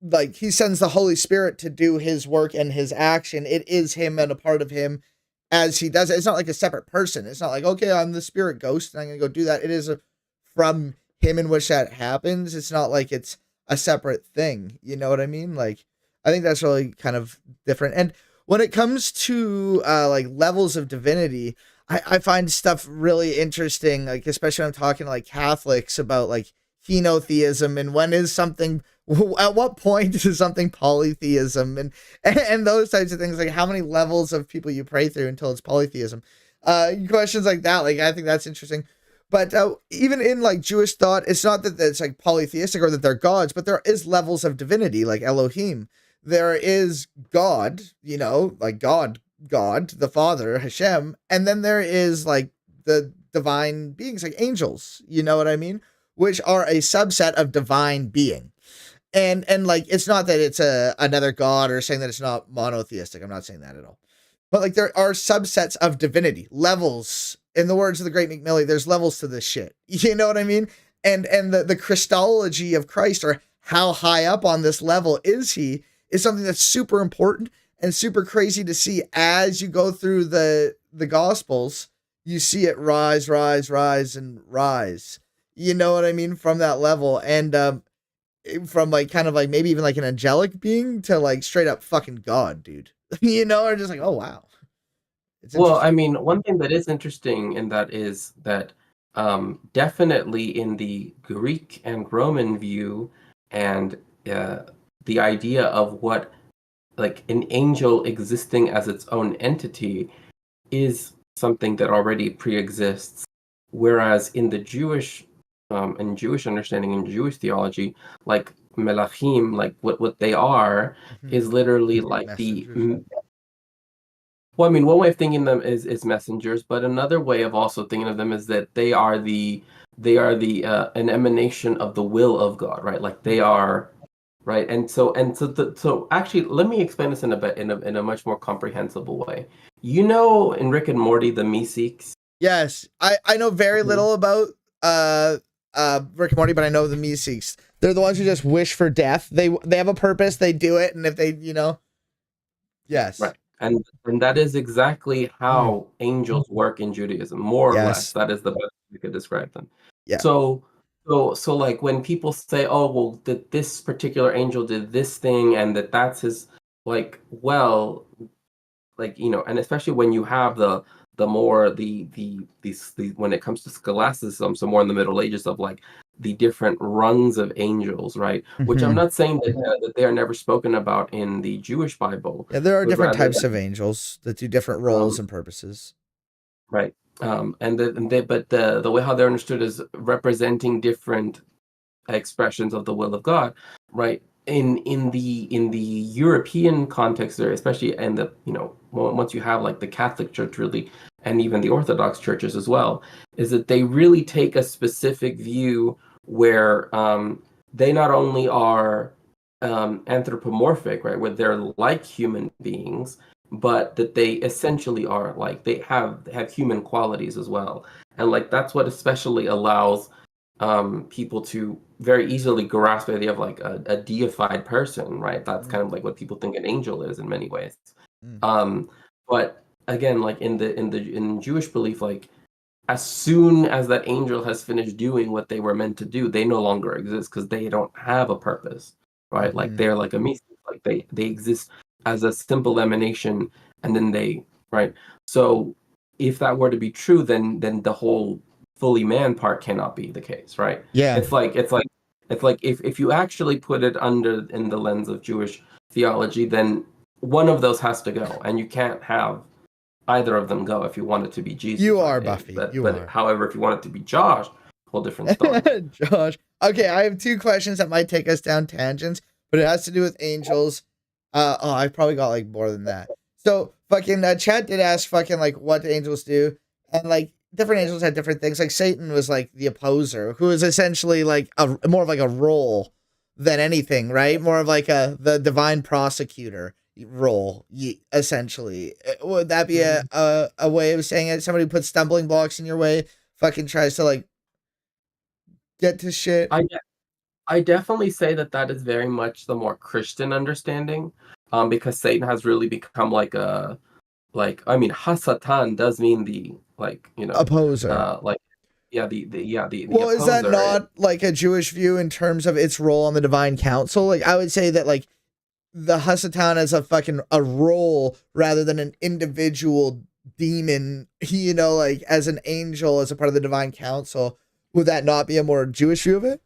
like, he sends the Holy Spirit to do his work and his action. It is him and a part of him as he does it. It's not like a separate person. It's not like, okay, I'm the spirit ghost and I'm going to go do that. It is from him in which that happens. It's not like it's a separate thing. You know what I mean? Like, I think that's really kind of different. And when it comes to like levels of divinity, I find stuff really interesting, like especially when I'm talking to like Catholics about like henotheism and when is something, at what point is something polytheism, and those types of things, like how many levels of people you pray through until it's polytheism. Questions like that, like I think that's interesting. But even in like Jewish thought, it's not that it's like polytheistic or that they're gods, but there is levels of divinity, like Elohim. There is God, like God, the Father, Hashem, and then there is like the divine beings, like angels. You know what I mean? Which are a subset of divine being. And like it's not that it's another god or saying that it's not monotheistic. I'm not saying that at all. But like there are subsets of divinity, levels. In the words of the great McMillie, there's levels to this shit. You know what I mean? And the Christology of Christ, or how high up on this level is he, is something that's super important and super crazy to see as you go through the Gospels. You see it rise, and rise. You know what I mean? From that level. And from like kind of like maybe even like an angelic being to like straight up fucking God, dude. Or just like, oh wow. Well, I mean, one thing that is interesting in that is that definitely in the Greek and Roman view, and the idea of what like an angel existing as its own entity is something that already pre-exists. Whereas in the Jewish understanding, in Jewish theology, like melachim, like what they are, is literally like the. Well, I mean, one way of thinking of them is messengers, but another way of also thinking of them is that they are an emanation of the will of God, right? Like they are, right? So actually, let me explain this in a much more comprehensible way. In Rick and Morty, the Meeseeks. Yes, I know very little about Rick and Morty, but I know the Meeseeks. They're the ones who just wish for death. They have a purpose, they do it, and if they, yes. Right. And that is exactly how angels work in Judaism, more or less. That is the best we could describe them. Yeah. So like when people say, "Oh, well, that this particular angel did this thing, and that's his like, well, like, and especially when you have the more the when it comes to scholasticism, so more in the Middle Ages of like the different rungs of angels, right? Which I'm Mhm. not saying that they are never spoken about in the Jewish Bible, Yeah, there are but different rather types of angels that do different roles and purposes. right. But the way how they're understood is representing different expressions of the will of God, right? In the European context, there, especially in the once you have like the Catholic Church really, and even the Orthodox churches as well, is that they really take a specific view where they not only are anthropomorphic, right, where they're like human beings, but that they essentially are like they have human qualities as well, and like that's what especially allows people to very easily grasp the idea of like a deified person, right? That's kind of like what people think an angel is in many ways. Mm. But again, like in Jewish belief, like as soon as that angel has finished doing what they were meant to do, they no longer exist because they don't have a purpose, right? Like Mhm. they're like a mystic, like they exist as a simple emanation, and then they right. So if that were to be true, then the whole fully man part cannot be the case, right? Yeah. It's like if you actually put it under in the lens of Jewish theology, then one of those has to go, and you can't have either of them go if you want it to be Jesus. You are, right? Buffy. You But are. however, if you want it to be Josh, whole different story. Josh. Okay, I have two questions that might take us down tangents, but it has to do with angels. I probably got like more than that. So fucking Chad did ask fucking like what do angels do, and like different angels had different things. Like Satan was like the opposer, who is essentially like a more of like a role than anything, right? More of like the divine prosecutor role, essentially. Would that be a way of saying it? Somebody who puts stumbling blocks in your way, fucking tries to like get to shit. I definitely say that is very much the more Christian understanding, because Satan has really become like I mean, Hasatan does mean the like Opposer. like the Well, is that opposer. not like a Jewish view in terms of its role on the divine council? Like, I would say that like the Hasatan is a fucking a role rather than an individual demon. Like as an angel, as a part of the divine council. Would that not be a more Jewish view of it?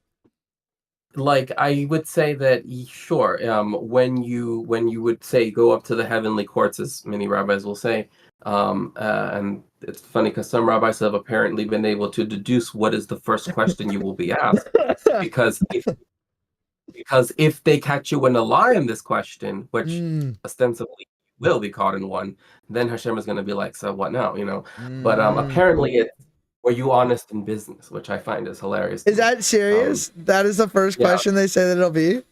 Like I would say that sure, when you would say go up to the heavenly courts, as many rabbis will say, and it's funny because some rabbis have apparently been able to deduce what is the first question you will be asked, because if they catch you in a lie in this question, which ostensibly will be caught in one, then Hashem is going to be like, so what now, But apparently it's, were you honest in business, which I find is hilarious. Is that serious? That is the first question they say that it'll be?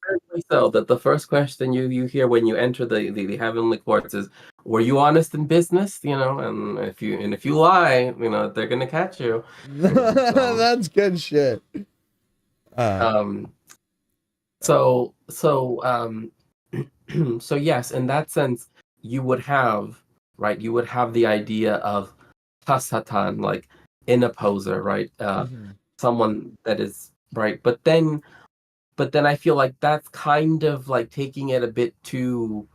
Apparently so, that the first question you hear when you enter the heavenly courts is, were you honest in business? And if you lie, they're gonna catch you. That's good shit. So so yes, in that sense, you would have the idea of Tasatan, like an opposer, right? Someone that is right, but then I feel like that's kind of like taking it a bit too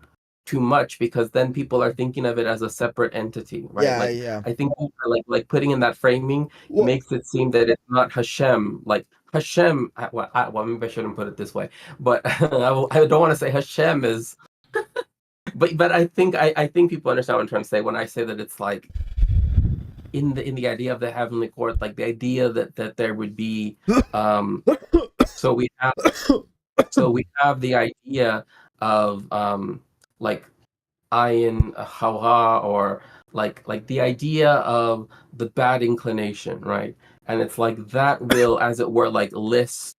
much, because then people are thinking of it as a separate entity, right? Yeah, Like yeah. I think like putting in that framing makes it seem that it's not Hashem. Like Hashem, well, maybe I shouldn't put it this way, but I don't want to say Hashem is. But I think people understand what I'm trying to say when I say that it's like in the idea of the heavenly court, like the idea that there would be so we have the idea of like ayin hawa, or like the idea of the bad inclination, right? And it's like that will, as it were, like list,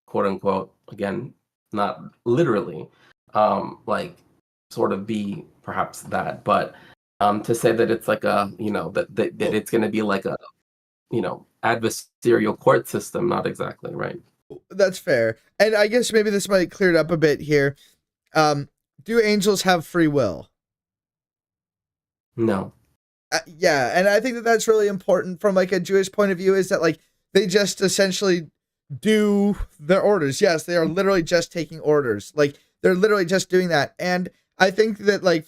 quote unquote, again, not literally, like sort of be perhaps that, but to say that it's like a that it's going to be like a adversarial court system, not exactly, right? That's fair. And I guess maybe this might clear it up a bit here. Do angels have free will? No. Yeah, and I think that that's really important from like a Jewish point of view, is that like they just essentially do their orders. Yes, they are literally just taking orders. Like, they're literally just doing that. And I think that, like,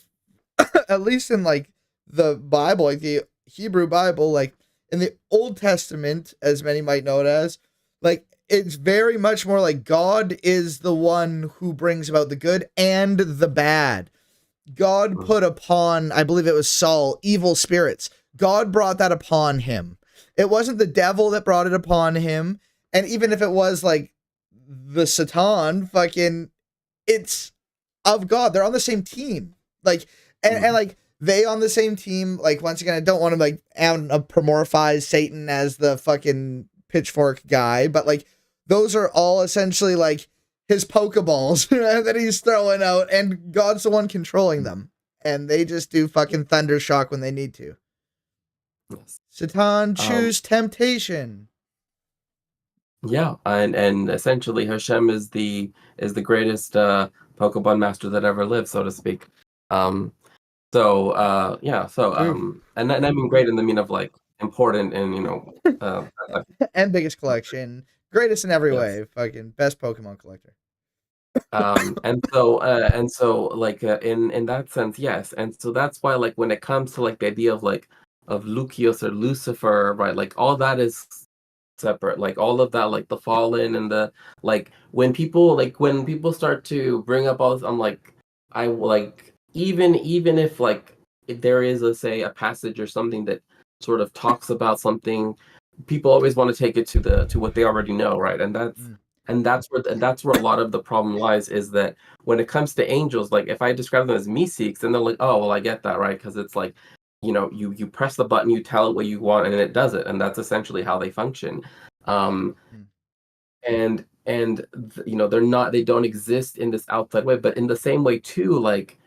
at least in, like, the Bible, like the Hebrew Bible, like in the Old Testament, as many might know it as, like, it's very much more like God is the one who brings about the good and the bad. God put upon, I believe it was Saul, evil spirits. God brought that upon him. It wasn't the devil that brought it upon him. And even if it was like the Satan, fucking, it's of God. They're on the same team. Like, and like, they on the same team. Like, once again, I don't want to like anthropomorphize Satan as the fucking pitchfork guy, but like, those are all essentially like his Pokeballs that he's throwing out, and God's the one controlling them. And they just do fucking thunder shock when they need to. Yes. Satan, choose temptation. Yeah, and essentially Hashem is the greatest Pokemon master that ever lived, so to speak. Yeah, and I mean great in the mean of like important and And biggest collection, greatest in every way, fucking best Pokemon collector. And so like in that sense, yes, and so that's why like when it comes to like the idea of like of Lucius or Lucifer, right, like all that is separate, like all of that, like the fallen and the like when people start to bring up all this, I'm like, I like even if like if there is a passage or something that sort of talks about something, people always want to take it to what they already know, right? And that's where a lot of the problem lies, is that when it comes to angels, like if I describe them as Meeseeks, then they're like, oh well, I get that, right? Because it's like, you press the button, you tell it what you want, and it does it, and that's essentially how they function. And they don't exist in this outside way, but in the same way too, like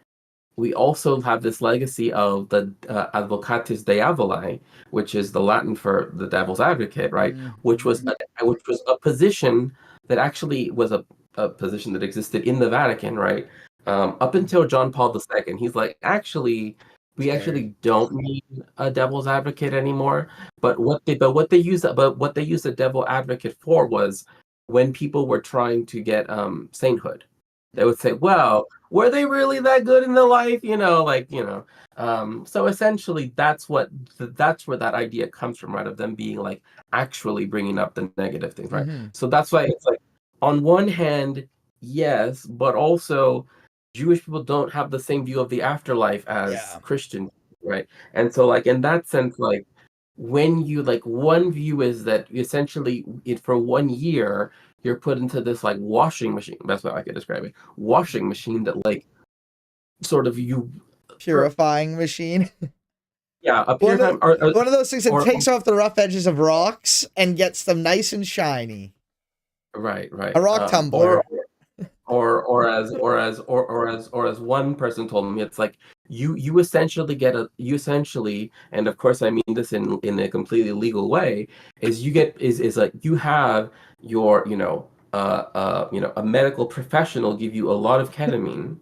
we also have this legacy of the advocatus diaboli, which is the Latin for the devil's advocate, right? Which was a position that actually was a position that existed in the Vatican, right? Up until John Paul II, he's like, actually, we actually don't need a devil's advocate anymore. But what they use the devil advocate for was when people were trying to get sainthood. They would say, well, were they really that good in the life? So essentially that's where that idea comes from, right? Of them being like actually bringing up the negative things, right? So that's why it's like, on one hand, yes, but also Jewish people don't have the same view of the afterlife as Christian, right? And so like in that sense, like when you like one view is that essentially for 1 year you're put into this like washing machine. That's what I could describe it. Washing machine that like sort of purifying machine. Yeah, one of those things that takes off the rough edges of rocks and gets them nice and shiny. Right. A rock tumbler. Or as one person told me, it's like you essentially, and of course I mean this in a completely legal way, is like you have your a medical professional give you a lot of ketamine,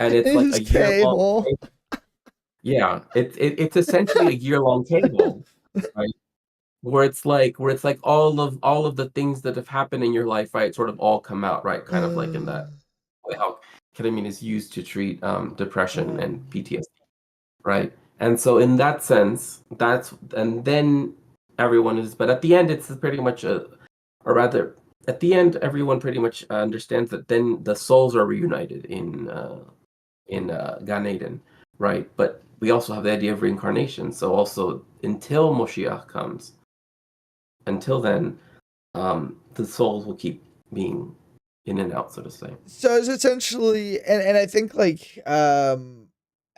and it's like a year long. Yeah, it's essentially a year-long table, right? Where it's like all of the things that have happened in your life, right, sort of all come out, right? Kind of like in that way how ketamine is used to treat depression and PTSD, right? And so in that sense, and then everyone is, but at the end it's pretty much at the end everyone pretty much understands that then the souls are reunited in Gan Eden, right? But we also have the idea of reincarnation. So also until Moshiach comes, until then, the souls will keep being in and out, so to say. So it's essentially, and I think like, and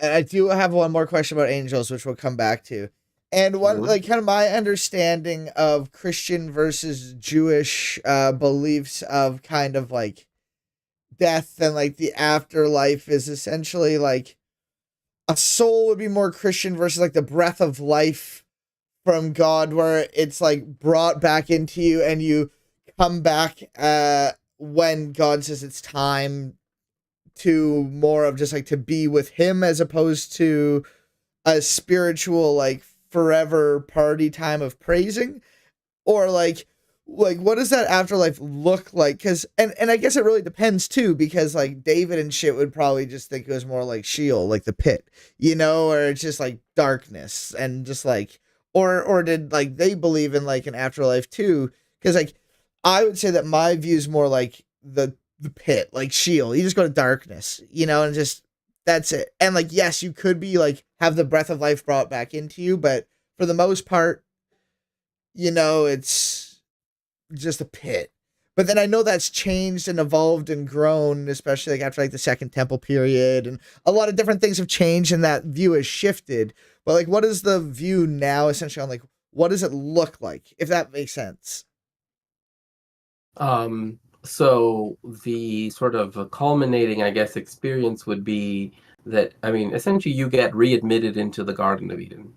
I do have one more question about angels, which we'll come back to. And one, like, kind of my understanding of Christian versus Jewish beliefs of kind of like death and like the afterlife is essentially like a soul would be more Christian versus like the breath of life from God, where it's like brought back into you and you come back when God says it's time to more of just like to be with him, as opposed to a spiritual like forever party time of praising. Or like like what does that afterlife look like? Because and I guess it really depends too, because like David and shit would probably just think it was more like Sheol, like the pit, or it's just like darkness and just like or did like they believe in like an afterlife too? Because like I would say that my view is more like the pit, like Sheol. You just go to darkness, and just that's it. And like yes, you could be like have the breath of life brought back into you, but for the most part, it's just a pit. But then I know that's changed and evolved and grown, especially like after like the Second Temple period, and a lot of different things have changed, and that view has shifted. But like, what is the view now, essentially, on like what does it look like, if that makes sense? So the sort of culminating, I guess, experience would be that, I mean, essentially you get readmitted into the Garden of Eden.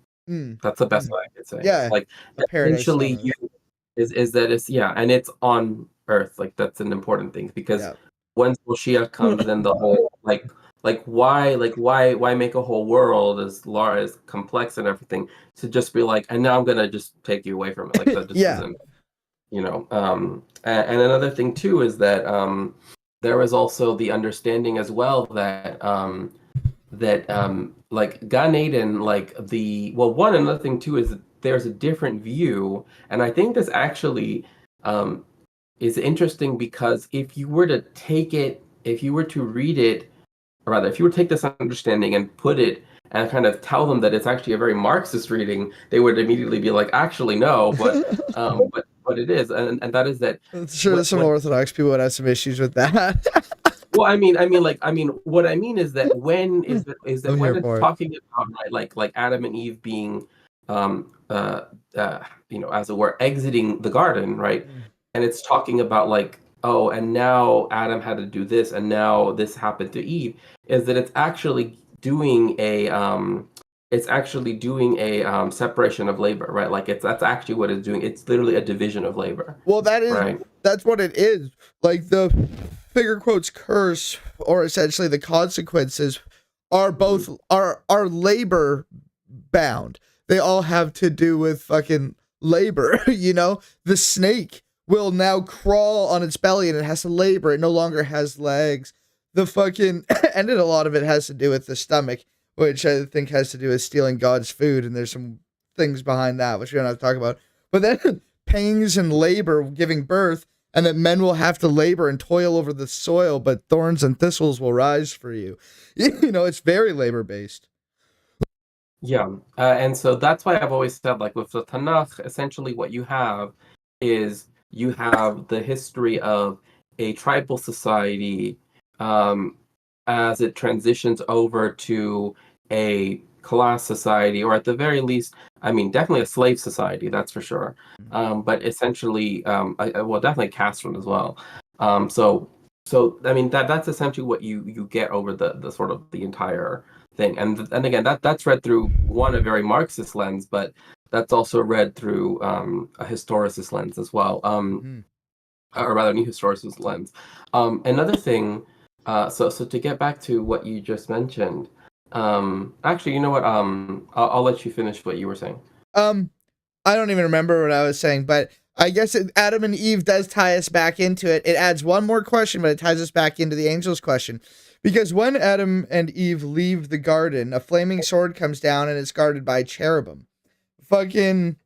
That's the best way I could say. Yeah, Like, a paradise on essentially earth. you is that it's yeah, and it's on Earth. Like that's an important thing because once Moshiach comes, then the whole why make a whole world as large, as complex and everything to just be like, and now I'm gonna just take you away from it. Like that just isn't, and another thing too is that there is also the understanding as well that like Gan Eden, like another thing too is that there's a different view, and I think this actually is interesting because if you were to read it, or rather, if you were to take this understanding and put it and kind of tell them that it's actually a very Marxist reading, they would immediately be like, actually no, but it is, and that is that. I'm sure there's some Orthodox people would have some issues with that. Well, what I mean is that when it's talking about like Adam and Eve being, as it were, exiting the garden, right? And it's talking about like, oh, and now Adam had to do this, and now this happened to Eve. Is that it's actually doing a separation of labor, right? Like that's actually what it's doing. It's literally a division of labor. Well, that's what it is. Like the figure quotes curse, or essentially the consequences, are both are labor bound. They all have to do with fucking labor. The snake will now crawl on its belly and it has to labor. It no longer has legs. The fucking and then a lot of it has to do with the stomach, which I think has to do with stealing God's food, and there's some things behind that which we don't have to talk about. But then pangs and labor, giving birth, and that men will have to labor and toil over the soil, but thorns and thistles will rise for you. It's very labor based. Yeah, and so that's why I've always said, like with the Tanakh, essentially what you have is you have the history of a tribal society as it transitions over to a class society, or at the very least, I mean, definitely a slave society, that's for sure. But essentially, definitely a caste one as well. So I mean, that's essentially what you get over the sort of the entire thing. And again, that's read through a very Marxist lens, but that's also read through a historicist lens as well, or rather, new historicist lens. Another thing, so to get back to what you just mentioned, actually, you know what? I'll let you finish what you were saying. I don't even remember what I was saying, but I guess Adam and Eve does tie us back into it. It adds one more question, but it ties us back into the angel's question. Because when Adam and Eve leave the garden, a flaming sword comes down and it's guarded by cherubim. Fucking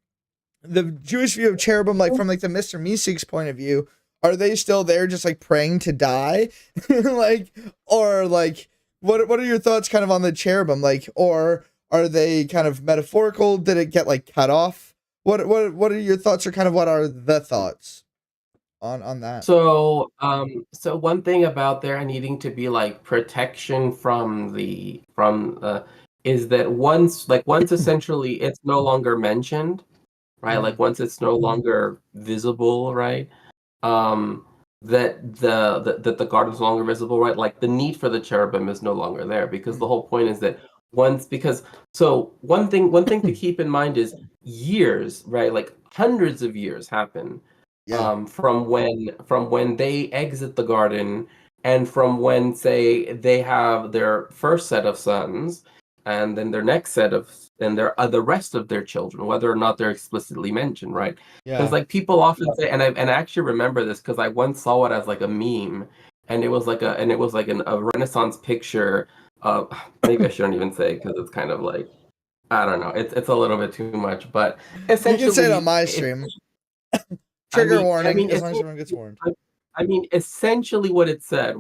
the Jewish view of cherubim, like from like the Mr. Meeseeks point of view, are they still there just like praying to die? Or what are your thoughts kind of on the cherubim? Like, or are they kind of metaphorical? Did it get like cut off? What are your thoughts, or kind of what are the thoughts on that? So one thing about there needing to be like protection from is that once essentially it's no longer mentioned, right? Like once it's no longer visible, right? That the garden is no longer visible, right? Like the need for the cherubim is no longer there, because the whole point is that one thing to keep in mind is years, right? Like hundreds of years happen from when they exit the garden, and from when, say, they have their first set of sons, and then their next set of, and their the rest of their children, whether or not they're explicitly mentioned, right? Because Yeah. like people often say, and I actually remember this because I once saw it as like a meme, and it was like a Renaissance picture of, maybe I shouldn't even say because it's kind of like, I don't know, it's a little bit too much, but You can say it on essentially, my stream. Trigger warning, as long as it's, everyone gets warned. I mean, essentially what it said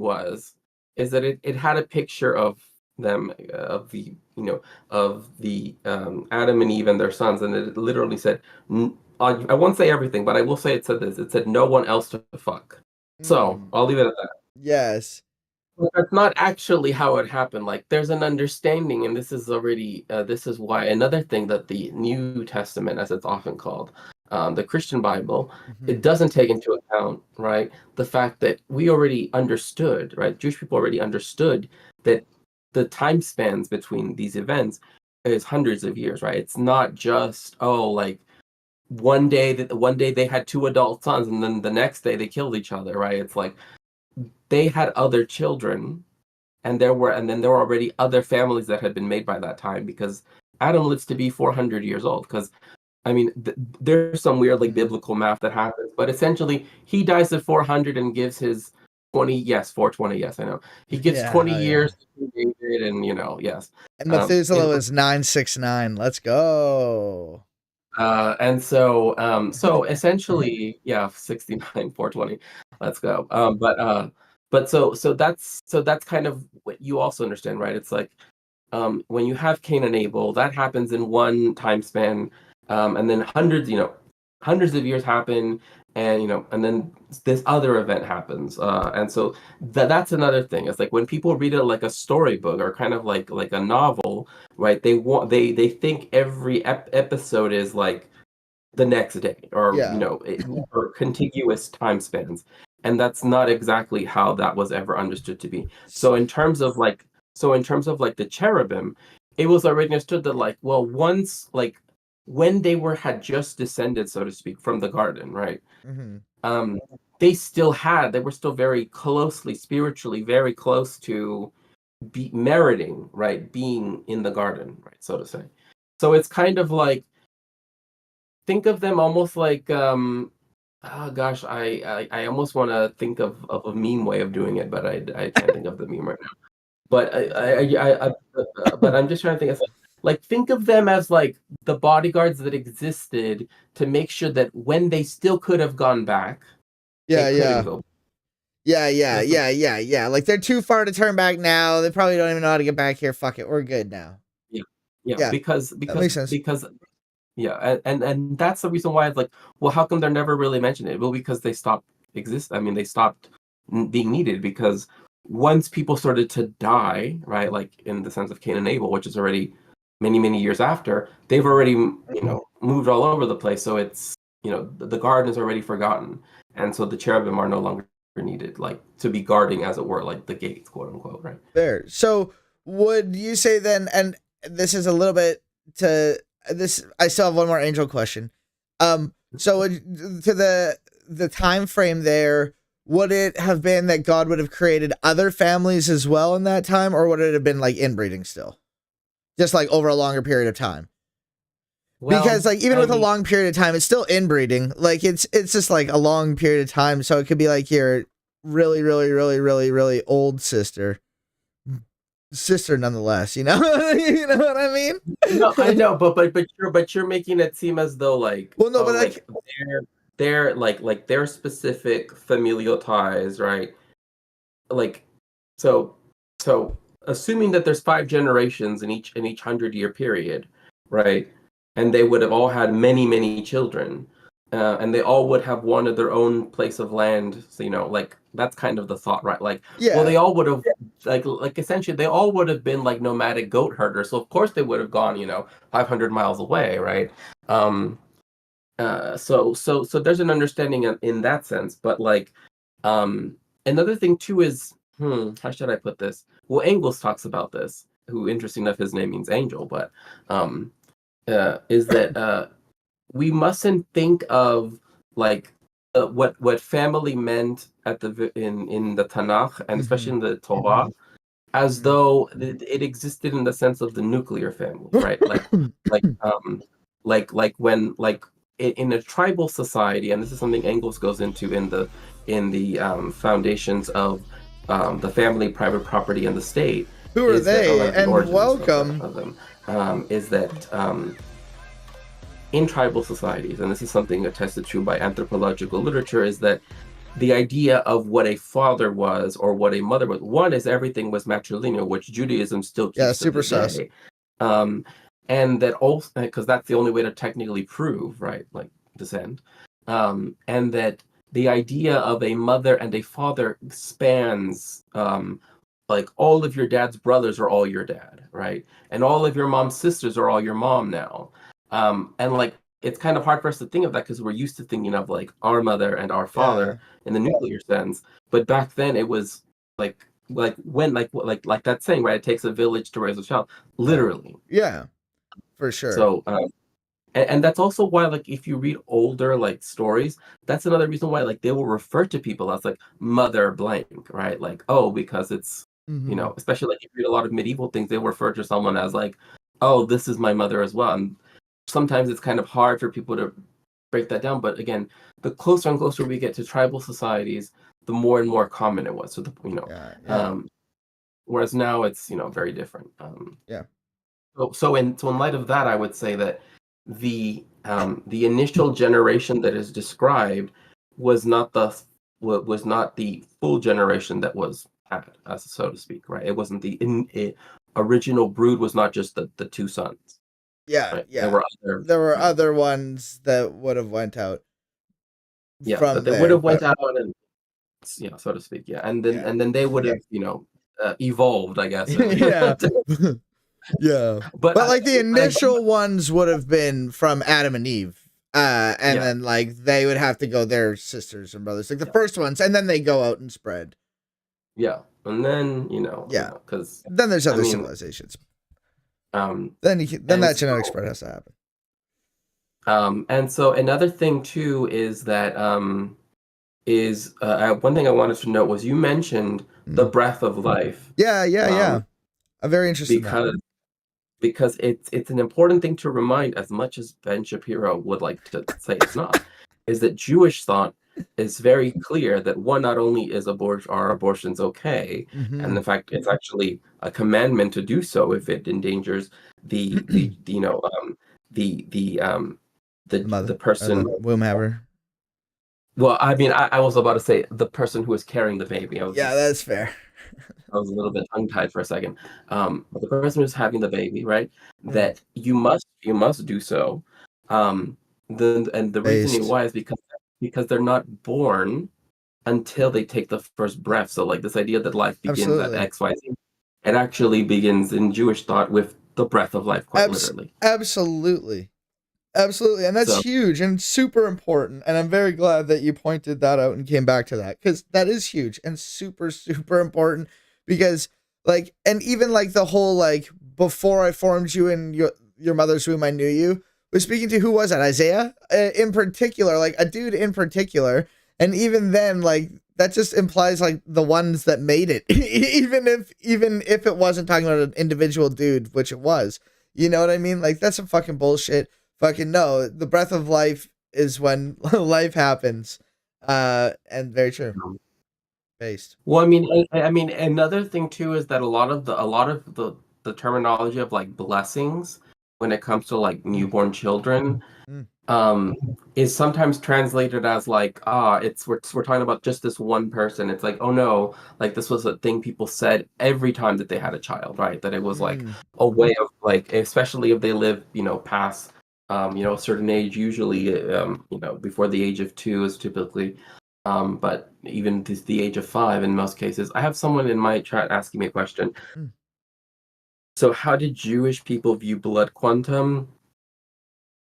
is that it had a picture of them, of the, of the Adam and Eve and their sons, and it literally said, I won't say everything, but I will say it said this. It said no one else to fuck. So I'll leave it at that. Yes. But that's not actually how it happened. Like, there's an understanding, and this is already, this is why another thing that the New Testament, as it's often called, the Christian Bible, it doesn't take into account, right, the fact that we already understood, right, Jewish people already understood that the time spans between these events is hundreds of years, right? It's not just, oh, like, one day they had two adult sons, and then the next day they killed each other, right? It's like, they had other children, and then there were already other families that had been made by that time, because Adam lives to be 400 years old. Because I mean, there's some weird like biblical math that happens, but essentially he dies at 400 and gives his 420. Yes, I know he gives 20 years to David, and yes. And Methuselah was 969. Let's go. And so essentially, 69, 420. Let's go. But so that's kind of what you also understand, right? It's like, when you have Cain and Abel, that happens in one time span, and then hundreds of years happen, and and then this other event happens, and so that's another thing. It's like when people read it like a storybook or kind of like a novel, right? They think every episode is like the next day, or or contiguous time spans, and that's not exactly how that was ever understood to be. So in terms of like the cherubim, it was already understood that, like, well, once, like, when they had just descended, so to speak, from the garden, right? They were still very closely, spiritually, very close to meriting, right, being in the garden, right, so to say. So it's kind of like, think of them almost like, oh gosh, I almost want to think of a meme way of doing it, but I can't think of the meme right now. But but I'm just trying to think. It's like think of them as like the bodyguards that existed to make sure that when they still could have gone back, they couldn't go. Yeah. Like, they're too far to turn back now. They probably don't even know how to get back here. Fuck it, we're good now. Yeah. Because that makes sense. And that's the reason why it's like, well, how come they're never really mentioned? Well, because they stopped existing. I mean, they stopped being needed, because once people started to die, right, like in the sense of Cain and Abel, which is already many years after, they've already moved all over the place. So it's the garden is already forgotten, and so the cherubim are no longer needed, like, to be guarding, as it were, like the gates, quote unquote, right? There. So would you say then, and this is a little bit to this, I still have one more angel question. So to the time frame there, would it have been that God would have created other families as well in that time, or would it have been like inbreeding still, just like over a longer period of time? Well, because like even with a long period of time, it's still inbreeding. Like it's just like a long period of time, so it could be like your really old sister nonetheless. You know, you know what I mean? No, I know, but you're making it seem as though like, well, no, but like they're like their specific familial ties, right? Like, so assuming that there's 5 generations in each 100-year period, right? And they would have all had many children, and they all would have wanted their own place of land. So like that's kind of the thought, right? Like, well, they all would have like essentially they all would have been like nomadic goat herders. So of course they would have gone 500 miles away, right? So there's an understanding in that sense, but like, another thing too is, how should I put this? Well, Engels talks about this. Who, interesting enough, his name means angel, but is that we mustn't think of like what family meant in the Tanakh, and especially in the Torah, as though it existed in the sense of the nuclear family, right? Like when in a tribal society, and this is something Engels goes into in the foundations of the family, private property, and the state. Who are is that, or they? rather the And origins welcome. of them, is that in tribal societies, and this is something attested to by anthropological literature, is that the idea of what a father was or what a mother was, one is everything was matrilineal, which Judaism still keeps to super this sus. day. And that also, because that's the only way to technically prove, right, like descent. And that the idea of a mother and a father spans like all of your dad's brothers are all your dad, right? And all of your mom's sisters are all your mom now. And like it's kind of hard for us to think of that because we're used to thinking of like our mother and our father in the nuclear sense. But back then it was like when like that saying, right? It takes a village to raise a child, literally. Yeah, for sure. So and that's also why, like, if you read older like stories, that's another reason why like they will refer to people as like mother blank, right? Like, oh, because it's you know, especially like if you read a lot of medieval things, they refer to someone as like, oh, this is my mother as well. And sometimes it's kind of hard for people to break that down. But again, the closer and closer we get to tribal societies, the more and more common it was. So the whereas now it's very different. So in light of that, I would say that the initial generation that is described was not the full generation that was had, as so to speak, right? It wasn't the original brood was not just the two sons. Yeah, right? yeah. There were other ones that would have went out. Yeah, from that they there, would have went but- out and so to speak. Yeah, and then they would have evolved, I guess. Yeah. Yeah. But like the initial ones would have been from Adam and Eve. And then like they would have to go their sisters and brothers, like the first ones, and then they go out and spread. Yeah. And then, because then there's other civilizations. Then that genetic spread has to happen. And so another thing too is that one thing I wanted to note was you mentioned the breath of life. Yeah. I'm very interested because it's an important thing to remind, as much as Ben Shapiro would like to say it's not, is that Jewish thought is very clear that one, not only is abortions okay, and in fact it's actually a commandment to do so if it endangers the person, the womb haver. Well, I mean, I was about to say the person who is carrying the baby. That's fair. I was a little bit tongue-tied for a second. But the person who's having the baby, right? That you must do so. The reasoning why is because they're not born until they take the first breath. So like this idea that life begins at XYZ, it actually begins in Jewish thought with the breath of life, quite literally. Absolutely. And that's huge and super important. And I'm very glad that you pointed that out and came back to that, because that is huge and super, super important. Because like, and even like the whole, like, before I formed you in your mother's womb, I knew you, was speaking to, who was that? Isaiah in particular, like a dude in particular. And even then, like, that just implies like the ones that made it, even if it wasn't talking about an individual dude, which it was, you know what I mean? Like, that's some fucking bullshit. Fucking no, the breath of life is when life happens. And very true. Based. Well, I mean, another thing too is that a lot of the terminology of like blessings when it comes to like newborn children, is sometimes translated as like, we're talking about just this one person. It's like, oh no, like this was a thing people said every time that they had a child, right? That it was like a way of like, especially if they live, past a certain age, usually before the age of 2 is typically. But even to the age of 5 in most cases. I have someone in my chat asking me a question. So how did Jewish people view blood quantum?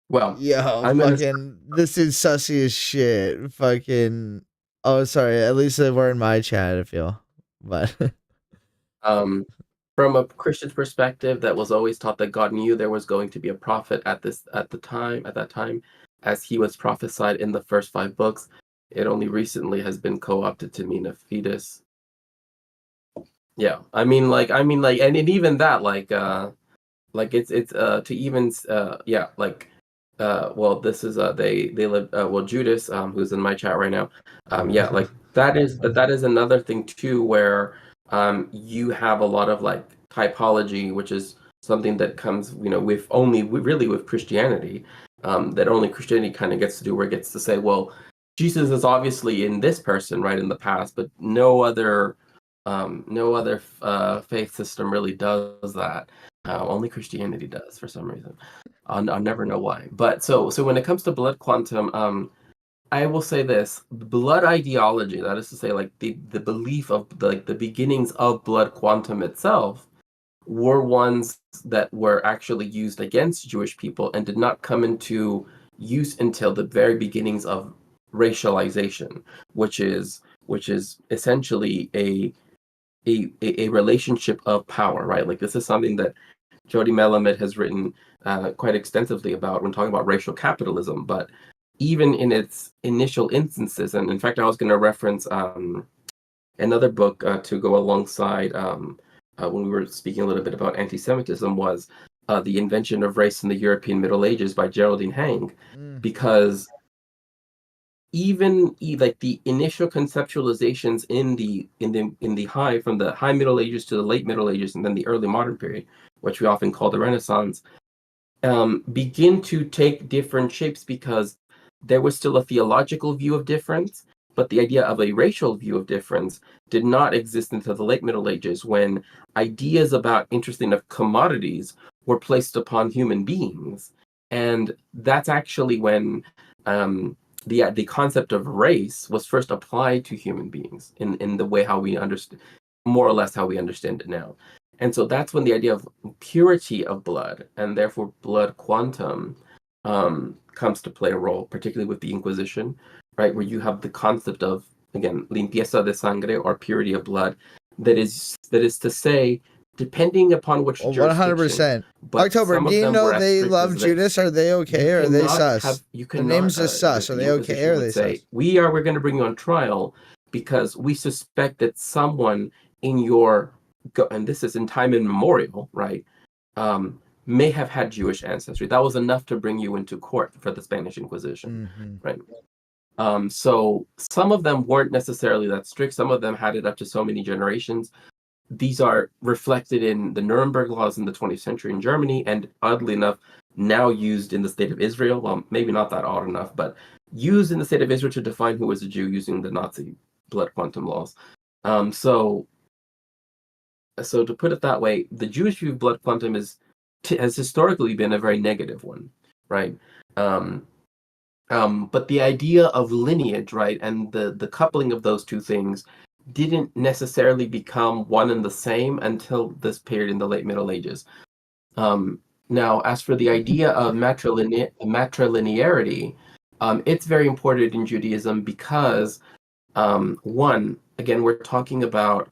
Well, this is sussy as shit. Fucking, oh, sorry. At least we're in my chat, I feel. But from a Christian perspective, that was always taught that God knew there was going to be a prophet at that time, as he was prophesied in the first 5 books. It only recently has been co-opted to mean a fetus. Yeah, and even that, it's to even yeah, well, this is they live well, Judas, who's in my chat right now, yeah, like that is another thing too, where you have a lot of like typology, which is something that comes, really with Christianity, that only Christianity kind of gets to do, where it gets to say, well, Jesus is obviously in this person, right, in the past, but no other faith system really does that. Only Christianity does for some reason. I'll never know why. But so when it comes to blood quantum, I will say this: blood ideology, that is to say, like the belief of the beginnings of blood quantum itself, were ones that were actually used against Jewish people and did not come into use until the very beginnings of racialization, which is essentially a relationship of power, right? Like this is something that Jody Melamed has written quite extensively about when talking about racial capitalism. But even in its initial instances, and in fact, I was going to reference another book to go alongside when we were speaking a little bit about anti-Semitism, was The Invention of Race in the European Middle Ages by Geraldine Hang, because even like the initial conceptualizations in the high, from the high Middle Ages to the late Middle Ages and then the early modern period, which we often call the Renaissance, begin to take different shapes, because there was still a theological view of difference, but the idea of a racial view of difference did not exist until the late Middle Ages, when ideas about, interesting enough, commodities were placed upon human beings. And that's actually when the concept of race was first applied to human beings in the way how we understand, more or less how we understand it now. And so that's when the idea of purity of blood, and therefore blood quantum, comes to play a role, particularly with the Inquisition, right, where you have the concept of, again, limpieza de sangre, or purity of blood, that is to say, depending upon which jurisdiction. 100%. But October, some do of you them know were as they strict love as that Judas? Are they okay, or are they sus? You Their cannot, name's just sus. Are the they okay, Inquisition or are would they say, sus? we're going to bring you on trial because we suspect that someone in your, and this is in time immemorial, right, may have had Jewish ancestry. That was enough to bring you into court for the Spanish Inquisition, right? So some of them weren't necessarily that strict. Some of them had it up to so many generations. These are reflected in the Nuremberg laws in the 20th century in Germany, and oddly enough, now used in the state of Israel. Well, maybe not that odd enough, but used in the state of Israel to define who was a Jew using the Nazi blood quantum laws. So to put it that way, the Jewish view of blood quantum has historically been a very negative one, right? But the idea of lineage, right, and the coupling of those two things didn't necessarily become one and the same until this period in the late Middle Ages. Now, as for the idea of matrilinearity, it's very important in Judaism because, one, again, we're talking about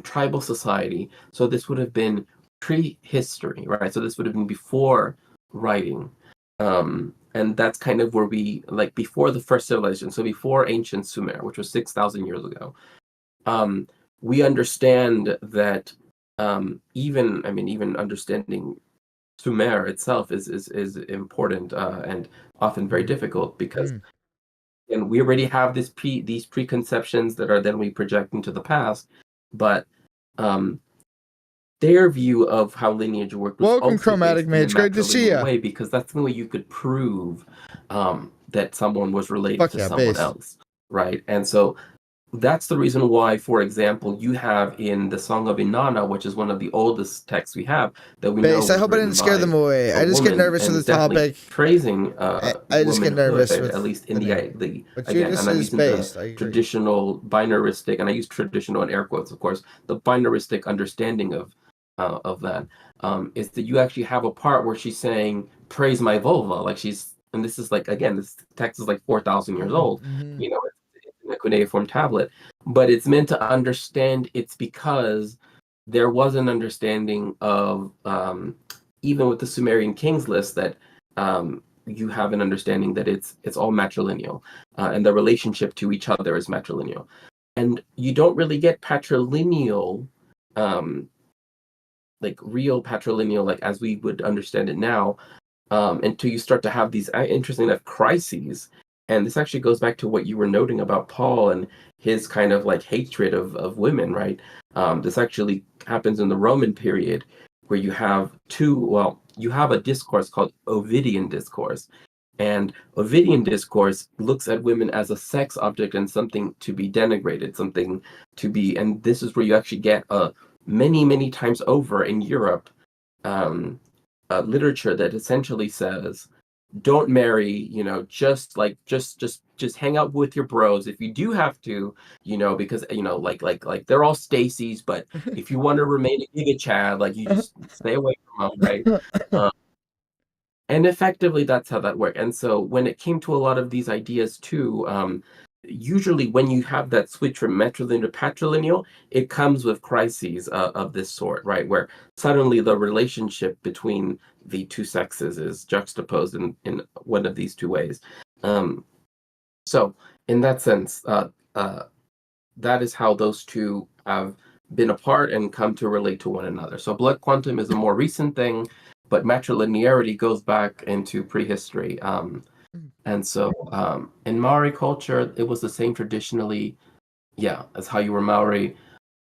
tribal society. So this would have been prehistory, right? So this would have been before writing. And that's kind of where we, like, before the first civilization, so before ancient Sumer, which was 6,000 years ago. We understand that even understanding Sumer itself is important and often very difficult, because and we already have these preconceptions that are then we project into the past, but their view of how lineage worked was Welcome, also Chromatic based in a Mage. Great to see matrilineal ya. way, because that's the way you could prove that someone was related Fuck to yeah, someone based. else, right? And so that's the reason why, for example, you have in the Song of Inanna, which is one of the oldest texts we have, that we know Based. I was hope I written didn't scare by them away. a I just get woman, nervous and with is the definitely topic. praising I just get nervous womanhood, with at least in the name. the But again, Judas and I'm is using based. I the agree. traditional binaristic, and I use traditional in air quotes, of course, the binaristic understanding of that, is that you actually have a part where she's saying, "Praise my vulva," like she's, and this is like, again, this text is like 4,000 years old, you know, it's in a cuneiform tablet, but it's meant to understand. It's because there was an understanding of, even with the Sumerian kings list, that you have an understanding that it's all matrilineal, and the relationship to each other is matrilineal, and you don't really get patrilineal um, like real patrilineal, like as we would understand it now, until you start to have these interesting enough crises. And this actually goes back to what you were noting about Paul and his kind of like hatred of women, right? This actually happens in the Roman period, where you have you have a discourse called Ovidian discourse. And Ovidian discourse looks at women as a sex object and something to be denigrated, something to be, and this is where you actually get many, many times over in Europe, literature that essentially says, don't marry, just hang out with your bros if you do have to, because like they're all Stacy's, but if you want to remain a giga chad, like you just stay away from them, right? And effectively, that's how that worked. And so when it came to a lot of these ideas too, usually when you have that switch from matrilineal to patrilineal, it comes with crises of this sort, right? Where suddenly the relationship between the two sexes is juxtaposed in one of these two ways. So in that sense, that is how those two have been apart and come to relate to one another. So blood quantum is a more recent thing, but matrilinearity goes back into prehistory. And so in Maori culture, it was the same traditionally, as how you were Maori.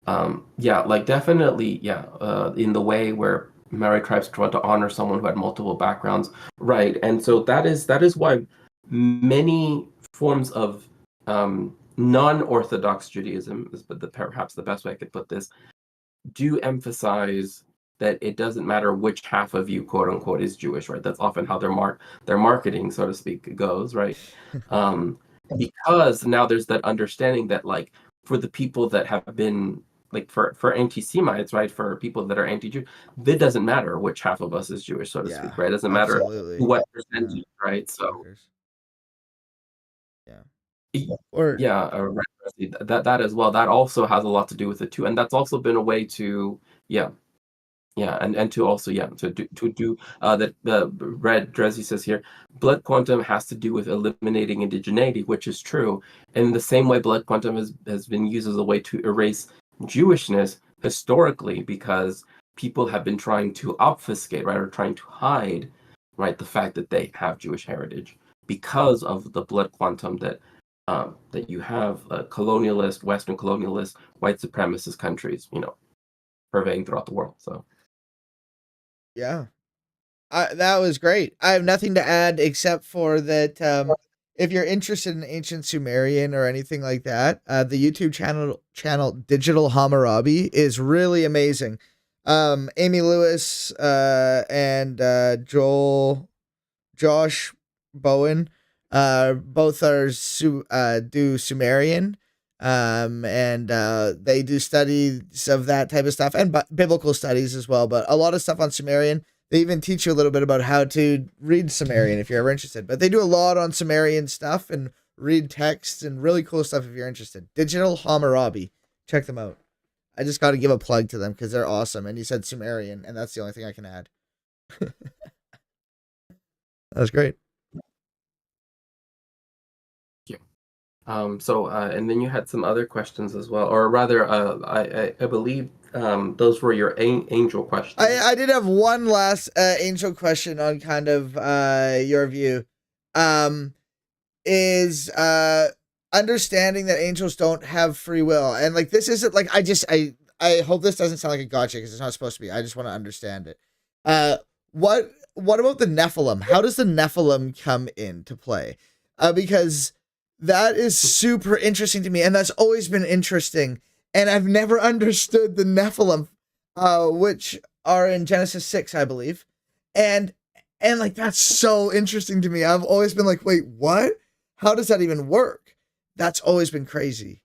Definitely, in the way where Maori tribes tried to honor someone who had multiple backgrounds, right? And so that is why many forms of non-Orthodox Judaism, but perhaps the best way I could put this, do emphasize that it doesn't matter which half of you, quote unquote, is Jewish, right? That's often how their marketing, so to speak, goes, right? Because now there's that understanding that, like, for the people that have been, like, for anti-Semites, right, for people that are anti-Jew, it doesn't matter which half of us is Jewish, so to speak, right? It doesn't matter what percentage, right? So, Or that as well. That also has a lot to do with it too, and that's also been a way to and to also to do that. Red Dresy says here, blood quantum has to do with eliminating indigeneity, which is true. In the same way, blood quantum has been used as a way to erase Jewishness historically, because people have been trying to obfuscate, right, or trying to hide, right, the fact that they have Jewish heritage because of the blood quantum that you have colonialist, Western colonialist, white supremacist countries, pervading throughout the world. So. Yeah. That was great. I have nothing to add except for that if you're interested in ancient Sumerian or anything like that, the YouTube channel Digital Hammurabi is really amazing. Amy Lewis and Josh Bowen both do Sumerian, and they do studies of that type of stuff and biblical studies as well, but a lot of stuff on Sumerian. They even teach you a little bit about how to read Sumerian if you're ever interested. But they do a lot on Sumerian stuff and read texts and really cool stuff if you're interested. Digital Hammurabi. Check them out. I just got to give a plug to them because they're awesome. And you said Sumerian, and that's the only thing I can add. That was great. And then you had some other questions as well, or rather, I believe those were your angel questions. I did have one last angel question on kind of your view. Is understanding that angels don't have free will, and like this isn't like I hope this doesn't sound like a gotcha because it's not supposed to be. I just want to understand it. What about the Nephilim? How does the Nephilim come into play? Because that is super interesting to me, and that's always been interesting. And I've never understood the Nephilim, which are in Genesis 6, I believe. And like that's so interesting to me. I've always been like, wait, what? How does that even work? That's always been crazy.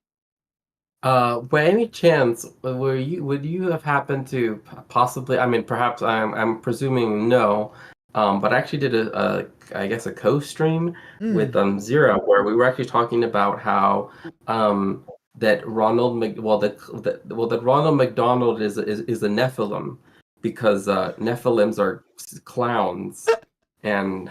By any chance, would you have happened to possibly? I mean, perhaps I'm presuming no. But I actually did I guess a co-stream with Zira, where we were actually talking about how that Ronald that Ronald McDonald is a Nephilim, because Nephilims are clowns, and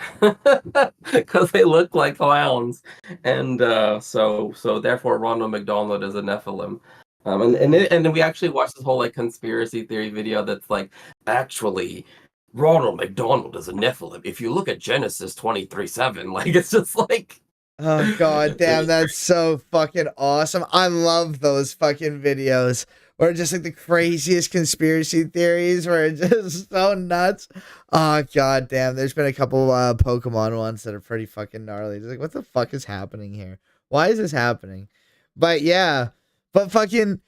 because they look like clowns, and so therefore Ronald McDonald is a Nephilim. And then we actually watched this whole like conspiracy theory video that's like, actually, Ronald McDonald is a Nephilim. If you look at Genesis 23:7, like it's just like, Oh god damn, that's so fucking awesome. I love those fucking videos where just like the craziest conspiracy theories where it's just so nuts. Oh god damn, there's been a couple Pokemon ones that are pretty fucking gnarly. Just like what the fuck is happening here? Why is this happening? But yeah, but fucking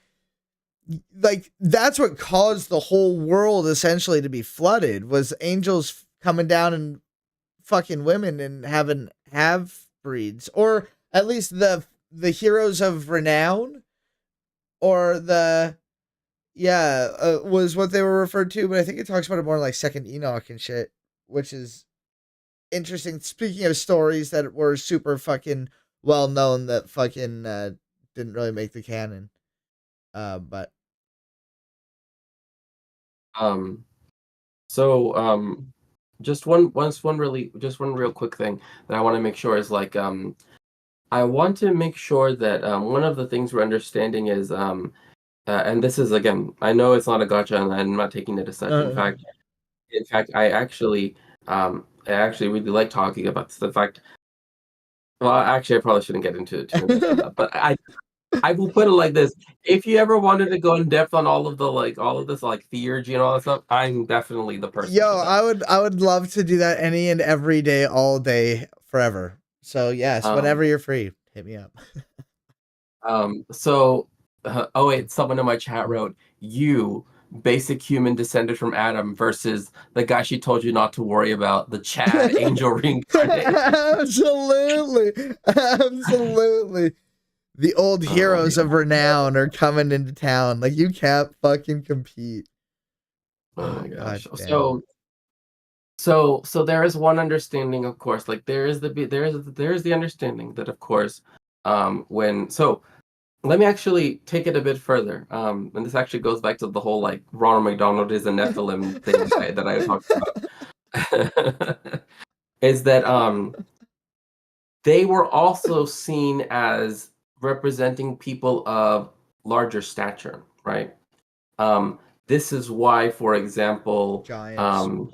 like that's what caused the whole world essentially to be flooded was angels coming down and fucking women and having half breeds, or at least the heroes of renown, or the was what they were referred to. But I think it talks about it more like Second Enoch and shit, which is interesting. Speaking of stories that were super fucking well known that fucking didn't really make the canon, but so just one real quick thing that I want to make sure is like I want to make sure that one of the things we're understanding is and this is again, I know it's not a gotcha and I'm not taking it as such. In fact, I actually really like talking about this. In fact, well, actually, I probably shouldn't get into it too much of that, but I will put it like this: if you ever wanted to go in depth on all of this like theurgy and all that stuff, I'm definitely the person. Yo, I would love to do that any and every day, all day, forever. So yes, whenever you're free, hit me up. Oh wait, someone in my chat wrote, "You, basic human descended from Adam versus the guy she told you not to worry about, the Chad angel reincarnated." Absolutely, absolutely. The old heroes of renown are coming into town. Like you can't fucking compete. Oh my gosh. So there is one understanding, of course. Like there is the understanding that, of course, let me actually take it a bit further. And this actually goes back to the whole like Ronald McDonald is a Nephilim thing that I talked about. Is that they were also seen as representing people of larger stature, right? This is why, for example, giants.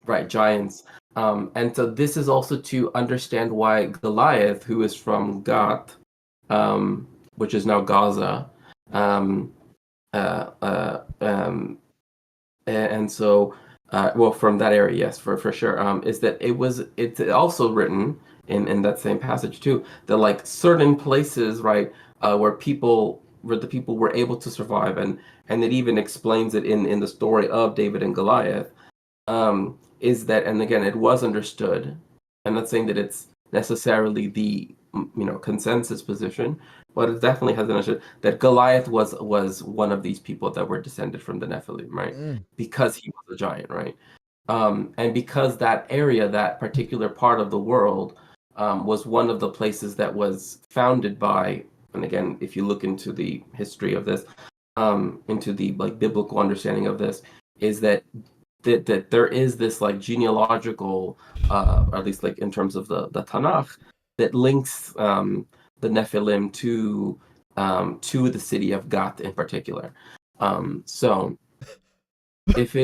Right, giants. And so this is also to understand why Goliath, who is from Gath, which is now Gaza, and so well, from that area, yes, for sure, is that it's also written in that same passage too, that like certain places, right, where the people were able to survive, and it even explains it in the story of David and Goliath, is that, and again, it was understood. I'm not saying that it's necessarily the consensus position, but it definitely has been understood that Goliath was one of these people that were descended from the Nephilim, right? Because he was a giant, right? And because that area, that particular part of the world, was one of the places that was founded by, and again, if you look into the history of this, into the like biblical understanding of this, is that there is this like genealogical, or at least like in terms of the Tanakh, that links the Nephilim to the city of Gath in particular. So if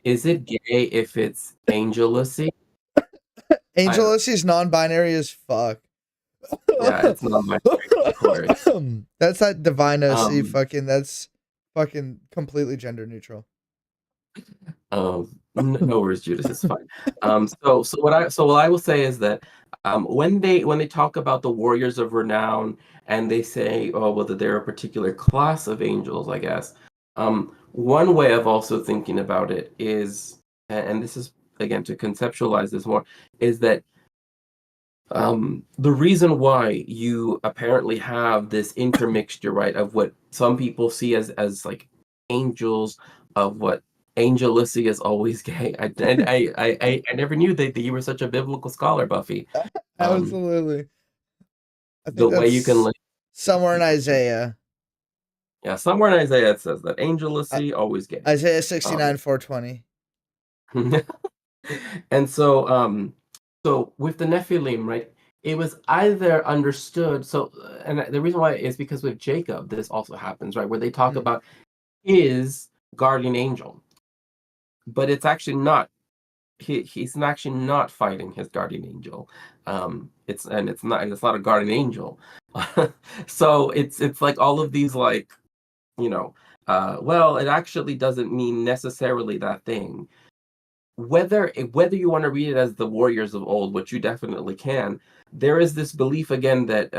is it gay if it's angelacy? Angelacy is non-binary as fuck. Yeah, it's non-binary. That's that divinacy fucking. That's fucking completely gender neutral. No worries, Judas. It's fine. So what I will say is that when they talk about the warriors of renown and they say, oh well, that they're a particular class of angels, I guess. One way of also thinking about it is, and this is again to conceptualize this more, is that the reason why you apparently have this intermixture, right, of what some people see as like angels, of what angelacy is always gay. I never knew that you were such a biblical scholar, Buffy. Absolutely. I think The way you can somewhere in Isaiah. Yeah, somewhere in Isaiah it says that angelacy always gay. Isaiah 69:420. And so with the Nephilim, right? it was either understood. So, and the reason why is because with Jacob, this also happens, right? Where they talk about his guardian angel, but it's actually not. He's actually not fighting his guardian angel. It's not a guardian angel. So it's like all of these like, you know, well, it actually doesn't mean necessarily that thing. Whether you want to read it as the warriors of old, which you definitely can, there is this belief again that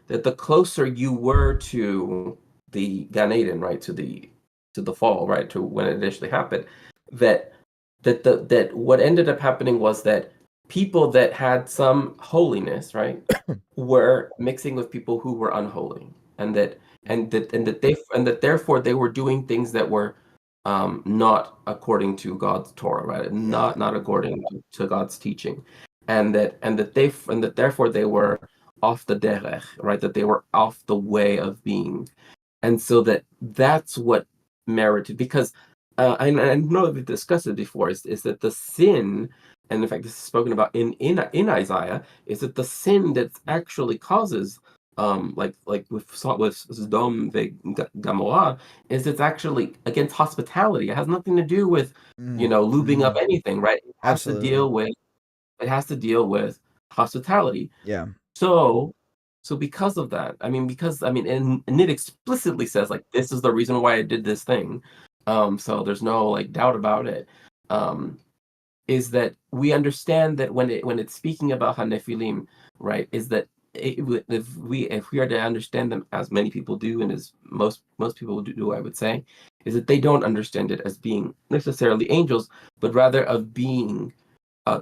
that the closer you were to the Gan Eden, right, to the fall, right, to when it initially happened, that that what ended up happening was that people that had some holiness, right, were mixing with people who were unholy, and that therefore they were doing things that were not according to God's Torah, right? Not according to God's teaching, and that therefore they were off the derech, right? That they were off the way of being, and so that's what merited, because I know that we've discussed it before, is that the sin, and in fact this is spoken about in Isaiah, is that the sin that actually causes like with Sodom Gomorrah, is it's actually against hospitality. It has nothing to do with lubing up anything, right? It has to deal with hospitality. Yeah. So because of that, and it explicitly says like this is the reason why I did this thing. So there's no like doubt about it. Is that we understand that when it's speaking about Hanephilim, right? Is that if we are to understand them as many people do, and as most people do, I would say, is that they don't understand it as being necessarily angels, but rather of being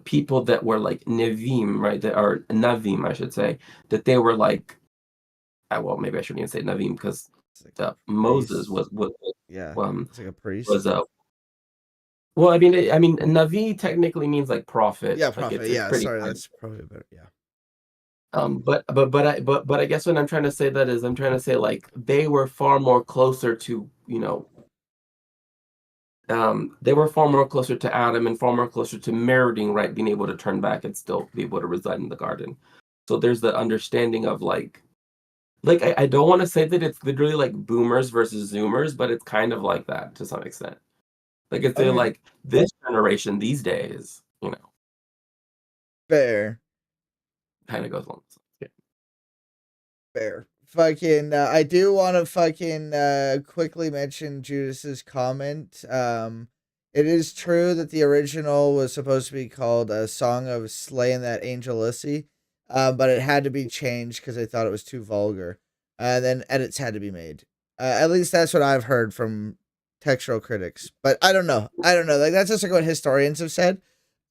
people that were like Nevim, right? That are Navim, I should say, that they were like, well, maybe I shouldn't even say Navim, because Moses was it's like a priest. Was well, I mean, Navi technically means like prophet. Yeah, like prophet. it's Yeah, pretty sorry, kind that's probably better. Yeah. But I guess what I'm trying to say that is I'm trying to say like they were far more closer to they were far more closer to Adam and far more closer to meriting, right, being able to turn back and still be able to reside in the garden. So there's the understanding of like I don't want to say that it's literally like boomers versus zoomers, but it's kind of like that to some extent. Like if they're like this generation these days, Fair. kind of goes along. Yeah. Fair. Fucking, I do want to fucking quickly mention Judas's comment. It is true that the original was supposed to be called a Song of Slaying That Angel Issy, but it had to be changed because they thought it was too vulgar. And then edits had to be made. At least that's what I've heard from textual critics. But I don't know. Like that's just like what historians have said.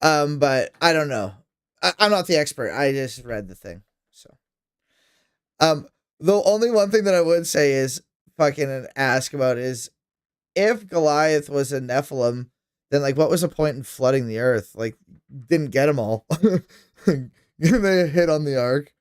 But I don't know. I'm not the expert. I just read the thing. So, the only one thing that I would say is fucking ask about is if Goliath was a Nephilim, then like what was the point in flooding the earth? Like didn't get them all. They hit on the ark.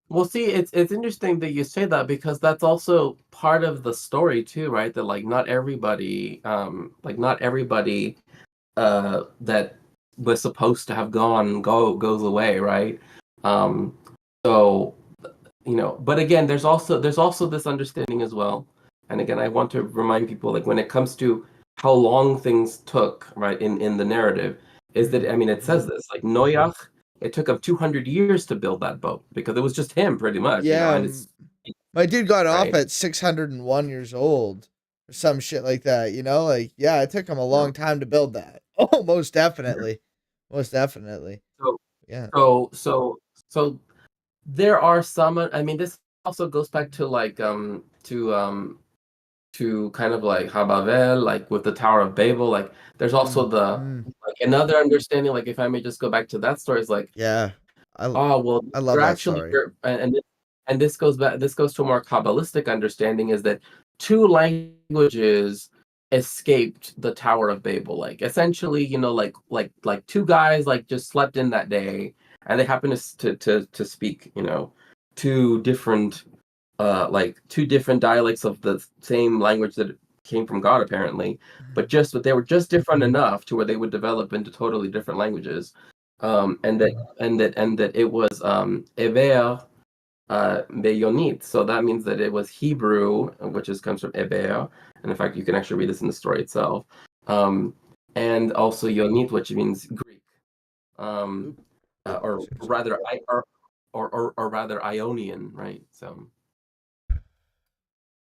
Well, see, it's interesting that you say that because that's also part of the story too, right? That like not everybody that was supposed to have goes away, right? So but again, there's also this understanding as well. And again, I want to remind people like when it comes to how long things took, right, in the narrative, is that it says this like Noach. It took him 200 years to build that boat because it was just him, pretty much. Yeah, and it's my dude got off at 601 years old or some shit like that. Like yeah, it took him a long time to build that. Oh, most definitely, most definitely. So yeah. So there are some. This also goes back to like to kind of like Habavel, like with the Tower of Babel. Like there's also like another understanding. Like if I may just go back to that story, is like I love that story. And this goes back. This goes to a more Kabbalistic understanding. Is that two languages escaped the Tower of Babel? Like essentially, like two guys like just slept in that day, and they happen to speak, two different dialects of the same language that came from God, apparently, but they were just different enough to where they would develop into totally different languages. and that it was Eber Beyonit. So that means that it was Hebrew, which comes from Eber, and in fact, you can actually read this in the story itself. And also Yonit, which means Greek, or rather, or rather Ionian, right? So.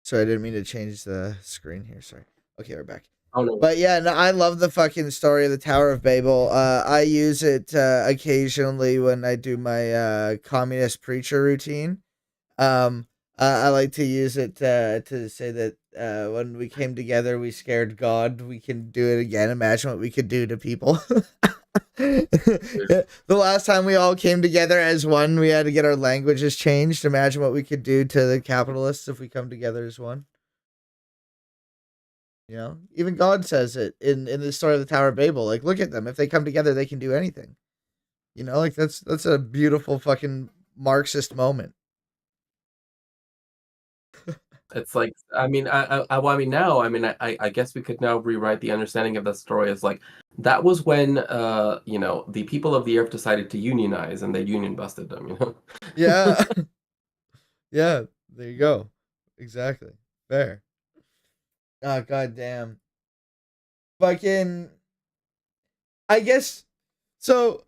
Sorry, I didn't mean to change the screen here. Sorry. Okay, we're back. Oh, no. But yeah, no, I love the fucking story of the Tower of Babel. I use it occasionally when I do my communist preacher routine. I like to use it to say that when we came together, we scared God. We can do it again. Imagine what we could do to people. The last time we all came together as one, we had to get our languages changed. Imagine what we could do to the capitalists if we come together as one. You know, even God says it in the story of the Tower of Babel. Like, look at them. If they come together, they can do anything. You know, like that's a beautiful fucking Marxist moment. It's like, I mean, I guess we could now rewrite the understanding of the story as like that was when the people of the earth decided to unionize and they union busted them, you know. Yeah. Yeah, there you go. Exactly. Fair. Oh, goddamn. Fucking. I guess. So,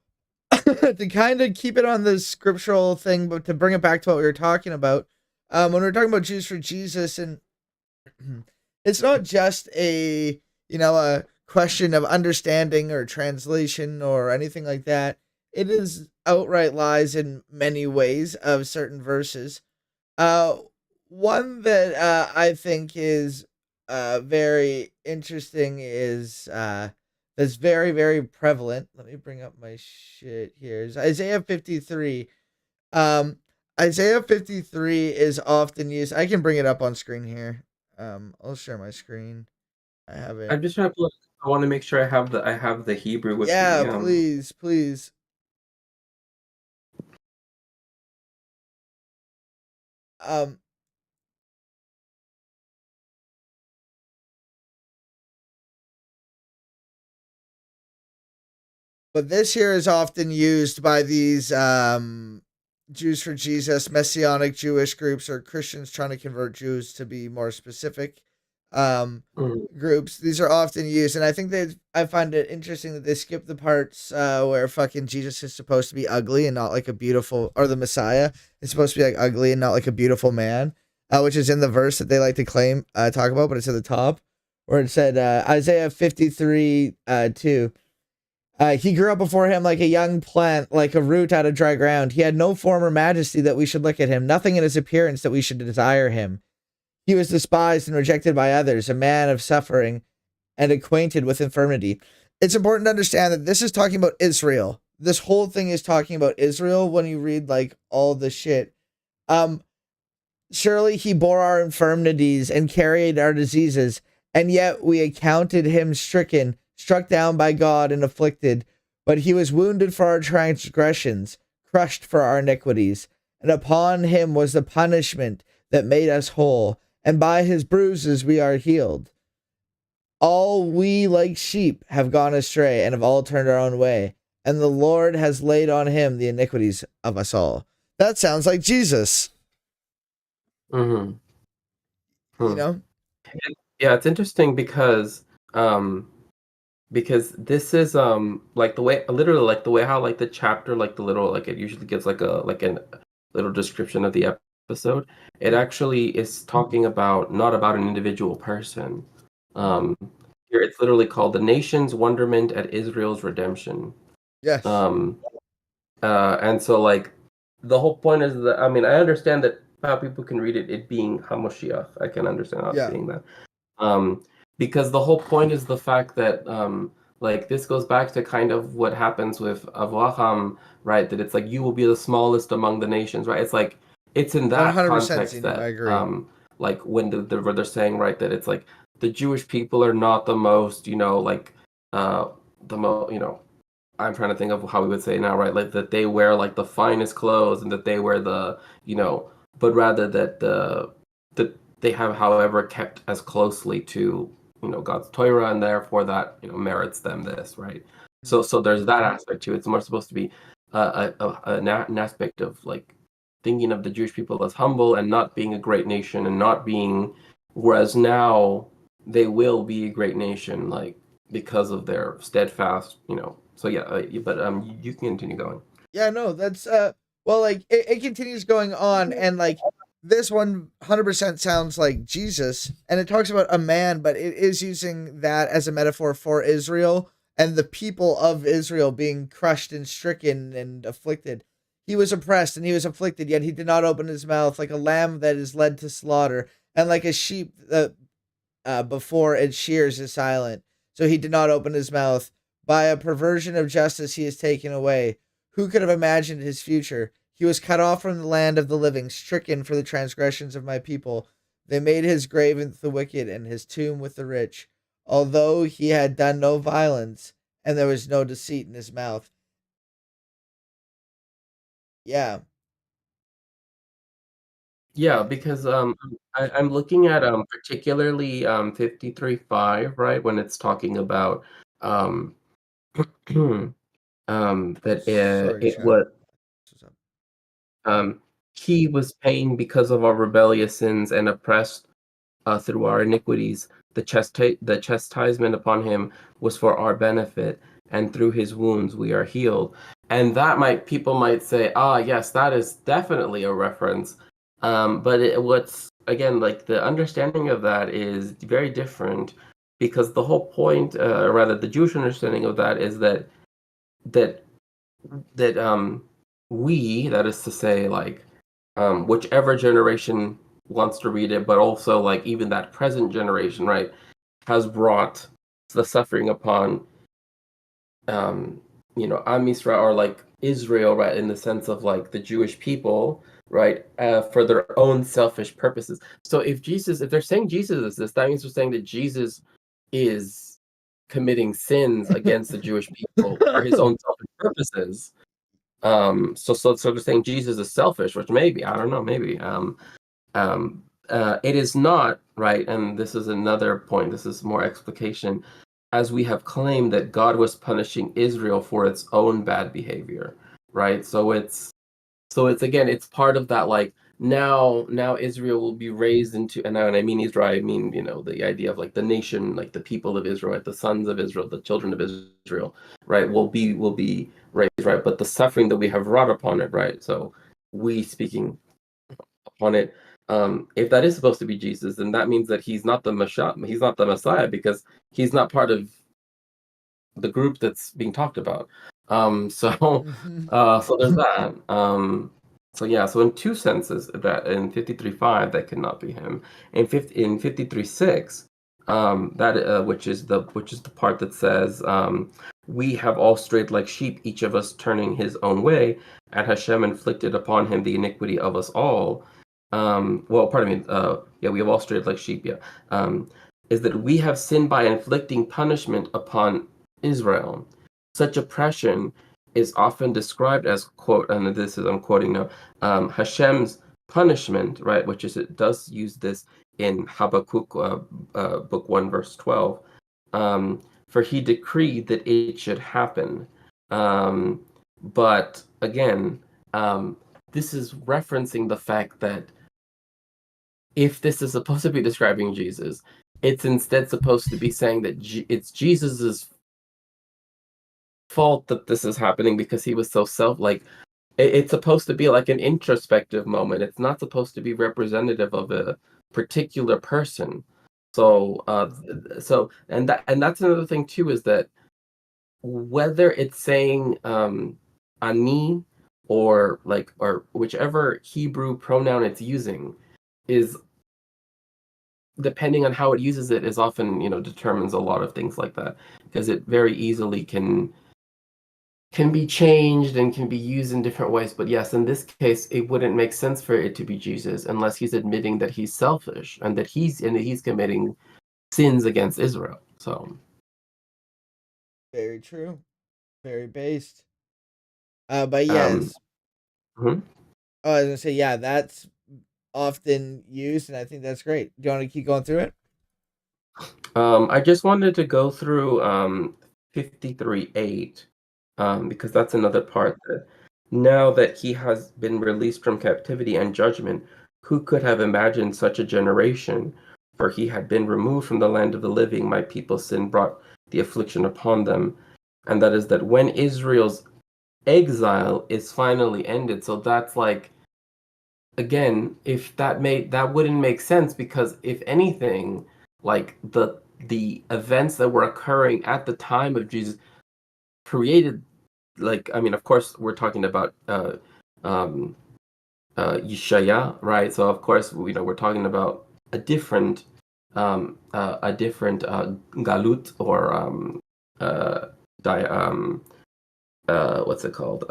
to kind of keep it on the scriptural thing, but to bring it back to what we were talking about, when we were talking about Jews for Jesus, and it's not just a question of understanding or translation or anything like that. It is outright lies in many ways of certain verses. One that I think is very interesting is that's very, very prevalent. Let me bring up my shit here. Is Isaiah 53. Isaiah 53 is often used. I can bring it up on screen here. I'll share my screen. I have it. I'm just trying to look. I want to make sure I have the Hebrew with yeah, me. Please. But this here is often used by these Jews for Jesus, Messianic Jewish groups, or Christians trying to convert Jews to be more specific groups. These are often used, and I think I find it interesting that they skip the parts where fucking Jesus is supposed to be ugly and not like a beautiful, or the Messiah is supposed to be like ugly and not like a beautiful man, which is in the verse that they like to talk about, but it's at the top where it said Isaiah 53 2. He grew up before him like a young plant, like a root out of dry ground. He had no form or majesty that we should look at him, nothing in his appearance that we should desire him. He was despised and rejected by others, a man of suffering and acquainted with infirmity. It's important to understand that this is talking about Israel. This whole thing is talking about Israel when you read like all the shit. Surely he bore our infirmities and carried our diseases, and yet we accounted him stricken, struck down by God and afflicted. But he was wounded for our transgressions, crushed for our iniquities. And upon him was the punishment that made us whole, and by his bruises we are healed. All we like sheep have gone astray, and have all turned our own way. And the Lord has laid on him the iniquities of us all. That sounds like Jesus. You know? Yeah, it's interesting because this is like the way literally like the way how like the chapter like the little like it usually gives like a little description of the episode. It actually is talking about not about an individual person. Here it's literally called "The Nation's Wonderment at Israel's Redemption." Yes. And so like the whole point is that I mean I understand that how people can read it being Hamashiach. I can understand how it's being that. Because the whole point is the fact that like this goes back to kind of what happens with Avraham, right? That it's like you will be the smallest among the nations, right? It's like it's in that context that I agree. like when they're saying right that it's like the Jewish people are not the most, like the most, I'm trying to think of how we would say it now, right? Like that they wear like the finest clothes and that they wear the, but rather that that they have, however, kept as closely to God's Torah, and therefore that merits them this, right? So there's that aspect to it. It's more supposed to be an aspect of like thinking of the Jewish people as humble and not being a great nation and not being, whereas now they will be a great nation, like because of their steadfast, So yeah, but you can continue going. Yeah, no, that's well, like it continues going on, and like this 100% sounds like Jesus, and it talks about a man, but it is using that as a metaphor for Israel and the people of Israel being crushed and stricken and afflicted. He was oppressed and he was afflicted, yet he did not open his mouth, like a lamb that is led to slaughter, and like a sheep that before its shears is silent. So he did not open his mouth. By a perversion of justice he is taken away. Who could have imagined his future? He was cut off from the land of the living, stricken for the transgressions of my people. They made his grave with the wicked and his tomb with the rich, although he had done no violence and there was no deceit in his mouth. Yeah. Yeah, because I'm looking at particularly 53:5, right, when it's talking about um that Sorry, it chat. was he was paying because of our rebellious sins and oppressed through our iniquities. The chastisement upon him was for our benefit, and through his wounds we are healed. And people might say, ah, yes, that is definitely a reference. But what's again like the understanding of that is very different, because the whole point, or rather, the Jewish understanding of that is that we, that is to say, like whichever generation wants to read it, but also like even that present generation, right, has brought the suffering upon Am Yisrael, or like Israel, right, in the sense of like the Jewish people, right, for their own selfish purposes. So if they're saying Jesus is this, that means they're saying that Jesus is committing sins against the Jewish people for his own selfish purposes. So they're saying Jesus is selfish, which maybe, I don't know, maybe. It is not, right, and this is another point, this is more explication, as we have claimed that God was punishing Israel for its own bad behavior, right? So it's again, it's part of that, like now Israel will be raised into, and when I mean Israel, I mean, the idea of like the nation, like the people of Israel, right? The sons of Israel, the children of Israel, right, will be raised, right? But the suffering that we have wrought upon it, right? So we speaking upon it, if that is supposed to be Jesus, then that means that he's not the Messiah, because he's not part of the group that's being talked about. So so there's that. So yeah, so in two senses, that in 53:5 that cannot be him. In 53:6, that which is the part that says, we have all strayed like sheep, each of us turning his own way, and Hashem inflicted upon him the iniquity of us all. Well, pardon me. Yeah, we have all strayed like sheep. Yeah, is that we have sinned by inflicting punishment upon Israel. Such oppression is often described as, quote, and this is, I'm quoting now, Hashem's punishment, right? Which is, it does use this in Habakkuk book 1 verse 12. For he decreed that it should happen. But again, this is referencing the fact that if this is supposed to be describing Jesus, it's instead supposed to be saying that it's Jesus's fault that this is happening, because he was so it's supposed to be like an introspective moment. It's not supposed to be representative of a particular person. So and that's another thing too, is that whether it's saying ani, or whichever Hebrew pronoun it's using, is, depending on how it uses it, is often, determines a lot of things like that, because it very easily can be changed and can be used in different ways. But yes, in this case, it wouldn't make sense for it to be Jesus unless he's admitting that he's selfish and that he's committing sins against Israel. So Very true. Very based. But yes. Mhm. Oh, I was gonna say, yeah, that's often used, and I think that's great. Do you want to keep going through it? I just wanted to go through 53:8, because that's another part that now that he has been released from captivity and judgment, who could have imagined such a generation? For he had been removed from the land of the living, my people's sin brought the affliction upon them. And that is that when Israel's exile is finally ended. So that's like, again, if that wouldn't make sense, because if anything, like the events that were occurring at the time of Jesus created, like, I mean, of course we're talking about Yeshaya, right? So of course, we're talking about a different galut, or what's it called?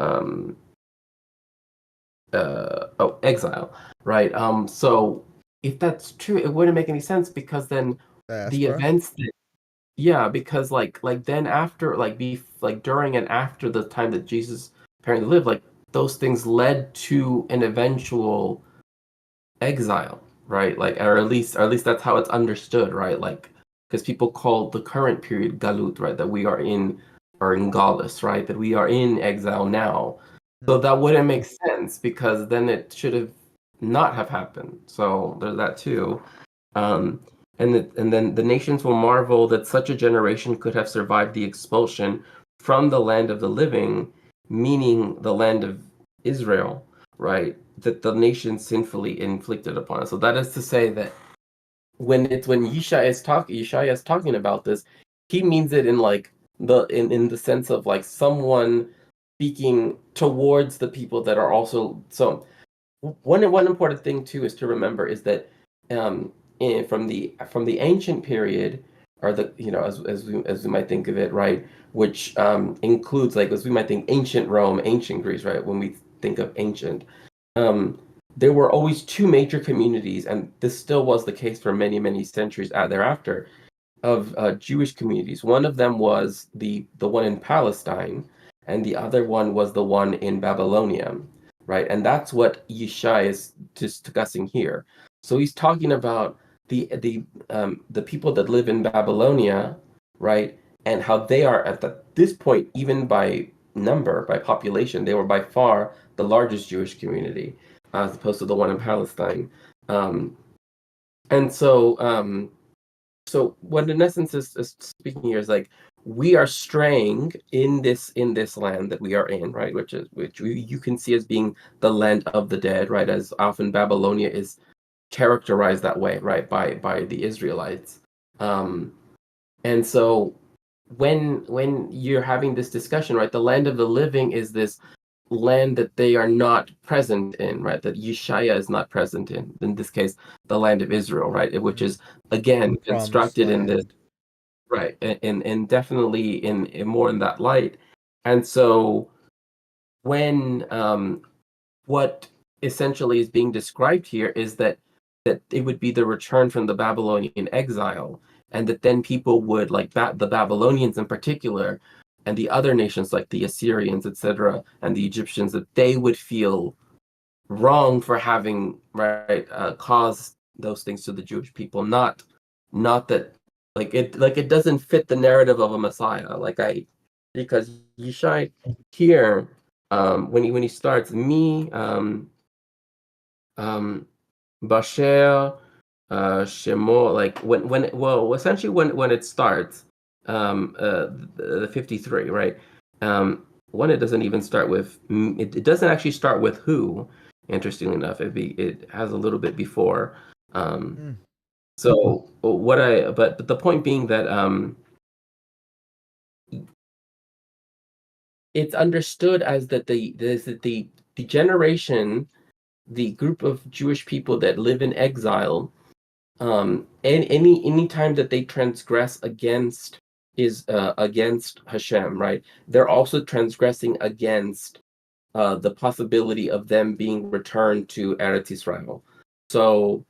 Exile, right? So if that's true, it wouldn't make any sense, because then the Diaspora. events that, yeah, because like then after, like during and after the time that Jesus apparently lived, like those things led to an eventual exile, right? Like, or at least that's how it's understood, right? Like, because people call the current period galut, right? That we are in, or in Gaulis, right? That we are in exile now. So that wouldn't make sense, because then it should have not have happened. So there's that too. And then the nations will marvel that such a generation could have survived the expulsion from the land of the living, meaning the land of Israel, right? That the nation sinfully inflicted upon us. So that is to say that when Yeshaya is talking about this, he means it in like in the sense of like someone speaking towards the people that are also. So one important thing too is to remember is that from the ancient period, or the, as we might think of it, right, which includes, like, as we might think, ancient Rome, ancient Greece, right, when we think of ancient, um, there were always two major communities, and this still was the case for many, many centuries thereafter, of Jewish communities. One of them was the one in Palestine, and the other one was the one in Babylonia, right? And that's what Yeshai is discussing here. So he's talking about the people that live in Babylonia, right? And how they are at this point, even by number, by population, they were by far the largest Jewish community, as opposed to the one in Palestine. And so what in essence is speaking here is like, we are straying in this land that we are in, right? Which you can see as being the land of the dead, right? As often Babylonia is characterized that way, right, by the Israelites. And so when you're having this discussion, right, the land of the living is this land that they are not present in, right? That Yeshaya is not present in this case, the land of Israel, right? Which is again constructed in this, right, and definitely in more in that light. And so when what essentially is being described here is that it would be the return from the Babylonian exile, and that then people would, like the Babylonians in particular, and the other nations like the Assyrians, etc., and the Egyptians, that they would feel wrong for having caused those things to the Jewish people. Not that it doesn't fit the narrative of a Messiah. Because Yeshai here, when he starts me Basher Shemo, like essentially when it starts, the 53, right? One, it doesn't even start with it doesn't actually start with who. Interestingly enough, it has a little bit before. So but the point being that it's understood as that the generation, the group of Jewish people that live in exile, and any time that they transgress against Hashem, right? They're also transgressing against the possibility of them being returned to Eretz Israel. So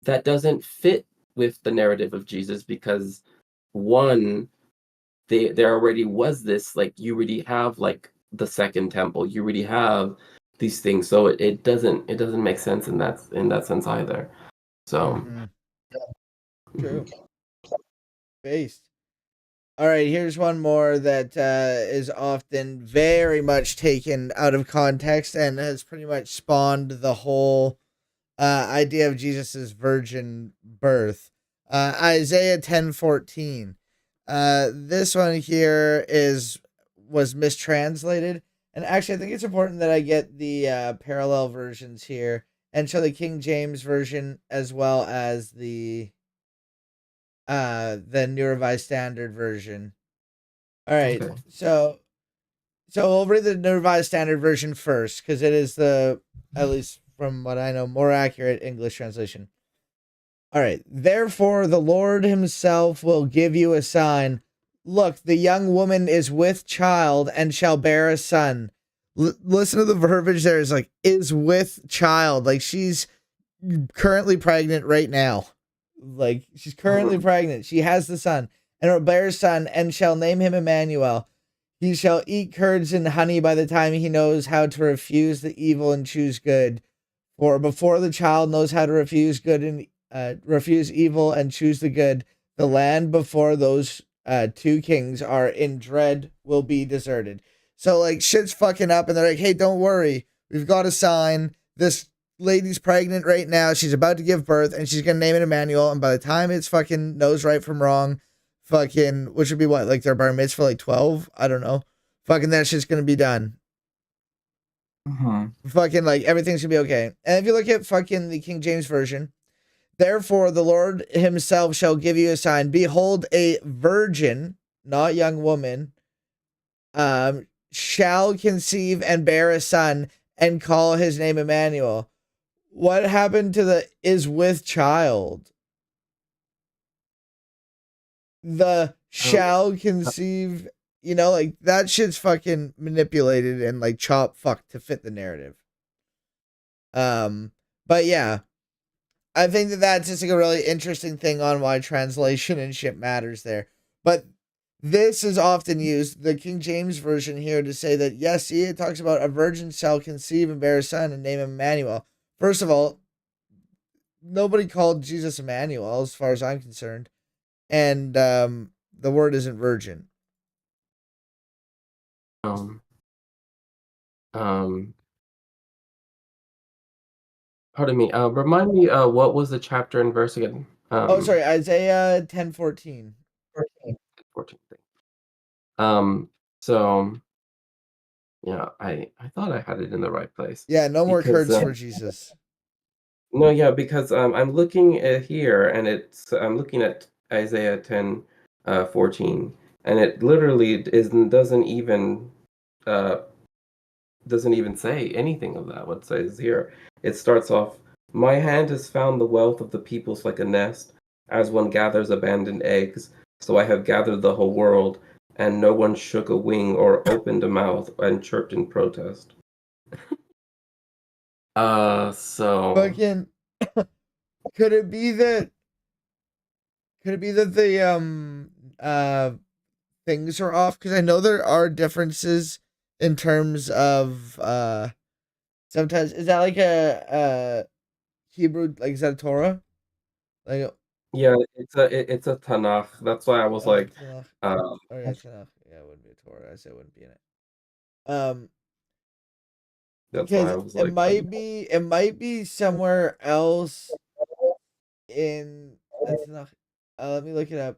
that doesn't fit with the narrative of Jesus, because one, there already was this, like, you already have like the second temple, you already have these things, so it doesn't make sense in that sense either. So True. Based. All right, here's one more that is often very much taken out of context and has pretty much spawned the whole idea of Jesus's virgin birth. Isaiah 10:14. This one here was mistranslated, and actually, I think it's important that I get the parallel versions here and show the King James version as well as the New Revised Standard version. All right, Okay. so we'll read the New Revised Standard version first because it is the, at least from what I know, more accurate English translation. All right. Therefore, the Lord himself will give you a sign. Look, the young woman is with child and shall bear a son. Listen to the verbiage there. Is like, is with child. Like, she's currently pregnant right now. Like, she's currently pregnant. She has the son and will bear a son and shall name him Emmanuel. He shall eat curds and honey by the time he knows how to refuse the evil and choose good. For before the child knows how to refuse good and refuse evil and choose the good, the land before those two kings are in dread will be deserted. So like shit's fucking up, and they're like, "Hey, don't worry, we've got a sign. This lady's pregnant right now. She's about to give birth, and she's gonna name it Emmanuel. And by the time it's fucking knows right from wrong, fucking which would be what, like their bar mitzvah, like 12? I don't know. Fucking that shit's gonna be done." Fucking like everything's gonna be okay. And if you look at fucking the King James version, therefore the Lord himself shall give you a sign. Behold, a virgin, not young woman, shall conceive and bear a son and call his name Emmanuel. What happened to the is with child? The shall conceive, like that shit's fucking manipulated and like chop fucked to fit the narrative. But yeah, I think that that's just like a really interesting thing on why translation and shit matters there. But this is often used, the King James version here, to say that, yes, see, it talks about a virgin shall conceive and bear a son and name him Emmanuel. First of all, nobody called Jesus Emmanuel as far as I'm concerned. And the word isn't virgin. Pardon me. Remind me, what was the chapter and verse again? Sorry, Isaiah 10:14. 14. So yeah, I thought I had it in the right place. Yeah, no more Because, curds for Jesus. No, yeah, because I'm looking at here, and I'm looking at Isaiah 10, 14, and it literally doesn't even say anything of that. What it says here, it starts off, "My hand has found the wealth of the peoples like a nest, as one gathers abandoned eggs. So I have gathered the whole world, and no one shook a wing or opened a mouth and chirped in protest." So Fucking could it be that the things are off? Because I know there are differences in terms of sometimes, is that like a Hebrew, like, is that a Torah? Like, yeah, it's a Tanakh. That's why I was like, Tanakh. um, Oh yeah, Tanakh. Yeah, it wouldn't be a Torah. I said it wouldn't be in it. that's why Because I was it like, might be somewhere else in the Tanakh. Let me look it up.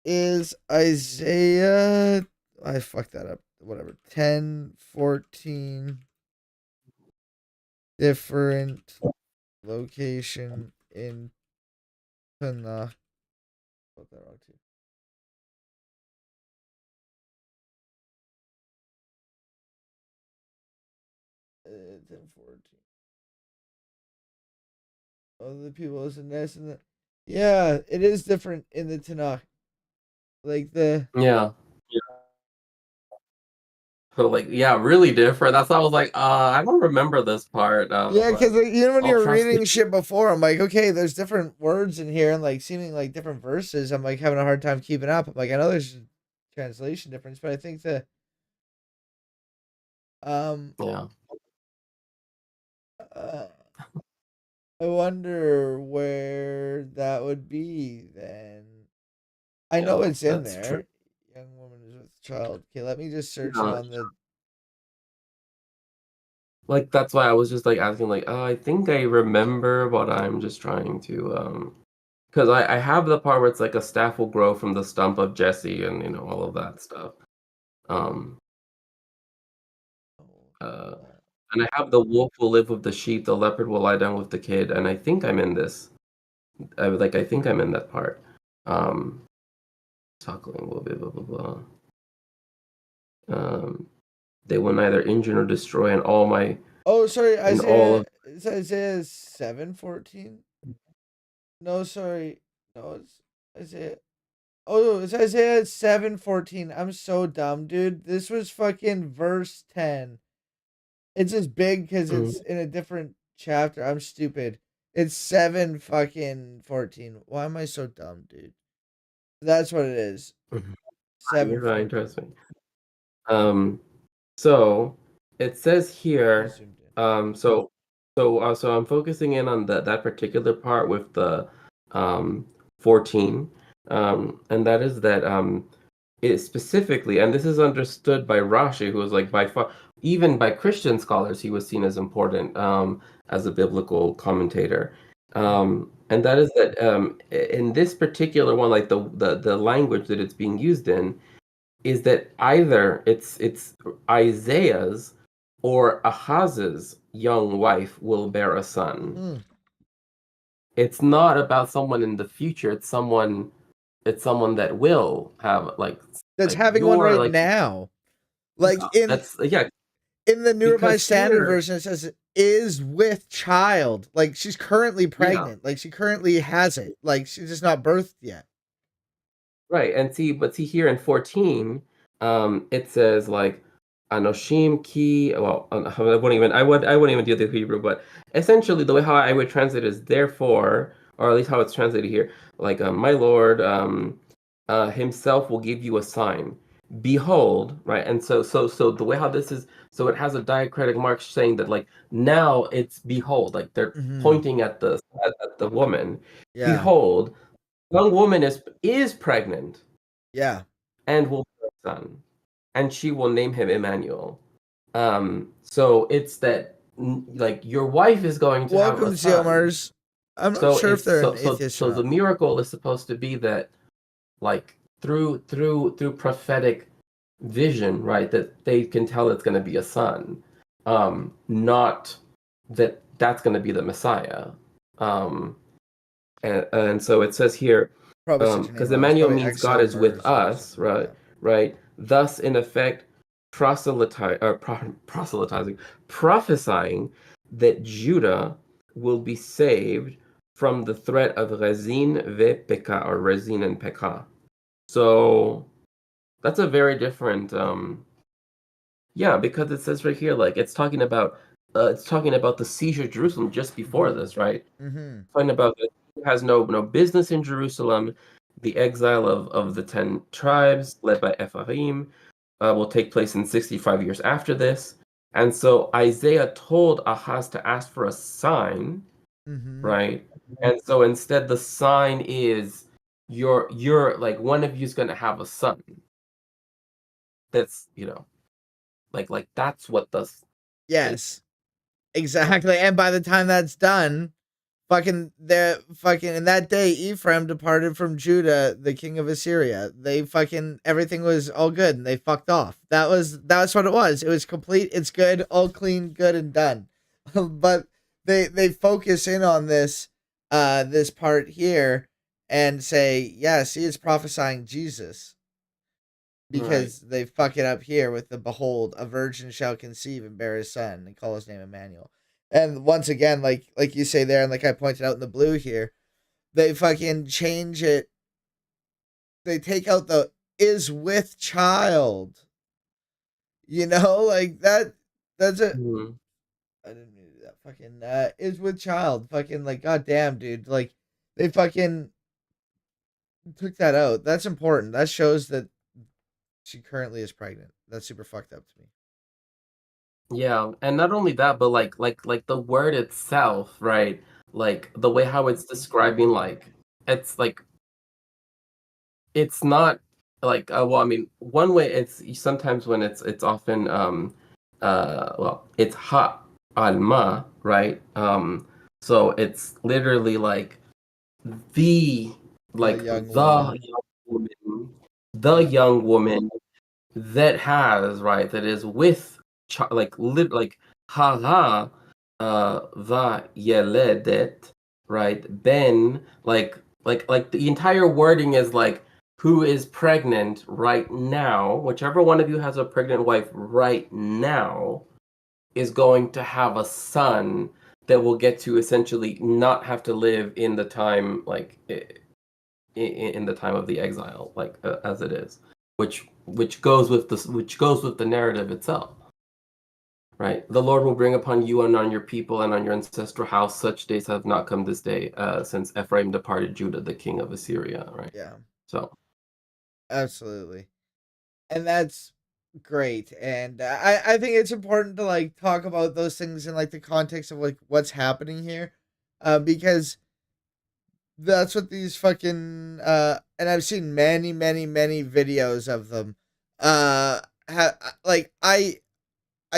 Is Isaiah, I fucked that up. Whatever. 10:14 different location in Tanakh. Got that wrong too. Uh, 10:14. Other people listen to this and that. Yeah, it is different in the Tanakh. Like the yeah. So like, yeah, really different. That's why I was like, I don't remember this part. Yeah, because But when I'll you're trust reading it. shit before, I'm like, okay, there's different words in here and like seeming like different verses. I'm like having a hard time keeping up. I'm like, I know there's a translation difference, but I think that Yeah. uh, I wonder where that would be then. I know Yeah, it's in that's true. there. Young woman is with child. Okay, let me just search it Yeah. on the. Like that's why I was just like asking, like, I think I remember, but I'm just trying to because I have the part where it's like a staff will grow from the stump of Jesse and all of that stuff. Um and I have the wolf will live with the sheep, the leopard will lie down with the kid, and I think I'm in this. I think I'm in that part. Suckling will be blah blah blah. They will neither injure nor destroy, and all my Oh, sorry, and all Isaiah. of It's Isaiah 7:14. No, sorry, no, it's Isaiah. Oh, it's Isaiah 7:14. I'm so dumb, dude. This was fucking verse 10. It's just big because it's in a different chapter. I'm stupid. It's 7 fucking 14. Why am I so dumb, dude? That's what it is. You're fine, trust me. So it says here, so I'm focusing in on that particular part with the 14, and that is that it specifically, and this is understood by Rashi, who was like by far, even by Christian scholars, he was seen as important as a biblical commentator. And that is that in this particular one, like the language that it's being used in, is that either it's Isaiah's or Ahaz's young wife will bear a son. It's not about someone in the future. It's someone that will have That's like having one right now. Like in the New Revised Standard Version, it says is with child. Like she's currently pregnant. Like she currently has it. Like she's just not birthed yet. Right, and see here in 14, it says like Anoshim ki. Well, I wouldn't even do the Hebrew, but essentially the way how I would translate is therefore, or at least how it's translated here, like my Lord himself will give you a sign. Behold, right, and so the way how this is, so it has a diacritic mark saying that like now it's behold, like they're pointing at the woman. Yeah. Behold, young woman is pregnant. Yeah. And will bear a son, and she will name him Emmanuel. So it's that like your wife is going to have a son. Welcome, Zeomers. I'm not sure if they're an atheist so or not. the miracle is supposed to be that like through prophetic vision, right, that they can tell it's going to be a son, not that that's going to be the Messiah. And so it says here, because Emmanuel means God is with us, right? Right. Thus, in effect, proselytizing, prophesying that Judah will be saved from the threat of Rezin ve Pekah, or Rezin and Pekah. So that's a very different, because it says right here, like it's talking about the siege of Jerusalem just before this, right? Talking about that he has no business in Jerusalem. The exile of the 10 tribes led by Ephraim will take place in 65 years after this. And so Isaiah told Ahaz to ask for a sign, right? And so instead the sign is you're like one of you's going to have a son. That's, like that's what the Yes. Exactly. And by the time that's done, in that day Ephraim departed from Judah, the king of Assyria. They everything was all good and they fucked off. That's what it was. It was complete, it's good, all clean, good and done. But they focus in on this this part here and say, yes, he is prophesying Jesus. Because they fuck it up here with the behold, a virgin shall conceive and bear a son and call his name Emmanuel. And once again, like you say there, and like I pointed out in the blue here, they fucking change it. They take out the is with child. Like that. That's it. I didn't mean to do that. Fucking is with child. Fucking like goddamn, dude. Like they fucking took that out. That's important. That shows that she currently is pregnant. That's super fucked up to me. Yeah, and not only that, but like the word itself, right? Like the way how it's describing, like it's not well, I mean, one way it's sometimes when it's often well, it's ha alma, right? So it's literally like the The like young the woman. young woman, the young woman that has, right, that is with like hara va yeledet, right? Ben, like the entire wording is like who is pregnant right now, whichever one of you has a pregnant wife right now is going to have a son that will get to essentially not have to live in the time in the time of the exile, as it is, which goes with the narrative itself, right? The Lord will bring upon you and on your people and on your ancestral house such days have not come this day, since Ephraim departed Judah, the king of Assyria, right? Yeah, So absolutely. And that's great. And I think it's important to like talk about those things in like the context of like what's happening here, because that's what these fucking and I've seen many videos of them. Like I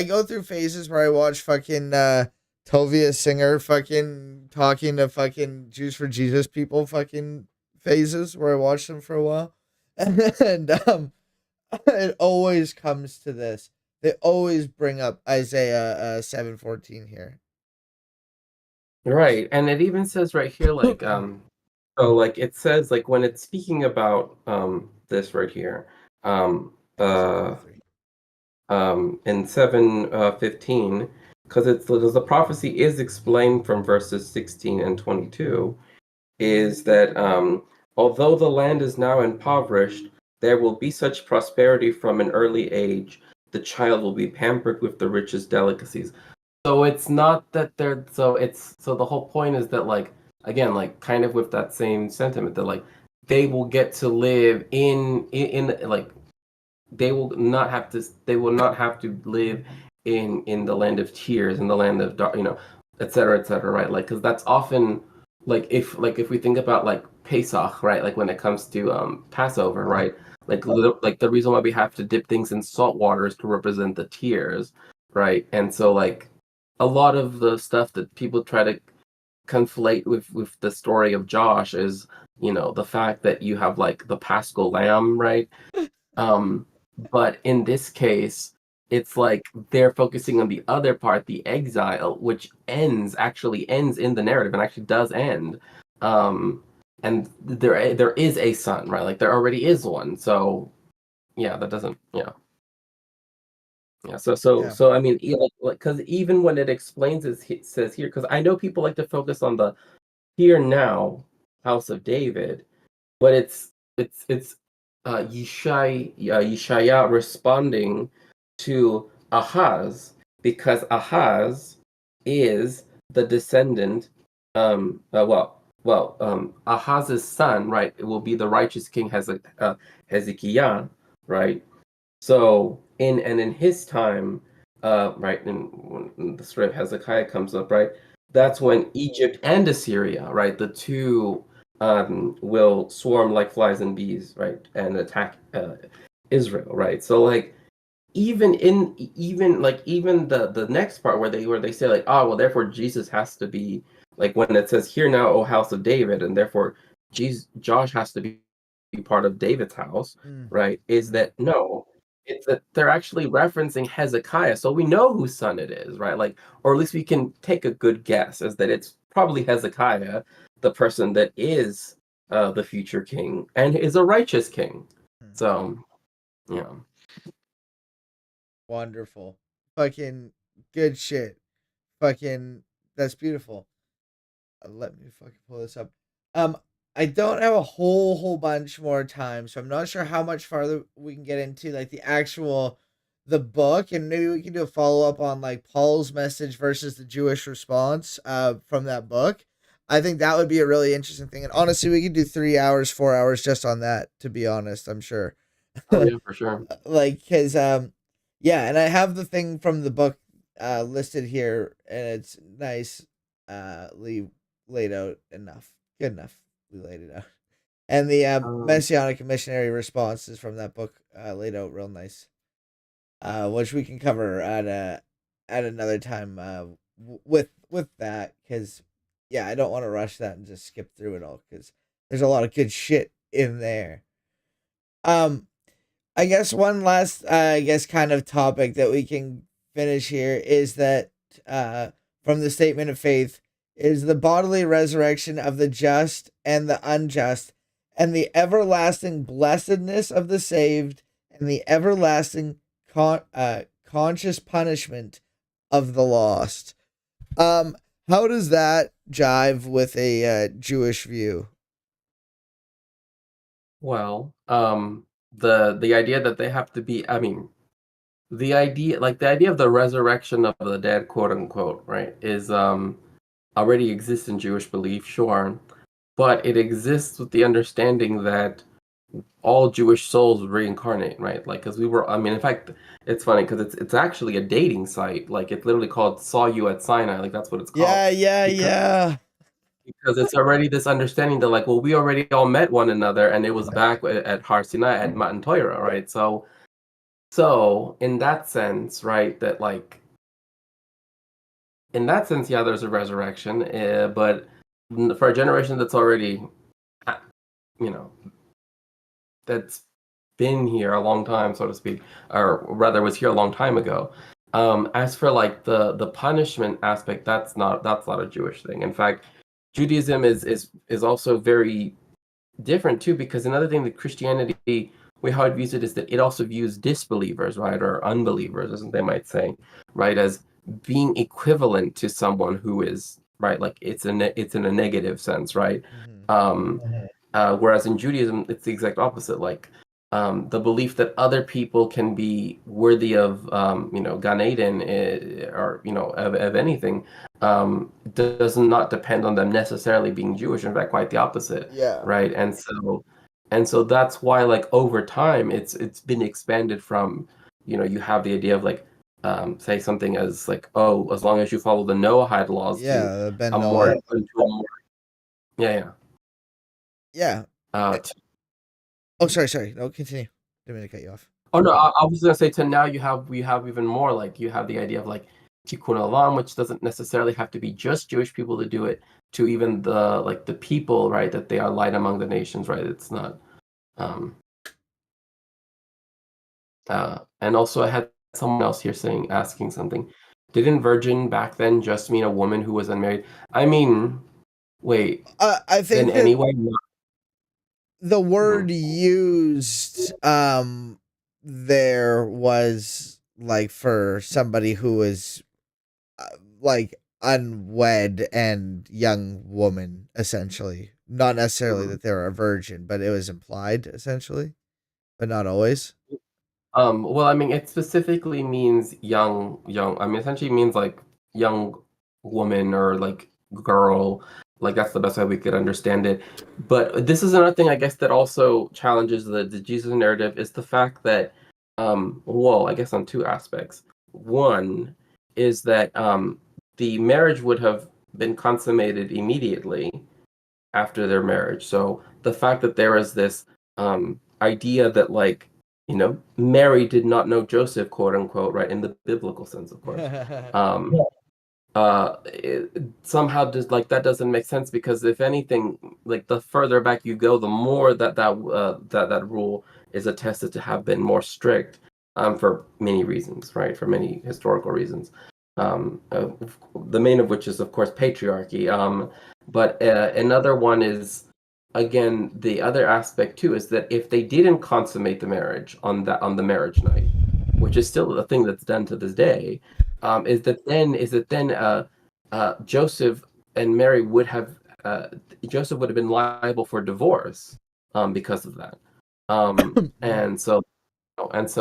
go through phases where I watch fucking Tovia Singer fucking talking to fucking Jews for Jesus people fucking phases where I watch them for a while. And it always comes to this. They always bring up Isaiah 7:14 here. right, and it even says right here so like it says like when it's speaking about this right here um uh 7:23. in 7:15, because the prophecy is explained from verses 16 and 22, is that although the land is now impoverished, there will be such prosperity from an early age. The child will be pampered with the richest delicacies. So it's not that they're so the whole point is that like again like kind of with that same sentiment that like they will get to live in like they will not have to live in the land of tears, in the land of dark, et cetera, right? Like because that's often like if we think about like Pesach, right? Like when it comes to Passover, right? Like the reason why we have to dip things in salt water is to represent the tears, right? And so like a lot of the stuff that people try to conflate with the story of Josh is the fact that you have like the Paschal lamb, right? Um, but in this case, it's like they're focusing on the other part, the exile, which actually ends in the narrative and actually does end. And there is a son, right? Like there already is one. So yeah, that doesn't, yeah. Yeah, Yeah. so I mean, like, because even when it explains it says here, because I know people like to focus on the here now house of David, but it's Yeshaya responding to Ahaz because Ahaz is the descendant Ahaz's son, right? It will be the righteous king Hezekiah, right? So in his time, right, and when the story of Hezekiah comes up, right, that's when Egypt and Assyria, right, the two will swarm like flies and bees, right, and attack Israel, right. So like even the next part where they say like, oh well, therefore Jesus has to be like when it says here now, O house of David, and therefore Josh has to be part of David's house, right? Is that no? It's that they're actually referencing Hezekiah, so we know whose son it is, right? Like, or at least we can take a good guess, is that it's probably Hezekiah, the person that is the future king and is a righteous king. So, yeah. Wonderful. Fucking good shit. Fucking that's beautiful. Let me fucking pull this up. Um, I don't have a whole bunch more time, so I'm not sure how much farther we can get into like the book, and maybe we can do a follow up on like Paul's message versus the Jewish response from that book. I think that would be a really interesting thing, and honestly, we could do 3 hours, 4 hours just on that. To be honest, I'm sure. Oh yeah, for sure. Like, cause yeah, and I have the thing from the book listed here, and it's nice laid out enough. Good enough. We laid it out. And the messianic and missionary responses from that book laid out real nice, which we can cover at another time with that, because yeah, I don't want to rush that and just skip through it all, because there's a lot of good shit in there. I guess one last kind of topic that we can finish here is that from the statement of faith is the bodily resurrection of the just and the unjust, and the everlasting blessedness of the saved, and the everlasting conscious punishment of the lost. How does that jive with a Jewish view? Well, the idea that they have to be, I mean, the idea of the resurrection of the dead, quote unquote, right, is already exists in Jewish belief, sure, but it exists with the understanding that all Jewish souls reincarnate, right? Like, because we were, I mean, in fact, it's funny because it's actually a dating site. Like, it's literally called "Saw You at Sinai." Like, that's what it's called. Yeah. Because it's already this understanding that, like, well, we already all met one another, and it was back at Har Sinai at Matan Torah, right? So in that sense, right, that like, in that sense, yeah, there's a resurrection, but for a generation that's already, you know, that's been here a long time, so to speak, or rather was here a long time ago. As for like the punishment aspect, that's not a Jewish thing. In fact, Judaism is also very different too, because another thing that Christianity, how it views it is that it also views disbelievers, right, or unbelievers, as they might say, right, as being equivalent to someone who is, right, like it's in a negative sense, right? Whereas in Judaism, it's the exact opposite. Like, the belief that other people can be worthy of, Gan Eden, or of anything, does not depend on them necessarily being Jewish. In fact, quite the opposite. Yeah. Right. And so that's why, like, over time, it's been expanded from, you have the idea of like, say something as like, oh, as long as you follow the Noahide laws, Yeah, Ben a Noah. Yeah. Yeah. Sorry. No, continue. Didn't mean to cut you off. Oh no, I was gonna say, to now we have even more, like, you have the idea of like tikkun olam, which doesn't necessarily have to be just Jewish people to do it, to even the people, right, that they are light among the nations, right? It's not. And also, I had someone else here asking something. Didn't virgin back then just mean a woman who was unmarried? I mean, wait. I think then anyway. The word used there was like for somebody who was like unwed and young woman, essentially. Not necessarily that they were a virgin, but it was implied, essentially, but not always. Well, I mean, it specifically means young. I mean, essentially means like young woman or like girl. Like, that's the best way we could understand it. But this is another thing, I guess, that also challenges the Jesus narrative, is the fact that, well, I guess on two aspects. One is that the marriage would have been consummated immediately after their marriage. So the fact that there is this idea that, like, Mary did not know Joseph, quote unquote, right, in the biblical sense, of course. Somehow just like that doesn't make sense, because if anything, like, the further back you go, the more that rule is attested to have been more strict, for many reasons, right, for many historical reasons, the main of which is, of course, patriarchy, but another one is, again, the other aspect too, is that if they didn't consummate the marriage on the marriage night, which is still a thing that's done to this day, is that then Joseph and Mary would have Joseph would have been liable for divorce, because of that, and so that's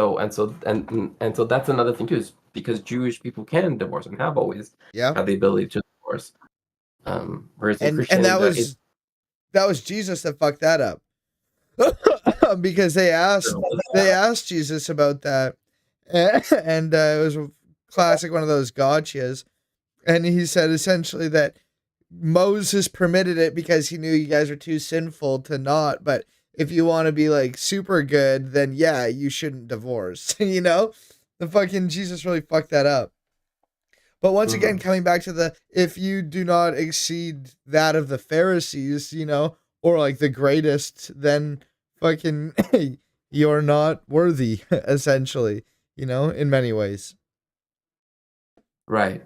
another thing too, is because Jewish people can divorce and have always had the ability to divorce, whereas in Christianity, that was Jesus that fucked that up. Because they asked Jesus about that, and it was a classic one of those gotchas, and he said essentially that Moses permitted it because he knew you guys are too sinful to not. But if you want to be like super good, then yeah, you shouldn't divorce. You know, the fucking Jesus really fucked that up. But once again, coming back to the if you do not exceed that of the Pharisees, you know, or like the greatest, then fucking you're not worthy, essentially, you know, in many ways. Right.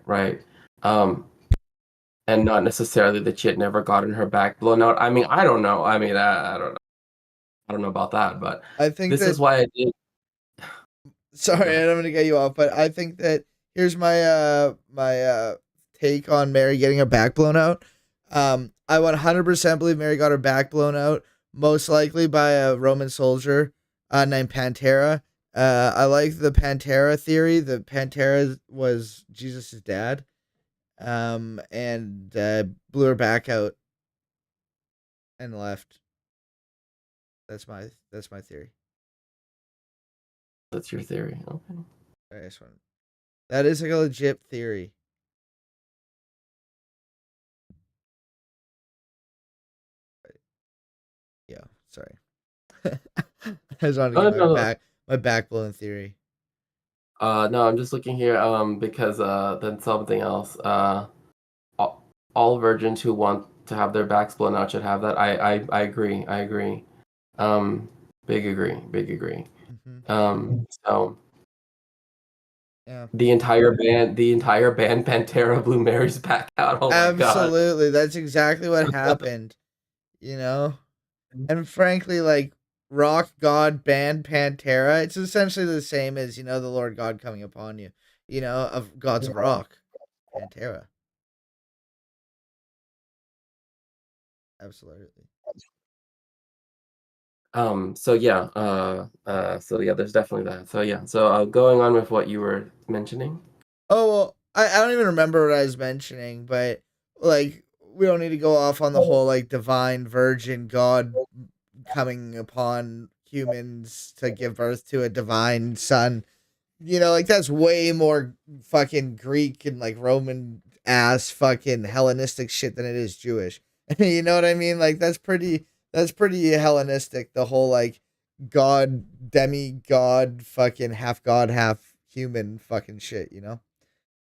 And not necessarily that she had never gotten her back blown out. I mean, I don't know. I mean, I don't know. I don't know about that, but I think this is that. why I did. Sorry, I'm gonna get you off, but I think that here's my take on Mary getting her back blown out. I 100% believe Mary got her back blown out, most likely by a Roman soldier named Pantera. I like the Pantera theory. The Pantera was Jesus' dad, and blew her back out and left. That's my theory. That's your theory. Okay. I just want. That is like a legit theory. Yeah, sorry. I just wanted to Oh, get no. my back blown theory. No, I'm just looking here. Because then something else. All virgins who want to have their backs blown out should have that. I agree. I agree. Big agree. So. Yeah. The entire band Pantera blew Mary's back out. Oh my god. Absolutely. That's exactly what happened. You know? And frankly, like rock god band Pantera, it's essentially the same as, you know, the Lord God coming upon you. You know, of gods of rock. Pantera. Absolutely. So yeah, there's definitely that. So yeah. So going on with what you were mentioning. Oh well, I don't even remember what I was mentioning, but like we don't need to go off on the whole like divine virgin God coming upon humans to give birth to a divine son. You know, like that's way more fucking Greek and like Roman ass fucking Hellenistic shit than it is Jewish. You know what I mean? Like that's pretty Hellenistic, the whole like god demigod fucking half god half human fucking shit, you know?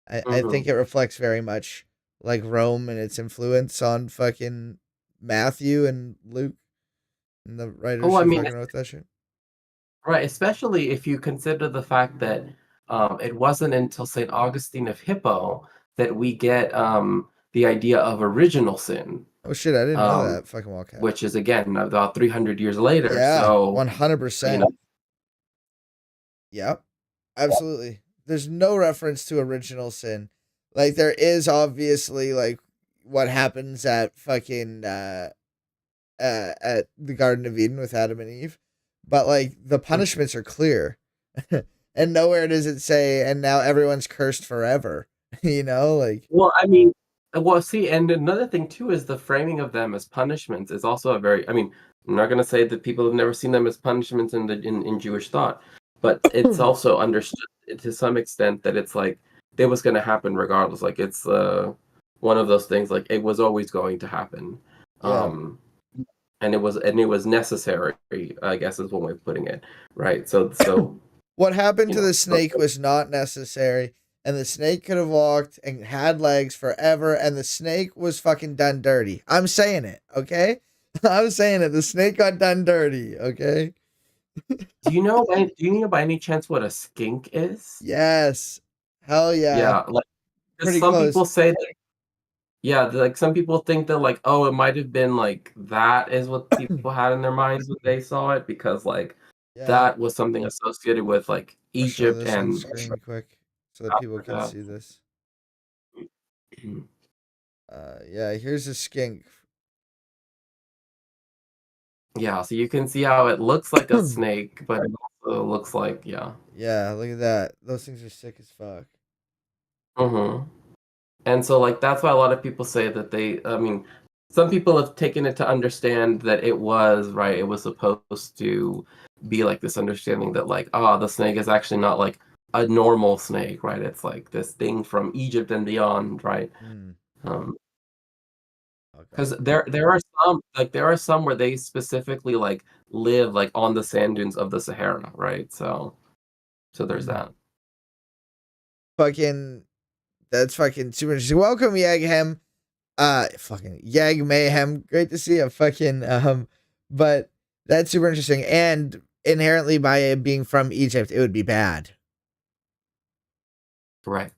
I think it reflects very much like Rome and its influence on fucking Matthew and Luke and the writers Oh, I who mean, fucking wrote that shit. right, especially if you consider the fact that it wasn't until St. Augustine of Hippo that we get the idea of original sin. Oh shit, I didn't know that. Fucking Wildcat. Which is again about 300 years later. Yeah, So 100%. You know, Yep, absolutely. There's no reference to original sin. Like there is obviously like what happens at fucking at the Garden of Eden with Adam and Eve, but like the punishments are clear, and nowhere does it say and now everyone's cursed forever. You know, like well, I mean, well, see, and another thing too is the framing of them as punishments is also a very. I mean, I'm not going to say that people have never seen them as punishments in Jewish thought, but it's also understood to some extent that it's like it was going to happen regardless. Like it's one of those things. Like it was always going to happen. Yeah. And it was necessary, I guess is one way of putting it, right? So what happened to the snake was not necessary, and the snake could have walked and had legs forever, and the snake was fucking done dirty. I'm saying it, okay? I'm saying it. The snake got done dirty, okay? Do you know by any chance what a skink is? Yes. Hell yeah. Yeah, like pretty some close. people say that. Yeah, like some people think that like, oh, it might have been like that is what people had in their minds when they saw it because like that was something associated with like I'll show Egypt this on and screen quick so that people can see this. Yeah, here's a skink. Yeah, so you can see how it looks like a snake, but it also looks like Yeah, look at that. Those things are sick as fuck. And so like that's why a lot of people say that I mean, some people have taken it to understand that it was supposed to be like this understanding that like, the snake is actually not like a normal snake, right? It's like this thing from Egypt and beyond, right? Because there are some where they specifically like live like on the sand dunes of the Sahara, right? So there's that. Fucking, that's fucking super interesting. Welcome, Yaghem. Fucking Yag Mayhem. Great to see you. Fucking, but that's super interesting. And inherently, by it being from Egypt, it would be bad. Right.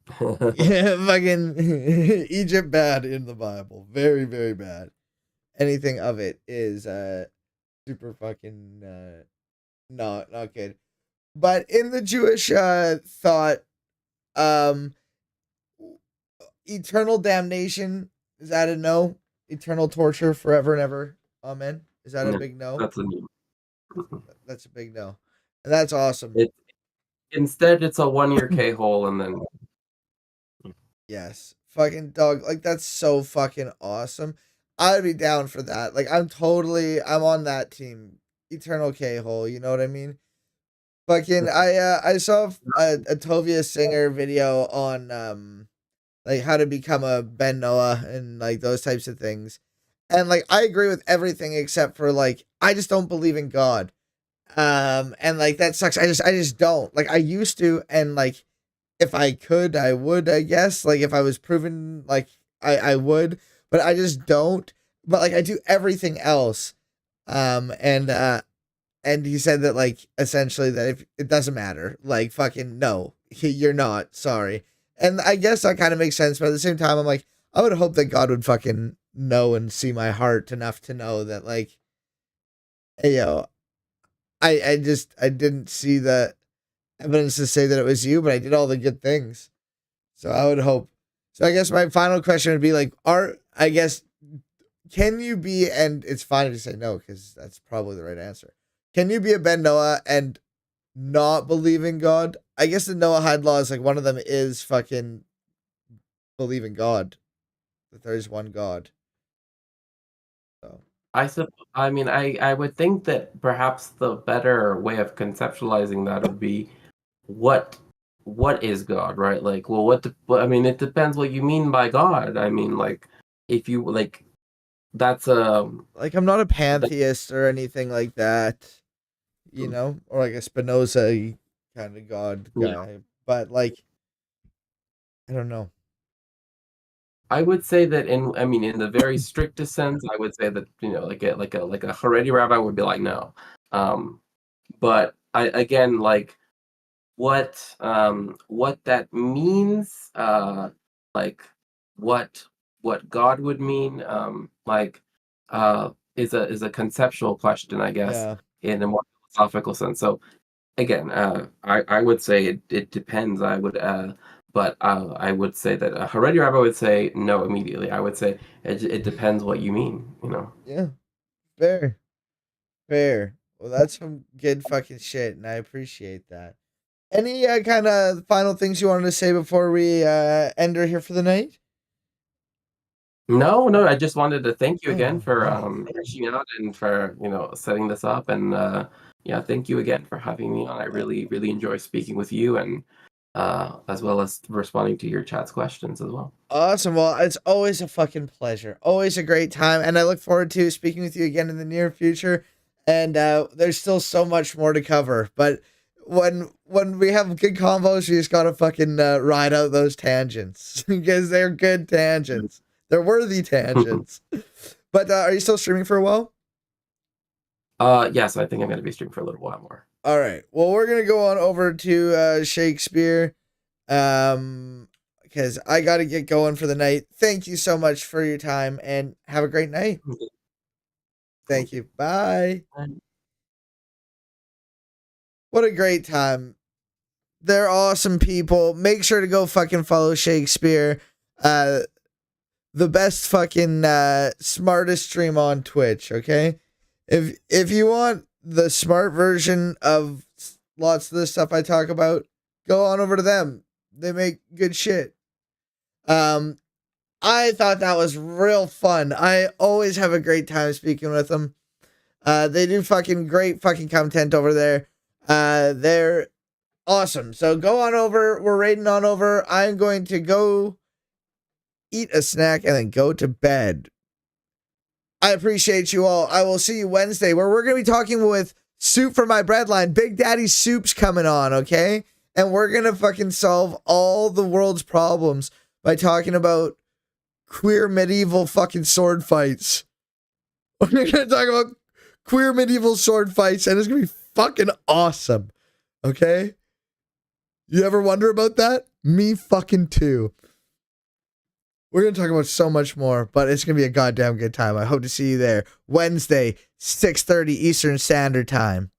Yeah, fucking Egypt bad in the Bible. Very, very bad. Anything of it is super fucking not good. But in the Jewish thought, eternal damnation, is that a no? Eternal torture forever and ever. Amen. Is that a big no? That's a no. That's a big no. And that's awesome. Instead, it's a 1-year K-hole and then. Yes. Fucking dog. Like, that's so fucking awesome. I'd be down for that. Like, I'm on that team. Eternal K-hole. You know what I mean? Fucking, I saw a Tovia Singer video on, like, how to become a Ben Noah and, like, those types of things. And, like, I agree with everything except for, like, I just don't believe in God. And, like, that sucks. I just don't. Like, I used to, and, like, if I could, I would, I guess. Like, if I was proven, like, I would. But I just don't. But, like, I do everything else. And he said that, like, essentially that if it doesn't matter. Like, fucking, no. You're not. Sorry. And I guess that kind of makes sense. But at the same time, I'm like, I would hope that God would fucking know and see my heart enough to know that, like, hey, yo, I didn't see the evidence to say that it was you, but I did all the good things. So I would hope. So I guess my final question would be like, can you be, and it's fine if you say no, because that's probably the right answer. Can you be a Ben Noah and not believe in God? I guess the Noahide laws, like one of them is fucking believe in God. That there is one God. So I would think that perhaps the better way of conceptualizing that would be what is God, right? Like, well, it depends what you mean by God. I mean, like, if you like, that's like, I'm not a pantheist or anything like that, you know, or like a Spinoza kind of God guy, but like, I don't know. I would say that in the very strictest sense, I would say that, you know, like a Haredi rabbi would be like, no. But I again, like, what that means, like what God would mean, is a conceptual question, I guess, Yeah. in a more philosophical sense. So again, I would say it depends. But I would say that a Haredi rabbi would say no immediately. I would say it depends what you mean, you know. Yeah. Fair. Well, that's some good fucking shit, and I appreciate that. Any kind of final things you wanted to say before we end her here for the night? No, I just wanted to thank you again for reaching out and for, you know, setting this up, and yeah, thank you again for having me on. I really enjoy speaking with you, and as well as responding to your chat's questions as well. Awesome. Well, it's always a fucking pleasure. Always a great time, and I look forward to speaking with you again in the near future. And there's still so much more to cover, but when we have good combos, we just gotta fucking ride out those tangents because they're good tangents. They're worthy tangents. But are you still streaming for a while? Yes, I think I'm gonna be streaming for a little while more. All right. Well, we're gonna go on over to Shakespeare, because I gotta get going for the night. Thank you so much for your time, and have a great night. Thank you. Bye. What a great time. They're awesome people. Make sure to go fucking follow Shakespeare. The best fucking smartest stream on Twitch, okay? If you want the smart version of lots of the stuff I talk about, go on over to them. They make good shit. I thought that was real fun. I always have a great time speaking with them. They do fucking great fucking content over there. They're awesome. So go on over. We're raiding on over. I'm going to go eat a snack and then go to bed. I appreciate you all. I will see you Wednesday, where we're going to be talking with Soup for My Breadline. Big Daddy Soup's coming on, okay? And we're going to fucking solve all the world's problems by talking about queer medieval fucking sword fights. We're going to talk about queer medieval sword fights, and it's going to be fucking awesome, okay? You ever wonder about that? Me fucking too. We're going to talk about so much more, but it's going to be a goddamn good time. I hope to see you there. Wednesday, 6:30 Eastern Standard Time.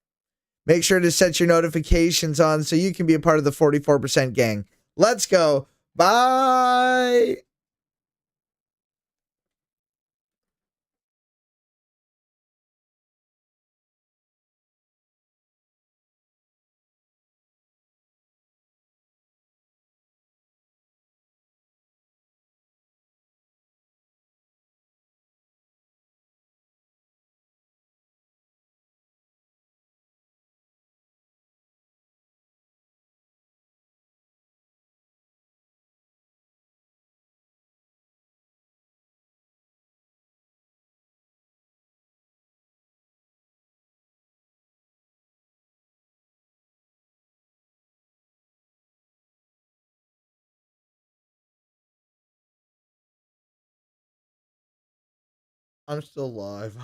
Make sure to set your notifications on so you can be a part of the 44% gang. Let's go. Bye. I'm still live.